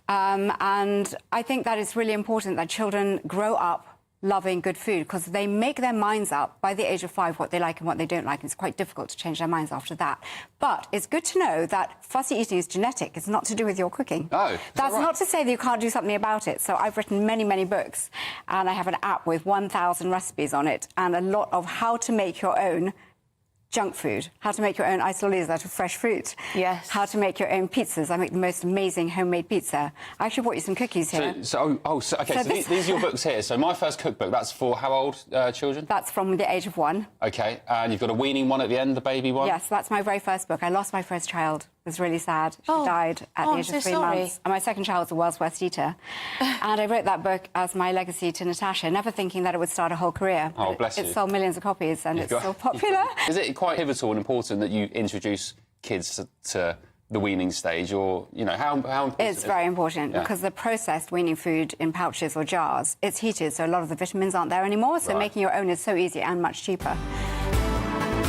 And I think that it's really important that children grow up loving good food, because they make their minds up by the age of 5 what they like and what they don't like, and it's quite difficult to change their minds after that. But it's good to know that fussy eating is genetic. It's not to do with your cooking. Oh, that's not to say that you can't do something about it. So I've written many, many books, and I have an app with 1,000 recipes on it and a lot of how to make your own junk food, how to make your own isolis out of fresh fruit. Yes. How to make your own pizzas. I make the most amazing homemade pizza. I actually brought you some cookies here. So these are your books here. So my first cookbook, that's for how old children? That's from the age of 1. OK, and you've got a weaning one at the end, the baby one? Yes, that's my very first book. I lost my first child. It was really sad. She died at the age of 3 months. And my second child was the world's worst eater. And I wrote that book as my legacy to Natasha, never thinking that it would start a whole career. Oh, bless you. It sold millions of copies, and it's so popular. Is it quite pivotal and important that you introduce kids to the weaning stage, or, you know, how important? It's very important, because the processed weaning food in pouches or jars, it's heated, so a lot of the vitamins aren't there anymore, so making your own is so easy and much cheaper.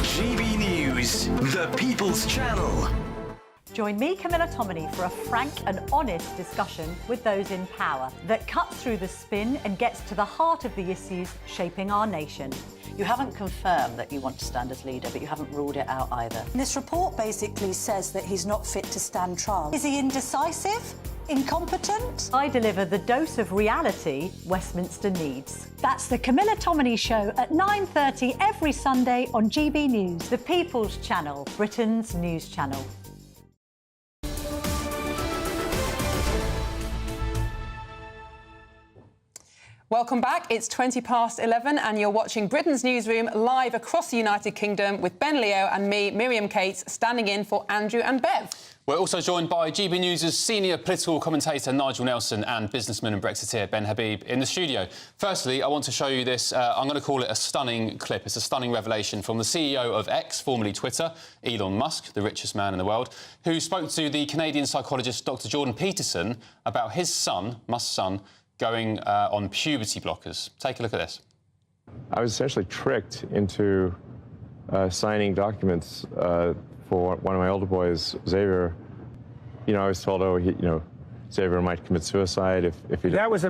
GB News, the People's Channel. Join me, Camilla Tominey, for a frank and honest discussion with those in power that cuts through the spin and gets to the heart of the issues shaping our nation. You haven't confirmed that you want to stand as leader, but you haven't ruled it out either. This report basically says that he's not fit to stand trial. Is he indecisive? Incompetent? I deliver the dose of reality Westminster needs. That's the Camilla Tominey Show at 9:30 every Sunday on GB News, the People's Channel, Britain's news channel. Welcome back. It's 11:20 and you're watching Britain's Newsroom live across the United Kingdom with Ben Leo and me, Miriam Cates, standing in for Andrew and Bev. We're also joined by GB News' senior political commentator Nigel Nelson and businessman and Brexiteer Ben Habib in the studio. Firstly, I want to show you this, I'm going to call it a stunning clip. It's a stunning revelation from the CEO of X, formerly Twitter, Elon Musk, the richest man in the world, who spoke to the Canadian psychologist Dr Jordan Peterson about his son, Musk's son, going on puberty blockers. Take a look at this. I was essentially tricked into signing documents for one of my older boys, Xavier. You know, I was told, oh, Xavier might commit suicide if he... That was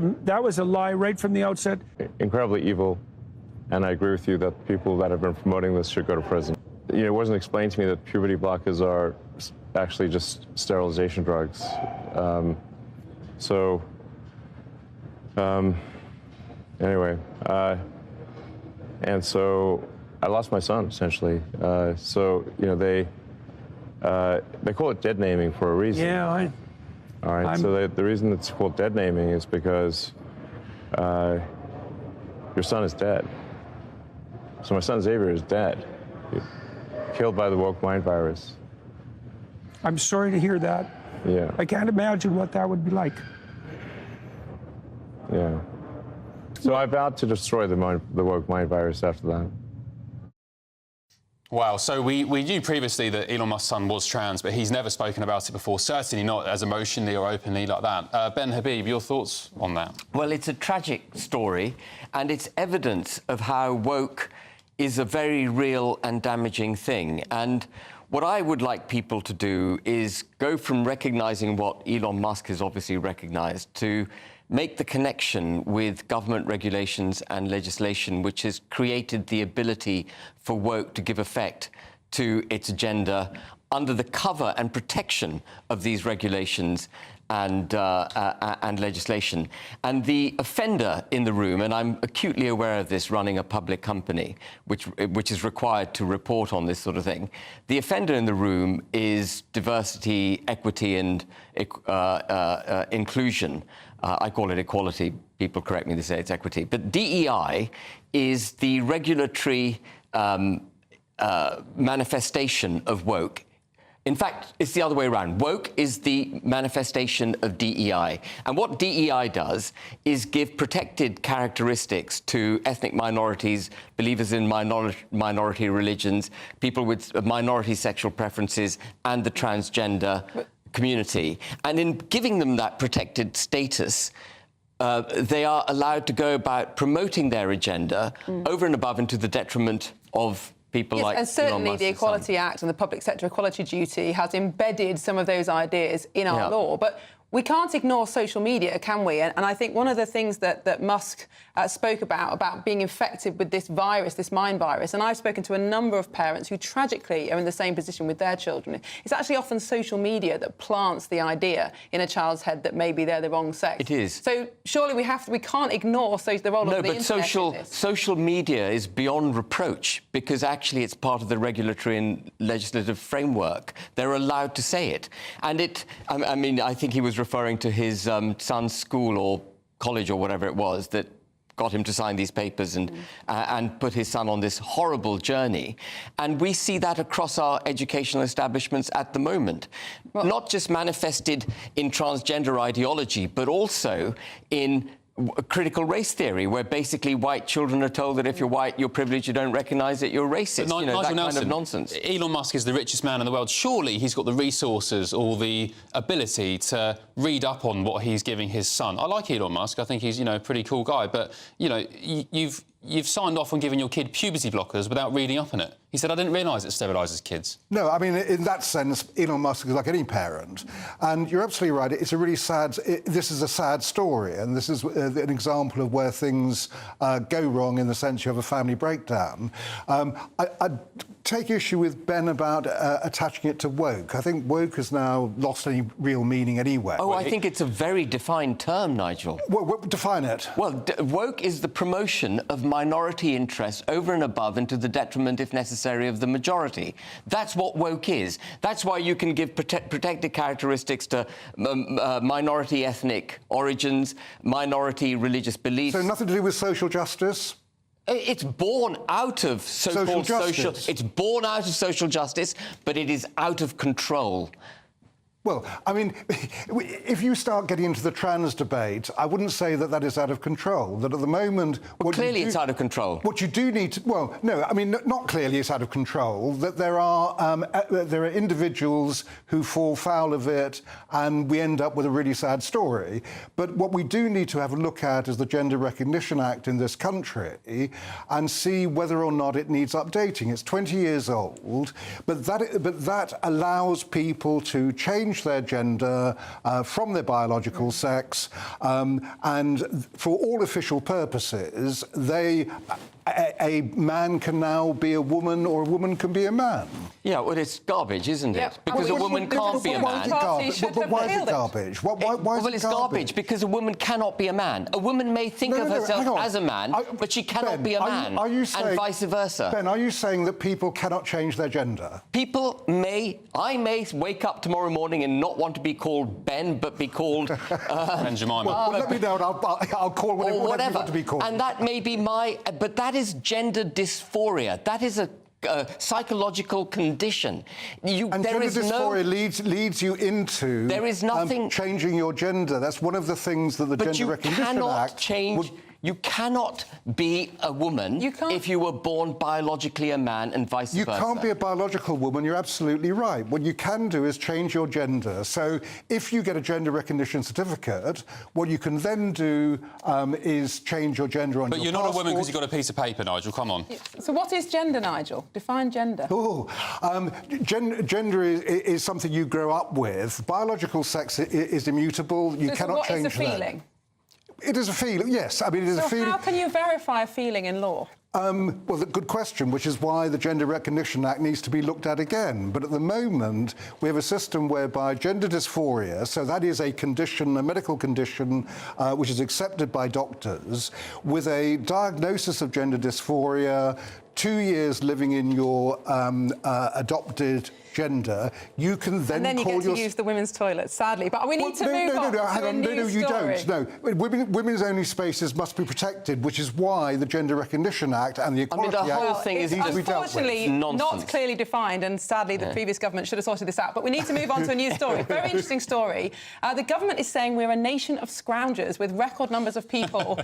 a lie right from the outset. Incredibly evil, and I agree with you that people that have been promoting this should go to prison. You know, it wasn't explained to me that puberty blockers are actually just sterilization drugs. Anyway, and so I lost my son, essentially. So, you know, they call it dead naming for a reason. Yeah, all right, so the reason it's called dead naming is because your son is dead. So my son Xavier is dead, killed by the woke mind virus. I'm sorry to hear that. Yeah. I can't imagine what that would be like. Yeah. So I vowed to destroy the woke mind virus after that. Wow, so we knew previously that Elon Musk's son was trans, but he's never spoken about it before, certainly not as emotionally or openly like that. Ben Habib, your thoughts on that? Well, it's a tragic story, and it's evidence of how woke is a very real and damaging thing. And what I would like people to do is go from recognising what Elon Musk has obviously recognised to make the connection with government regulations and legislation which has created the ability for woke to give effect to its agenda under the cover and protection of these regulations and legislation. And the offender in the room, and I'm acutely aware of this running a public company, which is required to report on this sort of thing, the offender in the room is diversity, equity and inclusion. I call it equality. People correct me, they say it's equity. But DEI is the regulatory manifestation of woke. In fact, it's the other way around. Woke is the manifestation of DEI. And what DEI does is give protected characteristics to ethnic minorities, believers in minority religions, people with minority sexual preferences, and the transgender community. And in giving them that protected status, they are allowed to go about promoting their agenda over and above and to the detriment of people like and certainly the Equality Act and the Public Sector Equality Duty has embedded some of those ideas in our law. But we can't ignore social media, can we? And I think one of the things that Musk spoke about being infected with this virus, this mind virus, and I've spoken to a number of parents who tragically are in the same position with their children. It's actually often social media that plants the idea in a child's head that maybe they're the wrong sex. It is. So surely we can't ignore the role of the internet in this. Social media is beyond reproach because actually it's part of the regulatory and legislative framework. They're allowed to say it. And I mean, I think he was referring to his son's school or college or whatever it was that got him to sign these papers and put his son on this horrible journey. And we see that across our educational establishments at the moment. Not just manifested in transgender ideology, but also in critical race theory, where basically white children are told that if you're white, you're privileged, you don't recognise that you're racist. But that Nelson, kind of nonsense. Elon Musk is the richest man in the world. Surely he's got the resources or the ability to read up on what he's giving his son. I like Elon Musk. I think he's, a pretty cool guy. But, you've signed off on giving your kid puberty blockers without reading up on it. He said, I didn't realise it sterilises kids. No, I mean, in that sense, Elon Musk is like any parent. And you're absolutely right. It's a really sad... this is a sad story, and this is an example of where things go wrong in the sense you have a family breakdown. I'd take issue with Ben about attaching it to woke. I think woke has now lost any real meaning anyway. Oh, I think it's a very defined term, Nigel. Well, define it. Well, woke is the promotion of minority interests over and above and to the detriment, if necessary, of the majority. That's what woke is. That's why you can give protected characteristics to minority ethnic origins, minority religious beliefs. So nothing to do with social justice? It's born out of so-called social... It's born out of social justice, but it is out of control. Well, I mean, if you start getting into the trans debate, I wouldn't say that that is out of control. That at the moment... Well, clearly it's out of control. What you do need to... Well, no, I mean, not clearly it's out of control. That there are individuals who fall foul of it and we end up with a really sad story. But what we do need to have a look at is the Gender Recognition Act in this country and see whether or not it needs updating. It's 20 years old, but that allows people to change their gender from their biological sex, and for all official purposes, a man can now be a woman or a woman can be a man. Yeah, well, it's garbage, isn't it? Because a woman can't be a man. But why is it garbage? Well, it's garbage because a woman cannot be a man. A woman may think of herself as a man, but she cannot be a man, and vice versa. Ben, are you saying that people cannot change their gender? People may... I may wake up tomorrow morning and not want to be called Ben, but be called... Ben Jemima. Well, let me know and I'll call whatever you want to be called. And that may be my... But that is gender dysphoria. That is a psychological condition. And gender dysphoria leads you into changing your gender. That's one of the things that the Gender Recognition Act... You cannot be a woman if you were born biologically a man and vice versa. You can't be a biological woman, you're absolutely right. What you can do is change your gender. So if you get a gender recognition certificate, what you can then do is change your gender on your passport. But you're not a woman because you've got a piece of paper, Nigel, come on. So what is gender, Nigel? Define gender. Oh, gender is something you grow up with. Biological sex is immutable. You cannot change that. So what is a feeling? It is a feeling, yes. I mean, it is a feeling. So how can you verify a feeling in law? Well, good question, which is why the Gender Recognition Act needs to be looked at again. But at the moment, we have a system whereby gender dysphoria, so that is a condition, a medical condition, which is accepted by doctors, with a diagnosis of gender dysphoria, 2 years living in your adopted gender, you can then call And then you get to use the women's toilets, sadly. But we need to move on to a new you story. don't. No, women's only spaces must be protected, which is why the Gender Recognition Act and the Equality Act... the whole thing is unfortunately not clearly defined, and sadly the previous government should have sorted this out. But we need to move on to a new story. Very interesting story. The government is saying we're a nation of scroungers with record numbers of people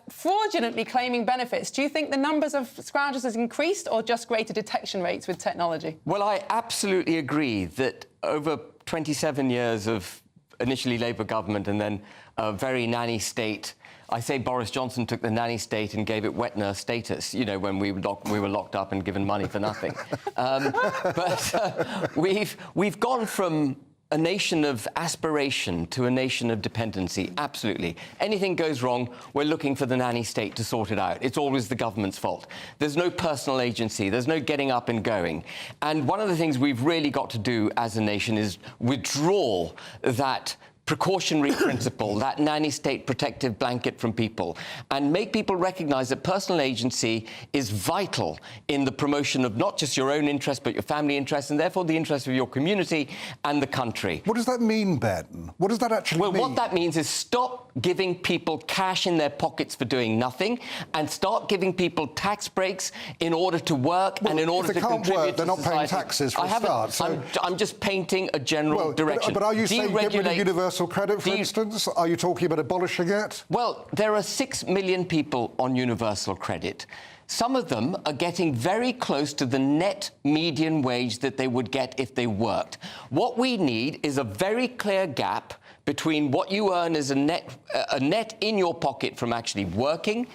fraudulently claiming benefits. Do you think the numbers of scroungers has increased or just greater detection rates with technology? Well, I absolutely agree that over 27 years of initially Labour government and then a very nanny state. I say Boris Johnson took the nanny state and gave it wet nurse status, you know, when we were locked up and given money for nothing. But we've gone from a nation of aspiration to a nation of dependency, absolutely. Anything goes wrong, we're looking for the nanny state to sort it out. It's always the government's fault. There's no personal agency, there's no getting up and going. And one of the things we've really got to do as a nation is withdraw that precautionary principle, that nanny state protective blanket from people, and make people recognise that personal agency is vital in the promotion of not just your own interests, but your family interests, and therefore the interests of your community and the country. What does that mean, Ben? What does that actually mean? Well, what that means is stop giving people cash in their pockets for doing nothing and start giving people tax breaks in order to work and in order to contribute to society. They're not paying taxes for a start. So I'm just painting a general direction. But are you saying get rid of universal credit, for instance? Are you talking about abolishing it? Well, there are 6 million people on universal credit. Some of them are getting very close to the net median wage that they would get if they worked. What we need is a very clear gap between what you earn as a net in your pocket from actually working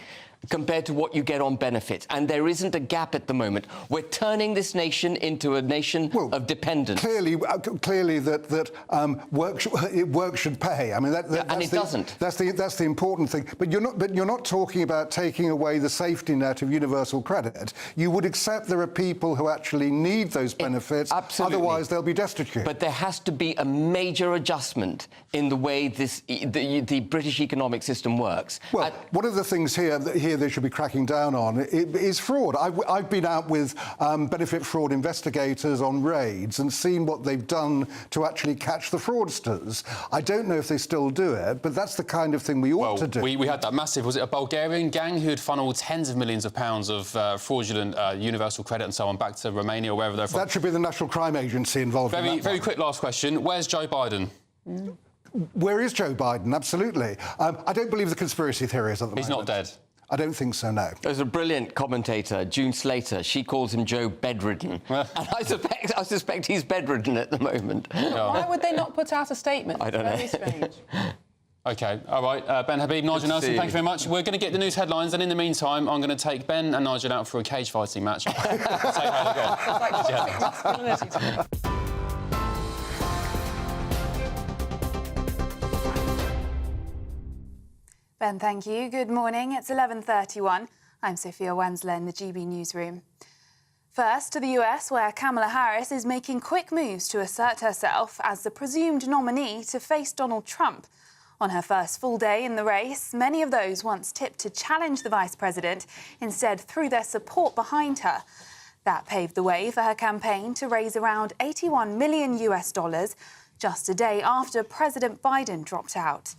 compared to what you get on benefits. And there isn't a gap at the moment. We're turning this nation into a nation of dependence. Clearly that work should pay. I mean, and it doesn't. That's the important thing. But you're not talking about taking away the safety net of universal credit. You would accept there are people who actually need those benefits. Absolutely. Otherwise, they'll be destitute. But there has to be a major adjustment in the way the British economic system works. Well, one of the things here they should be cracking down on is fraud. I've been out with benefit fraud investigators on raids and seen what they've done to actually catch the fraudsters. I don't know if they still do it, but that's the kind of thing we ought to do. We had that massive, was it a Bulgarian gang who had funneled tens of millions of pounds of fraudulent universal credit and so on back to Romania or wherever they're from? That should be the National Crime Agency involved in that. Very quick last question. Where's Joe Biden? Where is Joe Biden? Absolutely. I don't believe the conspiracy theories at the moment. He's not dead. I don't think so, no. There's a brilliant commentator, June Slater. She calls him Joe Bedridden. And I suspect he's bedridden at the moment. Why would they not put out a statement? I don't know. Very strange. OK, all right. Ben Habib, Nigel Nelson, thank you very much. We're going to get the news headlines, and in the meantime, I'm going to take Ben and Nigel out for a cage fighting match. Say how they go. It's like toxic masculinity. Ben, thank you. Good morning. It's 11:31. I'm Sophia Wensler in the GB Newsroom. First to the US, where Kamala Harris is making quick moves to assert herself as the presumed nominee to face Donald Trump. On her first full day in the race, many of those once tipped to challenge the vice president instead threw their support behind her. That paved the way for her campaign to raise around $81 million just a day after President Biden dropped out.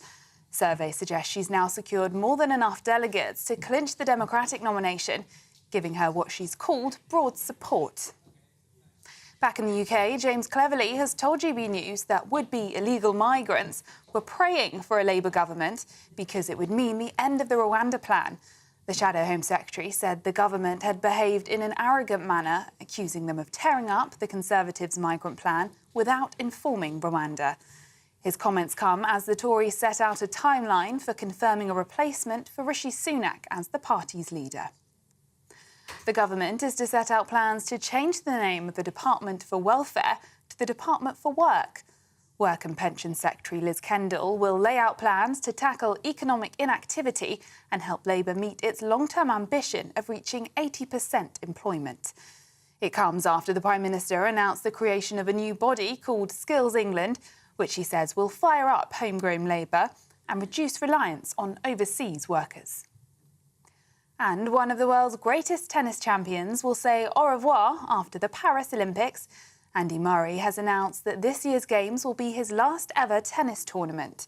Surveys suggest she's now secured more than enough delegates to clinch the Democratic nomination, giving her what she's called broad support. Back in the UK, James Cleverly has told GB News that would-be illegal migrants were praying for a Labour government because it would mean the end of the Rwanda plan. The Shadow Home Secretary said the government had behaved in an arrogant manner, accusing them of tearing up the Conservatives' migrant plan without informing Rwanda. His comments come as the Tories set out a timeline for confirming a replacement for Rishi Sunak as the party's leader. The government is to set out plans to change the name of the Department for Welfare to the Department for Work. Work and Pension Secretary Liz Kendall will lay out plans to tackle economic inactivity and help Labour meet its long-term ambition of reaching 80% employment. It comes after the Prime Minister announced the creation of a new body called Skills England, which he says will fire up homegrown labour and reduce reliance on overseas workers. And one of the world's greatest tennis champions will say au revoir after the Paris Olympics. Andy Murray has announced that this year's Games will be his last ever tennis tournament.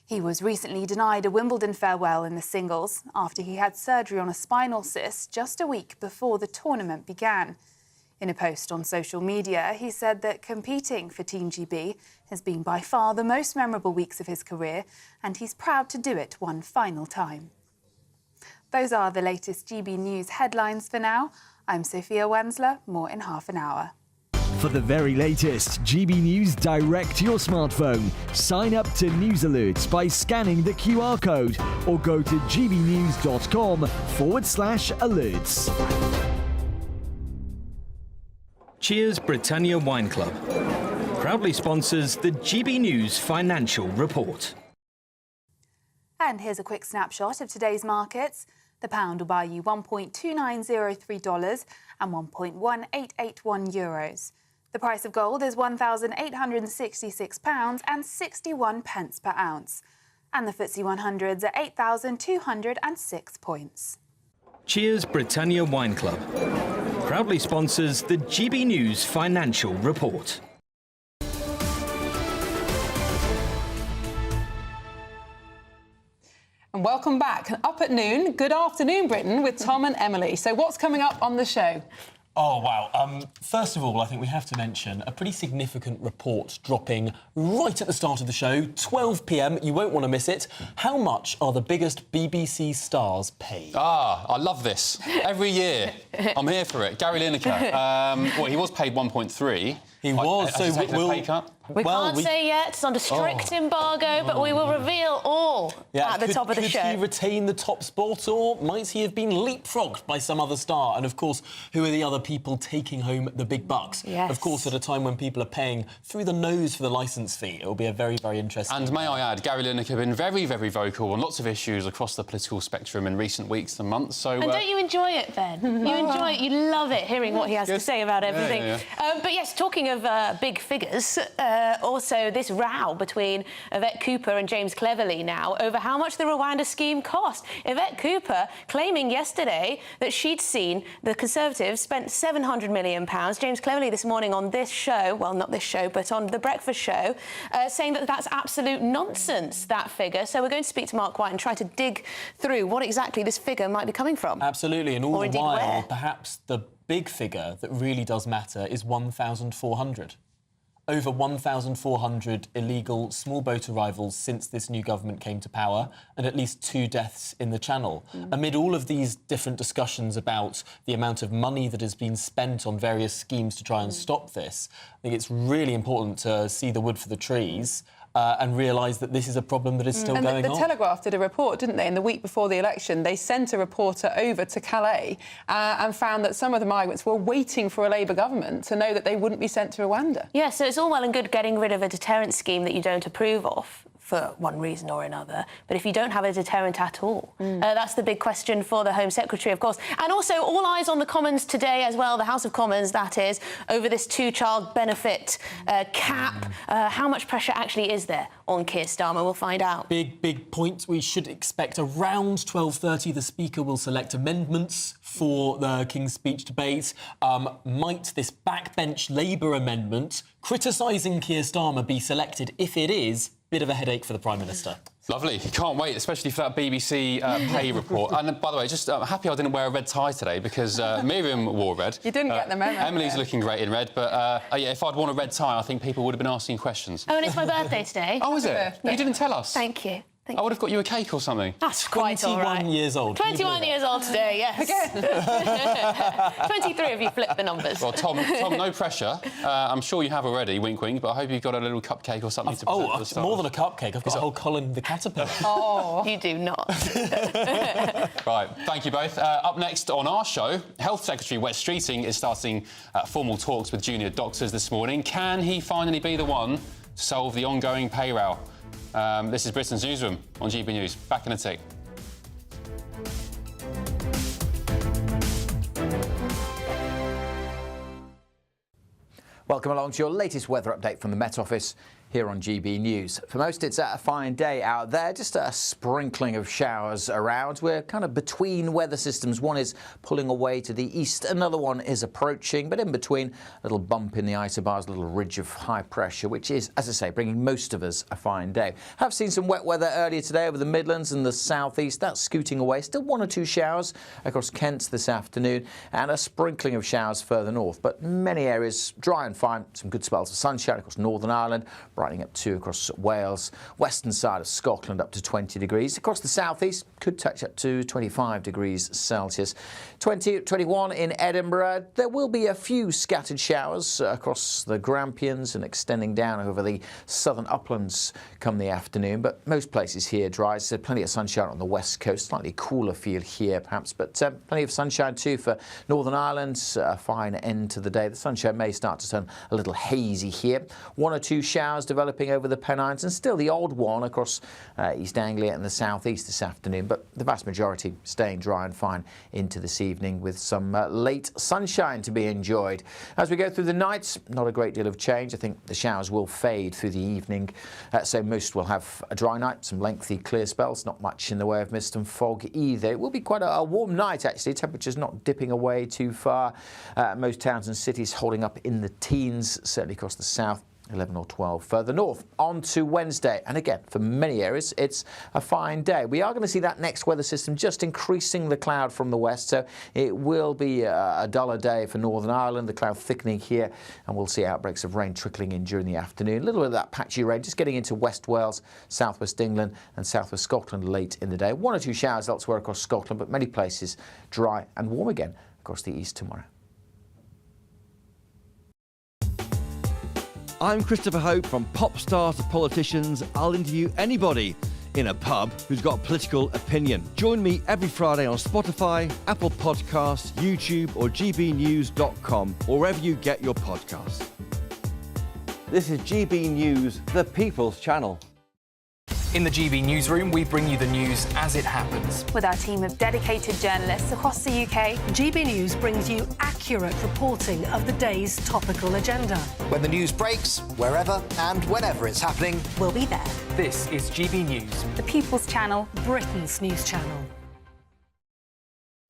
He was recently denied a Wimbledon farewell in the singles after he had surgery on a spinal cyst just a week before the tournament began. In a post on social media, he said that competing for Team GB has been by far the most memorable weeks of his career, and he's proud to do it one final time. Those are the latest GB News headlines for now. I'm Sophia Wensler. More in half an hour. For the very latest GB News direct to your smartphone, sign up to News Alerts by scanning the QR code or go to gbnews.com/alerts. Cheers Britannia Wine Club proudly sponsors the GB News Financial Report. And here's a quick snapshot of today's markets. The pound will buy you $1.2903 and €1.1881 euros. The price of gold is £1,866 and 61 pence per ounce. And the FTSE 100's at 8,206 points. Cheers Britannia Wine Club proudly sponsors the GB News Financial Report. And welcome back. Up at noon, Good Afternoon Britain with Tom and Emily. So what's coming up on the show? Oh, wow. First of all, I think we have to mention a pretty significant report dropping right at the start of the show, 12 p.m. You won't want to miss it. How much are the biggest BBC stars paid? Ah, I love this. Every year. I'm here for it. Gary Lineker. Well, he was paid 1.3. He was. So we'll pay cut? We can't say yet. It's under strict embargo, but we will reveal all at the top of the show. Could he retain the top spot, or might he have been leapfrogged by some other star? And, of course, who are the other people taking home the big bucks? Yes. Of course, at a time when people are paying through the nose for the licence fee, it will be a very, very interesting... And may I add, Gary Lineker has been very, very vocal on lots of issues across the political spectrum in recent weeks and months, so... And don't you enjoy it, Ben? You enjoy it, you love it, hearing what he has to say about everything. But yes, talking of big figures, also this row between Yvette Cooper and James Cleverly now over how much the Rwanda scheme cost. Yvette Cooper claiming yesterday that she'd seen the Conservatives spent £700 million. James Cleverly this morning on this show, well, not this show, but on The Breakfast Show, saying that that's absolute nonsense, that figure. So we're going to speak to Mark White and try to dig through what exactly this figure might be coming from. Absolutely, and all the while, where. perhaps the big figure that really does matter is 1,400. Over 1,400 illegal small boat arrivals since this new government came to power, and at least 2 deaths in the Channel. Amid all of these different discussions about the amount of money that has been spent on various schemes to try and stop this, I think it's really important to see the wood for the trees and realise that this is a problem that is still going the on. Telegraph did a report, didn't they? And the week before the election, they sent a reporter over to Calais and found that some of the migrants were waiting for a Labour government to know that they wouldn't be sent to Rwanda. Yeah, so it's all well and good getting rid of a deterrent scheme that you don't approve of for one reason or another, but if you don't have a deterrent at all, that's the big question for the Home Secretary, of course. And also, all eyes on the Commons today as well, the House of Commons, that is, over this 2-child benefit cap. How much pressure actually is there on Keir Starmer? We'll find out. Big point. We should expect around 12:30 the Speaker will select amendments for the King's Speech debate. Might this backbench Labour amendment criticising Keir Starmer be selected? If it is, bit of a headache for the Prime Minister. Lovely. Can't wait, especially for that BBC pay report. And by the way, just happy I didn't wear a red tie today because Miriam wore red. You didn't get the memo. Emily's looking great in red, but yeah, if I'd worn a red tie, I think people would have been asking questions. Oh, and it's my birthday today. Oh, is it? You didn't tell us. Thank you. I would have got you a cake or something. That's quite all right. 21 years old. 21 years old today, yes. Again. 23 if you flip the numbers. Well, Tom, no pressure. I'm sure you have already, wink, wink, but I hope you've got a little cupcake or something to present at the start. More than a cupcake. I've got a whole Colin the Caterpillar. Oh, you do not. Right, thank you both. Up next on our show, Health Secretary Wes Streeting is starting formal talks with junior doctors this morning. Can he finally be the one to solve the ongoing pay row? This is Britain's Newsroom on GB News. Back in a tick. Welcome along to your latest weather update from the Met Office here on GB News. For most, it's a fine day out there, just a sprinkling of showers around. We're kind of between weather systems. One is pulling away to the east, another one is approaching, but in between, a little bump in the isobars, a little ridge of high pressure, which is, as I say, bringing most of us a fine day. Have seen some wet weather earlier today over the Midlands and the southeast. That's scooting away. Still 1 or 2 showers across Kent this afternoon, and a sprinkling of showers further north, but many areas dry and fine. Some good spells of sunshine across Northern Ireland, brightening up too across Wales, western side of Scotland up to 20 degrees. Across the southeast, could touch up to 25 degrees Celsius. 21 in Edinburgh. There will be a few scattered showers across the Grampians and extending down over the southern uplands come the afternoon, but most places here dry, so plenty of sunshine on the west coast. Slightly cooler feel here perhaps, but plenty of sunshine too for Northern Ireland. A fine end to the day. The sunshine may start to turn a little hazy here. 1 or 2 showers developing over the Pennines, and still the odd one across East Anglia and the southeast this afternoon, but the vast majority staying dry and fine into this evening with some late sunshine to be enjoyed. As we go through the nights, not a great deal of change. I think the showers will fade through the evening, so most will have a dry night, some lengthy clear spells, not much in the way of mist and fog either. It will be quite a warm night actually, temperatures not dipping away too far. Most towns and cities holding up in the teens, certainly across the south. 11 or 12 further north. On to Wednesday, and again for many areas it's a fine day. We are going to see that next weather system just increasing the cloud from the west, so it will be a duller day for Northern Ireland, the cloud thickening here, and we'll see outbreaks of rain trickling in during the afternoon. A little bit of that patchy rain just getting into West Wales, southwest England and southwest Scotland late in the day. 1 or 2 showers elsewhere across Scotland, but many places dry and warm again across the east tomorrow. I'm Christopher Hope. From pop stars to politicians, I'll interview anybody in a pub who's got a political opinion. Join me every Friday on Spotify, Apple Podcasts, YouTube or gbnews.com, or wherever you get your podcasts. This is GB News, the People's Channel. In the GB Newsroom, we bring you the news as it happens. With our team of dedicated journalists across the UK, GB News brings you accurate reporting of the day's topical agenda. When the news breaks, wherever and whenever it's happening, we'll be there. This is GB News, the People's Channel, Britain's news channel.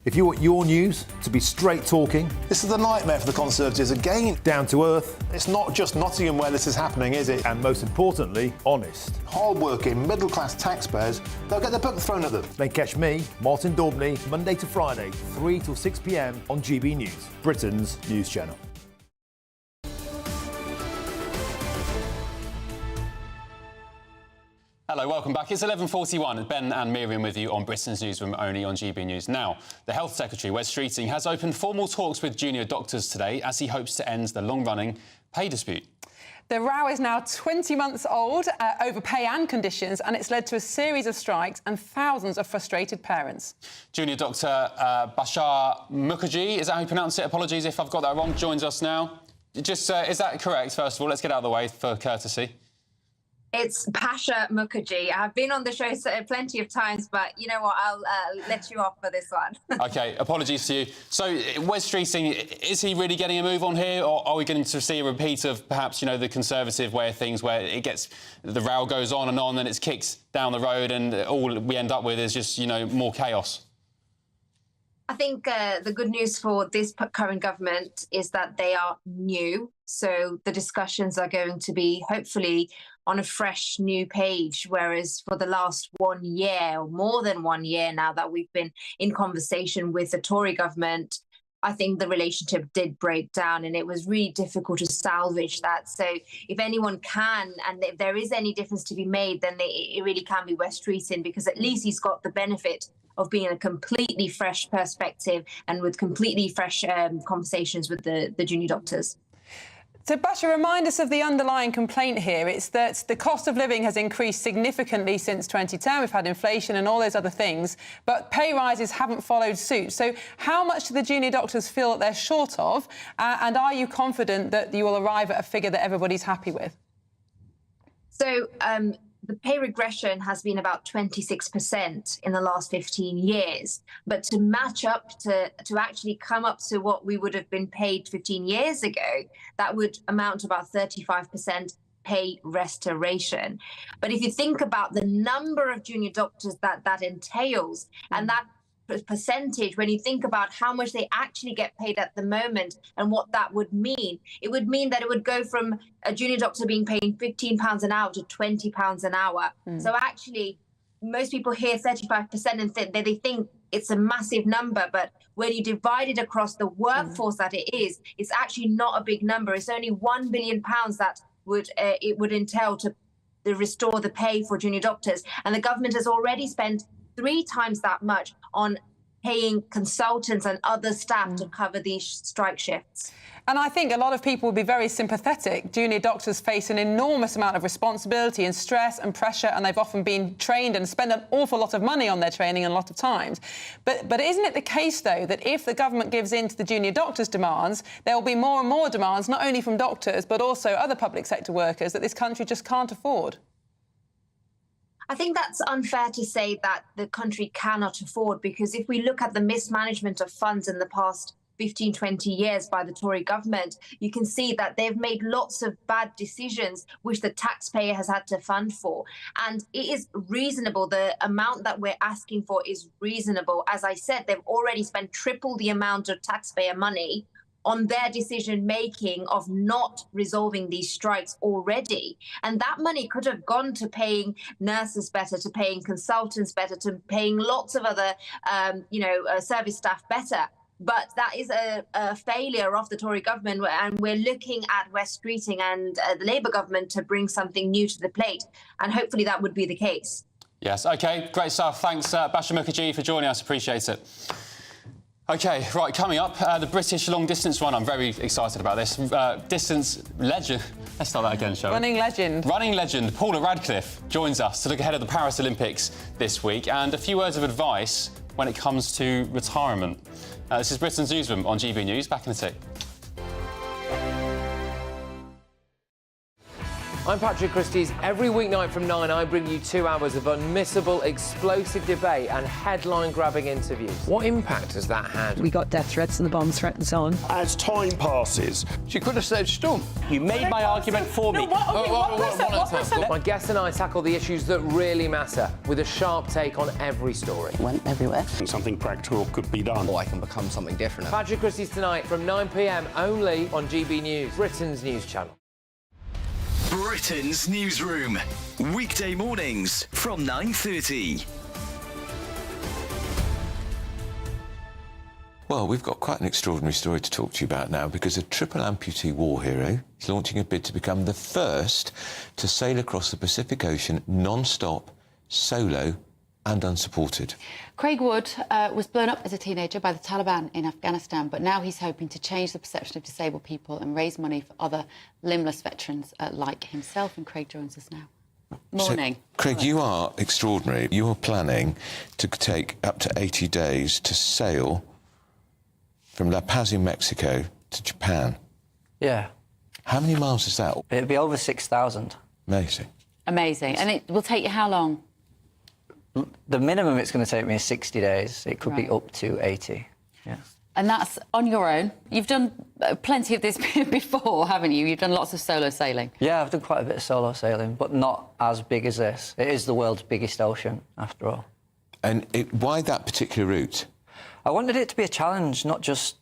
If you want your news to be straight talking... This is a nightmare for the Conservatives again. Down to earth. It's not just Nottingham where this is happening, is it? And most importantly, honest. Hard-working, middle-class taxpayers, they'll get their book thrown at them. Then catch me, Martin Daubney, Monday to Friday, 3 till 6 p.m. on GB News, Britain's news channel. Hello, welcome back. It's 11:41. Ben and Miriam with you on Britain's Newsroom, only on GB News. Now, the Health Secretary, Wes Streeting, has opened formal talks with junior doctors today as he hopes to end the long-running pay dispute. The row is now 20 months old over pay and conditions, and it's led to a series of strikes and thousands of frustrated parents. Junior Doctor Bashar Mukherjee, is that how you pronounce it? Apologies if I've got that wrong, joins us now. Just, is that correct, first of all? Let's get out of the way for courtesy. It's Pasha Mukherjee. I've been on the show plenty of times, but you know what? I'll let you off for this one. OK, apologies to you. So, Wes Streeting, is he really getting a move on here, or are we going to see a repeat of perhaps, you know, the Conservative way of things where it gets, the row goes on, and it's kicked down the road and all we end up with is just, you know, more chaos? I think the good news for this current government is that they are new. So the discussions are going to be hopefully on a fresh new page, whereas for the last 1 year or more than 1 year now that we've been in conversation with the Tory government, I think the relationship did break down and it was really difficult to salvage that. So if anyone can, and if there is any difference to be made, then it really can be Wes Streeting, because at least he's got the benefit of being a completely fresh perspective and with completely fresh conversations with the junior doctors. So, Basha, remind us of the underlying complaint here. It's that the cost of living has increased significantly since 2010. We've had inflation and all those other things, but pay rises haven't followed suit. So how much do the junior doctors feel that they're short of? And are you confident that you will arrive at a figure that everybody's happy with? So the pay regression has been about 26% in the last 15 years. But to match up, to actually come up to what we would have been paid 15 years ago, that would amount to about 35% pay restoration. But if you think about the number of junior doctors that entails, and that percentage, when you think about how much they actually get paid at the moment and what that would mean, it would mean that it would go from a junior doctor being paid £15 an hour to £20 an hour. So actually, most people hear 35% and they think it's a massive number, but when you divide it across the workforce that it is, it's actually not a big number. It's only £1 billion that it would entail to restore the pay for junior doctors. And the government has already spent 3 times that much on paying consultants and other staff to cover these strike shifts. And I think a lot of people would be very sympathetic. Junior doctors face an enormous amount of responsibility and stress and pressure, and they've often been trained and spend an awful lot of money on their training and a lot of times. But isn't it the case, though, that if the government gives in to the junior doctors' demands, there will be more and more demands, not only from doctors, but also other public sector workers that this country just can't afford? I think that's unfair to say that the country cannot afford, because if we look at the mismanagement of funds in the past 15, 20 years by the Tory government, you can see that they've made lots of bad decisions which the taxpayer has had to fund for. And it is reasonable. The amount that we're asking for is reasonable. As I said, they've already spent triple the amount of taxpayer money on their decision-making of not resolving these strikes already. And that money could have gone to paying nurses better, to paying consultants better, to paying lots of other, service staff better. But that is a failure of the Tory government, and we're looking at Wes Streeting and the Labour government to bring something new to the plate. And hopefully that would be the case. Yes, OK, great stuff. Thanks, Basha Mukherjee, for joining us. Appreciate it. OK, right, coming up, the British long-distance run. I'm very excited about this. Distance legend Let's start that again, shall we? Running legend. Running legend Paula Radcliffe joins us to look ahead of the Paris Olympics this week, and a few words of advice when it comes to retirement. This is Britain's Newsroom on GB News. Back in a tick. I'm Patrick Christie's. Every weeknight from 9, I bring you 2 hours of unmissable, explosive debate and headline-grabbing interviews. What impact has that had? We got death threats and the bomb threats on. As time passes, she could have saved Storm. You made my argument for me. My guest and I tackle the issues that really matter with a sharp take on every story. Went everywhere. Something practical could be done. Or I can become something different. Patrick Christie's tonight from 9 p.m. only on GB News, Britain's news channel. Britain's Newsroom, weekday mornings from 9:30. Well, we've got quite an extraordinary story to talk to you about now, because a triple amputee war hero is launching a bid to become the first to sail across the Pacific Ocean non-stop, solo and unsupported. Craig Wood was blown up as a teenager by the Taliban in Afghanistan, but now he's hoping to change the perception of disabled people and raise money for other limbless veterans like himself. And Craig joins us now. Morning. So, Craig, you are extraordinary. You're planning to take up to 80 days to sail from La Paz in Mexico to Japan. Yeah. How many miles is that? It'll be over 6,000. Amazing. Amazing. And it will take you how long? The minimum it's going to take me is 60 days. It could be up to 80. Yeah. And that's on your own. You've done plenty of this before, haven't you? You've done lots of solo sailing. Yeah, I've done quite a bit of solo sailing, but not as big as this. It is the world's biggest ocean, after all. And why that particular route? I wanted it to be a challenge, not just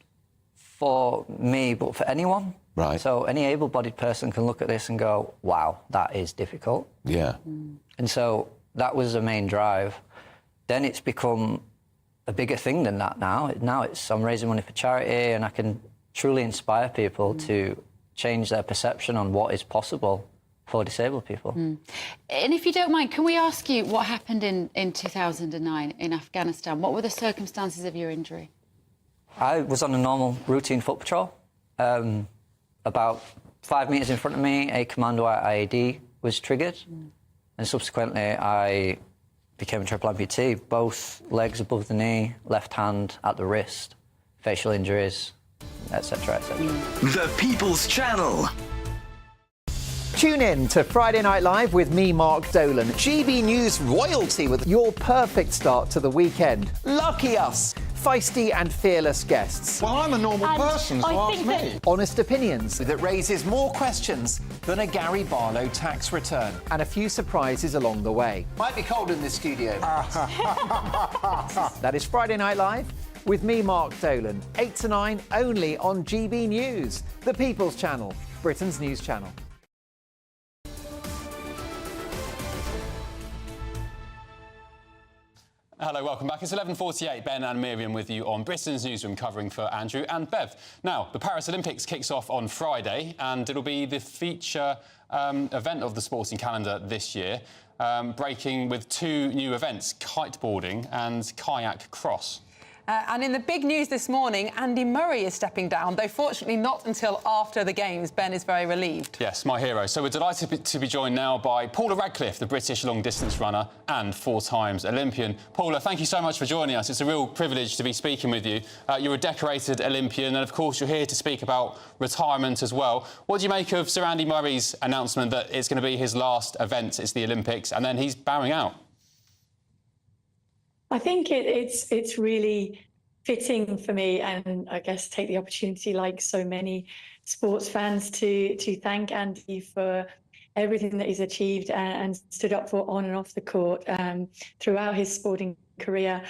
for me, but for anyone. Right. So any able-bodied person can look at this and go, wow, that is difficult. Yeah. And so that was the main drive. Then it's become a bigger thing than that now. I'm raising money for charity, and I can truly inspire people to change their perception on what is possible for disabled people. And if you don't mind, can we ask you what happened in 2009 in Afghanistan? What were the circumstances of your injury? I was on a normal routine foot patrol. About 5 metres in front of me, a commando IED was triggered. And subsequently, I became a triple amputee. Both legs above the knee, left hand at the wrist, facial injuries, etc., etc. The People's Channel. Tune in to Friday Night Live with me, Mark Dolan. GB News royalty with your perfect start to the weekend. Lucky us! Feisty and fearless guests. Well, I'm a normal person, so ask me. Honest opinions that raises more questions than a Gary Barlow tax return. And a few surprises along the way. Might be cold in this studio. That is Friday Night Live with me, Mark Dolan. 8 to 9 only on GB News, the People's Channel, Britain's news channel. Hello, welcome back. It's 11:48. Ben and Miriam with you on Britain's Newsroom, covering for Andrew and Bev. Now, the Paris Olympics kicks off on Friday, and it'll be the feature event of the sporting calendar this year, breaking with 2 new events, kiteboarding and kayak cross. And in the big news this morning, Andy Murray is stepping down, though fortunately not until after the Games. Ben is very relieved. Yes, my hero. So we're delighted to be joined now by Paula Radcliffe, the British long-distance runner and 4-time Olympian. Paula, thank you so much for joining us. It's a real privilege to be speaking with you. You're a decorated Olympian, and of course you're here to speak about retirement as well. What do you make of Sir Andy Murray's announcement that it's going to be his last event, it's the Olympics, and then he's bowing out? I think it's really fitting for me, and I guess take the opportunity, like so many sports fans, to thank Andy for everything that he's achieved and stood up for on and off the court throughout his sporting career.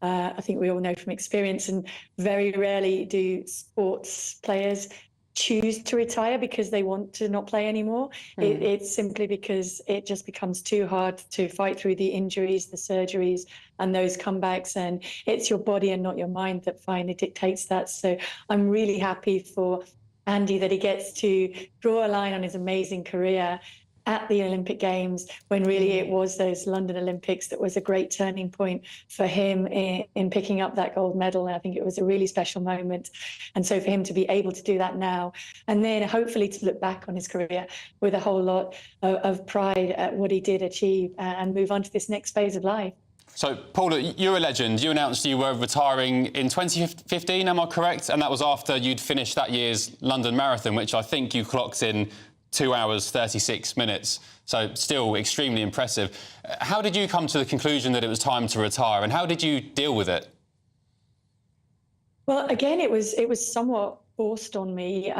I think we all know from experience, and very rarely do sports players choose to retire because they want to not play anymore. It's simply because it just becomes too hard to fight through the injuries, the surgeries, and those comebacks. And it's your body and not your mind that finally dictates that. So I'm really happy for Andy that he gets to draw a line on his amazing career at the Olympic Games, when really it was those London Olympics that was a great turning point for him in picking up that gold medal. And I think it was a really special moment. And so for him to be able to do that now, and then hopefully to look back on his career with a whole lot of pride at what he did achieve and move on to this next phase of life. So, Paula, you're a legend. You announced you were retiring in 2015, am I correct? And that was after you'd finished that year's London Marathon, which I think you clocked in 2 hours, 36 minutes. So still extremely impressive. How did you come to the conclusion that it was time to retire, and how did you deal with it? Well, again, it was somewhat forced on me.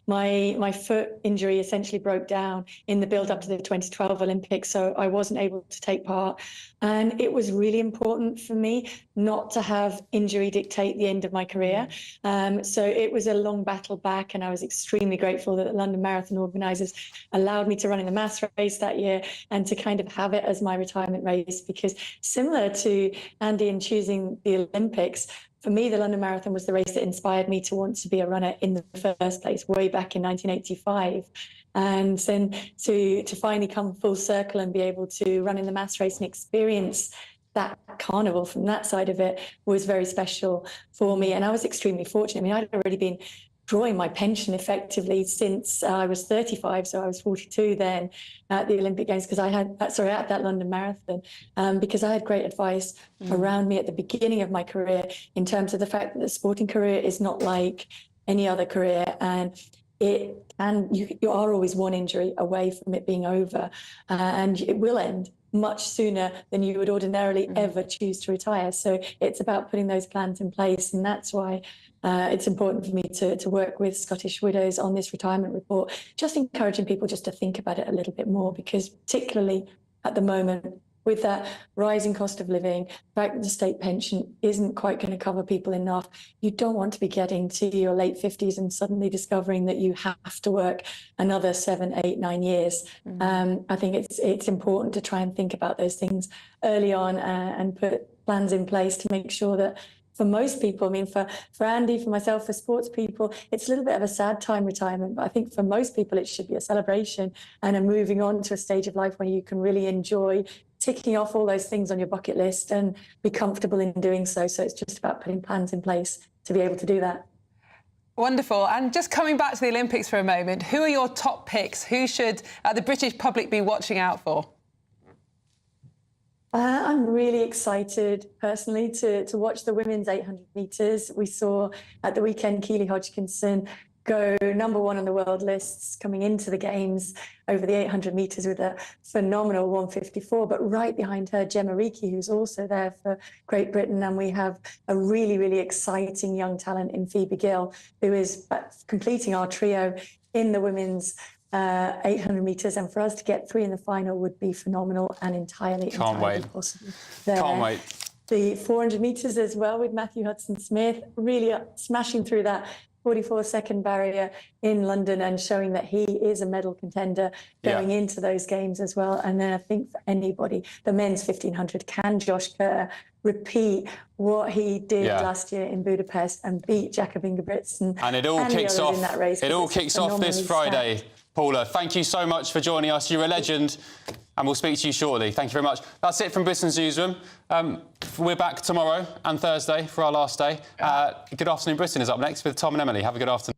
My foot injury essentially broke down in the build up to the 2012 Olympics, so I wasn't able to take part. And it was really important for me not to have injury dictate the end of my career. So it was a long battle back, and I was extremely grateful that the London Marathon organisers allowed me to run in the mass race that year and to kind of have it as my retirement race, because similar to Andy in choosing the Olympics, for me, the London Marathon was the race that inspired me to want to be a runner in the first place, way back in 1985. And then to finally come full circle and be able to run in the mass race and experience that carnival from that side of it was very special for me. And I was extremely fortunate. I mean, I'd already been drawing my pension effectively since I was 35, so I was 42 then at the Olympic Games, because I had, at that London Marathon, because I had great advice around me at the beginning of my career in terms of the fact that the sporting career is not like any other career, and you are always one injury away from it being over, and it will end much sooner than you would ordinarily ever choose to retire. So it's about putting those plans in place, and that's why it's important for me to work with Scottish Widows on this retirement report, just encouraging people just to think about it a little bit more, because particularly at the moment, with that rising cost of living, the fact that the state pension isn't quite going to cover people enough, you don't want to be getting to your late 50s and suddenly discovering that you have to work another 7, 8, 9 years. I think it's important to try and think about those things early on and put plans in place to make sure that for most people, I mean, for Andy, for myself, for sports people, it's a little bit of a sad time, retirement, but I think for most people it should be a celebration and a moving on to a stage of life where you can really enjoy ticking off all those things on your bucket list and be comfortable in doing so. So it's just about putting plans in place to be able to do that. Wonderful. And just coming back to the Olympics for a moment, who are your top picks? Who should the British public be watching out for? I'm really excited, personally, to watch the women's 800 metres. We saw at the weekend Keely Hodgkinson go #1 on the world lists coming into the Games over the 800 metres with a phenomenal 1:54. But right behind her, Gemma Reekie, who's also there for Great Britain. And we have a really, really exciting young talent in Phoebe Gill, who is completing our trio in the women's 800 metres, and for us to get 3 in the final would be phenomenal and entirely possible. Can't wait. The 400 metres as well with Matthew Hudson-Smith, really smashing through that 44-second barrier in London and showing that he is a medal contender going into those games as well. And then I think for anybody, the men's 1500, can Josh Kerr repeat what he did last year in Budapest and beat Jakob Ingebrigtsen? And it all kicks off. In that race, it all kicks off this Friday. Stacked. Paula, thank you so much for joining us. You're a legend, and we'll speak to you shortly. Thank you very much. That's it from Britain's Newsroom. We're back tomorrow and Thursday for our last day. Good Afternoon Britain is up next with Tom and Emily. Have a good afternoon.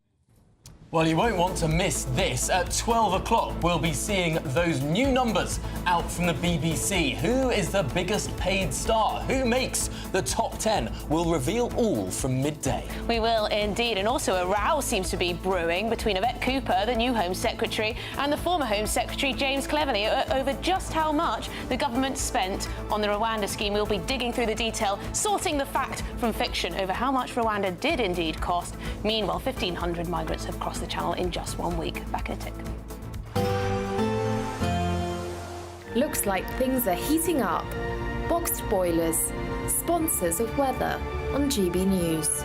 Well, you won't want to miss this. At 12 o'clock, we'll be seeing those new numbers out from the BBC. Who is the biggest paid star? Who makes the top 10? We'll reveal all from midday. We will indeed. And also a row seems to be brewing between Yvette Cooper, the new Home Secretary, and the former Home Secretary, James Cleverly, over just how much the government spent on the Rwanda scheme. We'll be digging through the detail, sorting the fact from fiction over how much Rwanda did indeed cost. Meanwhile, 1,500 migrants have crossed the channel in just 1 week. Back in a tick. Looks like things are heating up. Boxed boilers, sponsors of weather on GB News.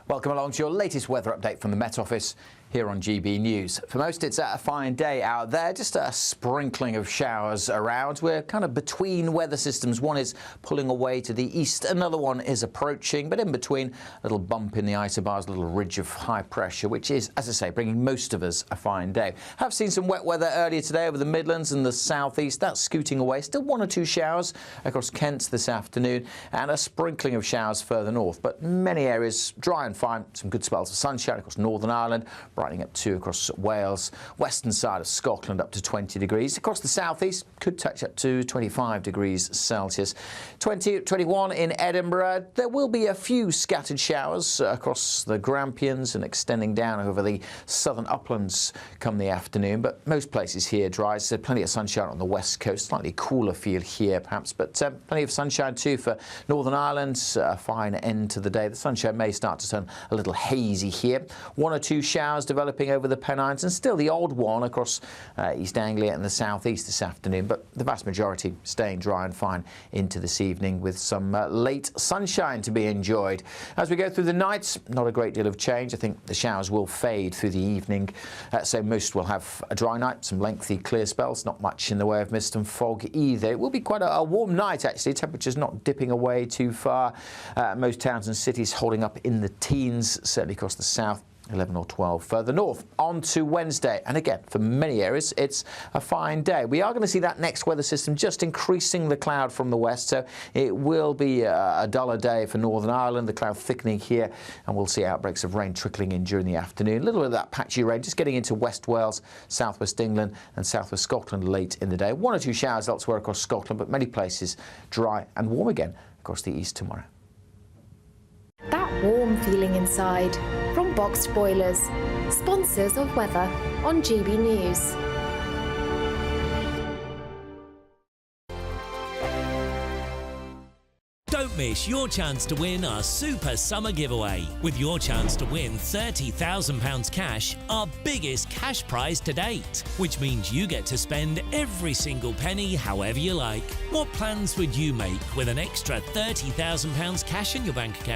Welcome along to your latest weather update from the Met Office here on GB News. For most, it's a fine day out there, just a sprinkling of showers around. We're kind of between weather systems. One is pulling away to the east, another one is approaching, but in between, a little bump in the isobars, a little ridge of high pressure, which is, as I say, bringing most of us a fine day. Have seen some wet weather earlier today over the Midlands and the southeast. That's scooting away. Still 1 or 2 showers across Kent this afternoon, and a sprinkling of showers further north, but many areas dry and fine. Some good spells of sunshine across Northern Ireland, brightening up to across Wales, western side of Scotland up to 20 degrees. Across the southeast could touch up to 25 degrees Celsius. 21 in Edinburgh. There will be a few scattered showers across the Grampians and extending down over the southern uplands come the afternoon, but most places here dry. So plenty of sunshine on the west coast, slightly cooler feel here perhaps, but plenty of sunshine too for Northern Ireland. A fine end to the day. The sunshine may start to turn a little hazy here. 1 or 2 showers developing over the Pennines, and still the odd one across East Anglia and the southeast this afternoon, but the vast majority staying dry and fine into this evening with some late sunshine to be enjoyed. As we go through the night, not a great deal of change. I think the showers will fade through the evening, so most will have a dry night, some lengthy clear spells, not much in the way of mist and fog either. It will be quite a warm night actually, temperatures not dipping away too far. Most towns and cities holding up in the teens, certainly across the south. 11 or 12 further north. On to Wednesday, and again for many areas it's a fine day. We are going to see that next weather system just increasing the cloud from the west, so it will be a duller day for Northern Ireland, the cloud thickening here, and we'll see outbreaks of rain trickling in during the afternoon. A little bit of that patchy rain just getting into West Wales, southwest England and southwest Scotland late in the day. 1 or 2 showers elsewhere across Scotland, but many places dry and warm again across the east tomorrow. That warm feeling inside from Boxed Boilers, sponsors of weather on GB News. Don't miss your chance to win our Super Summer Giveaway. With your chance to win £30,000 cash, our biggest cash prize to date, which means you get to spend every single penny however you like. What plans would you make with an extra £30,000 cash in your bank account?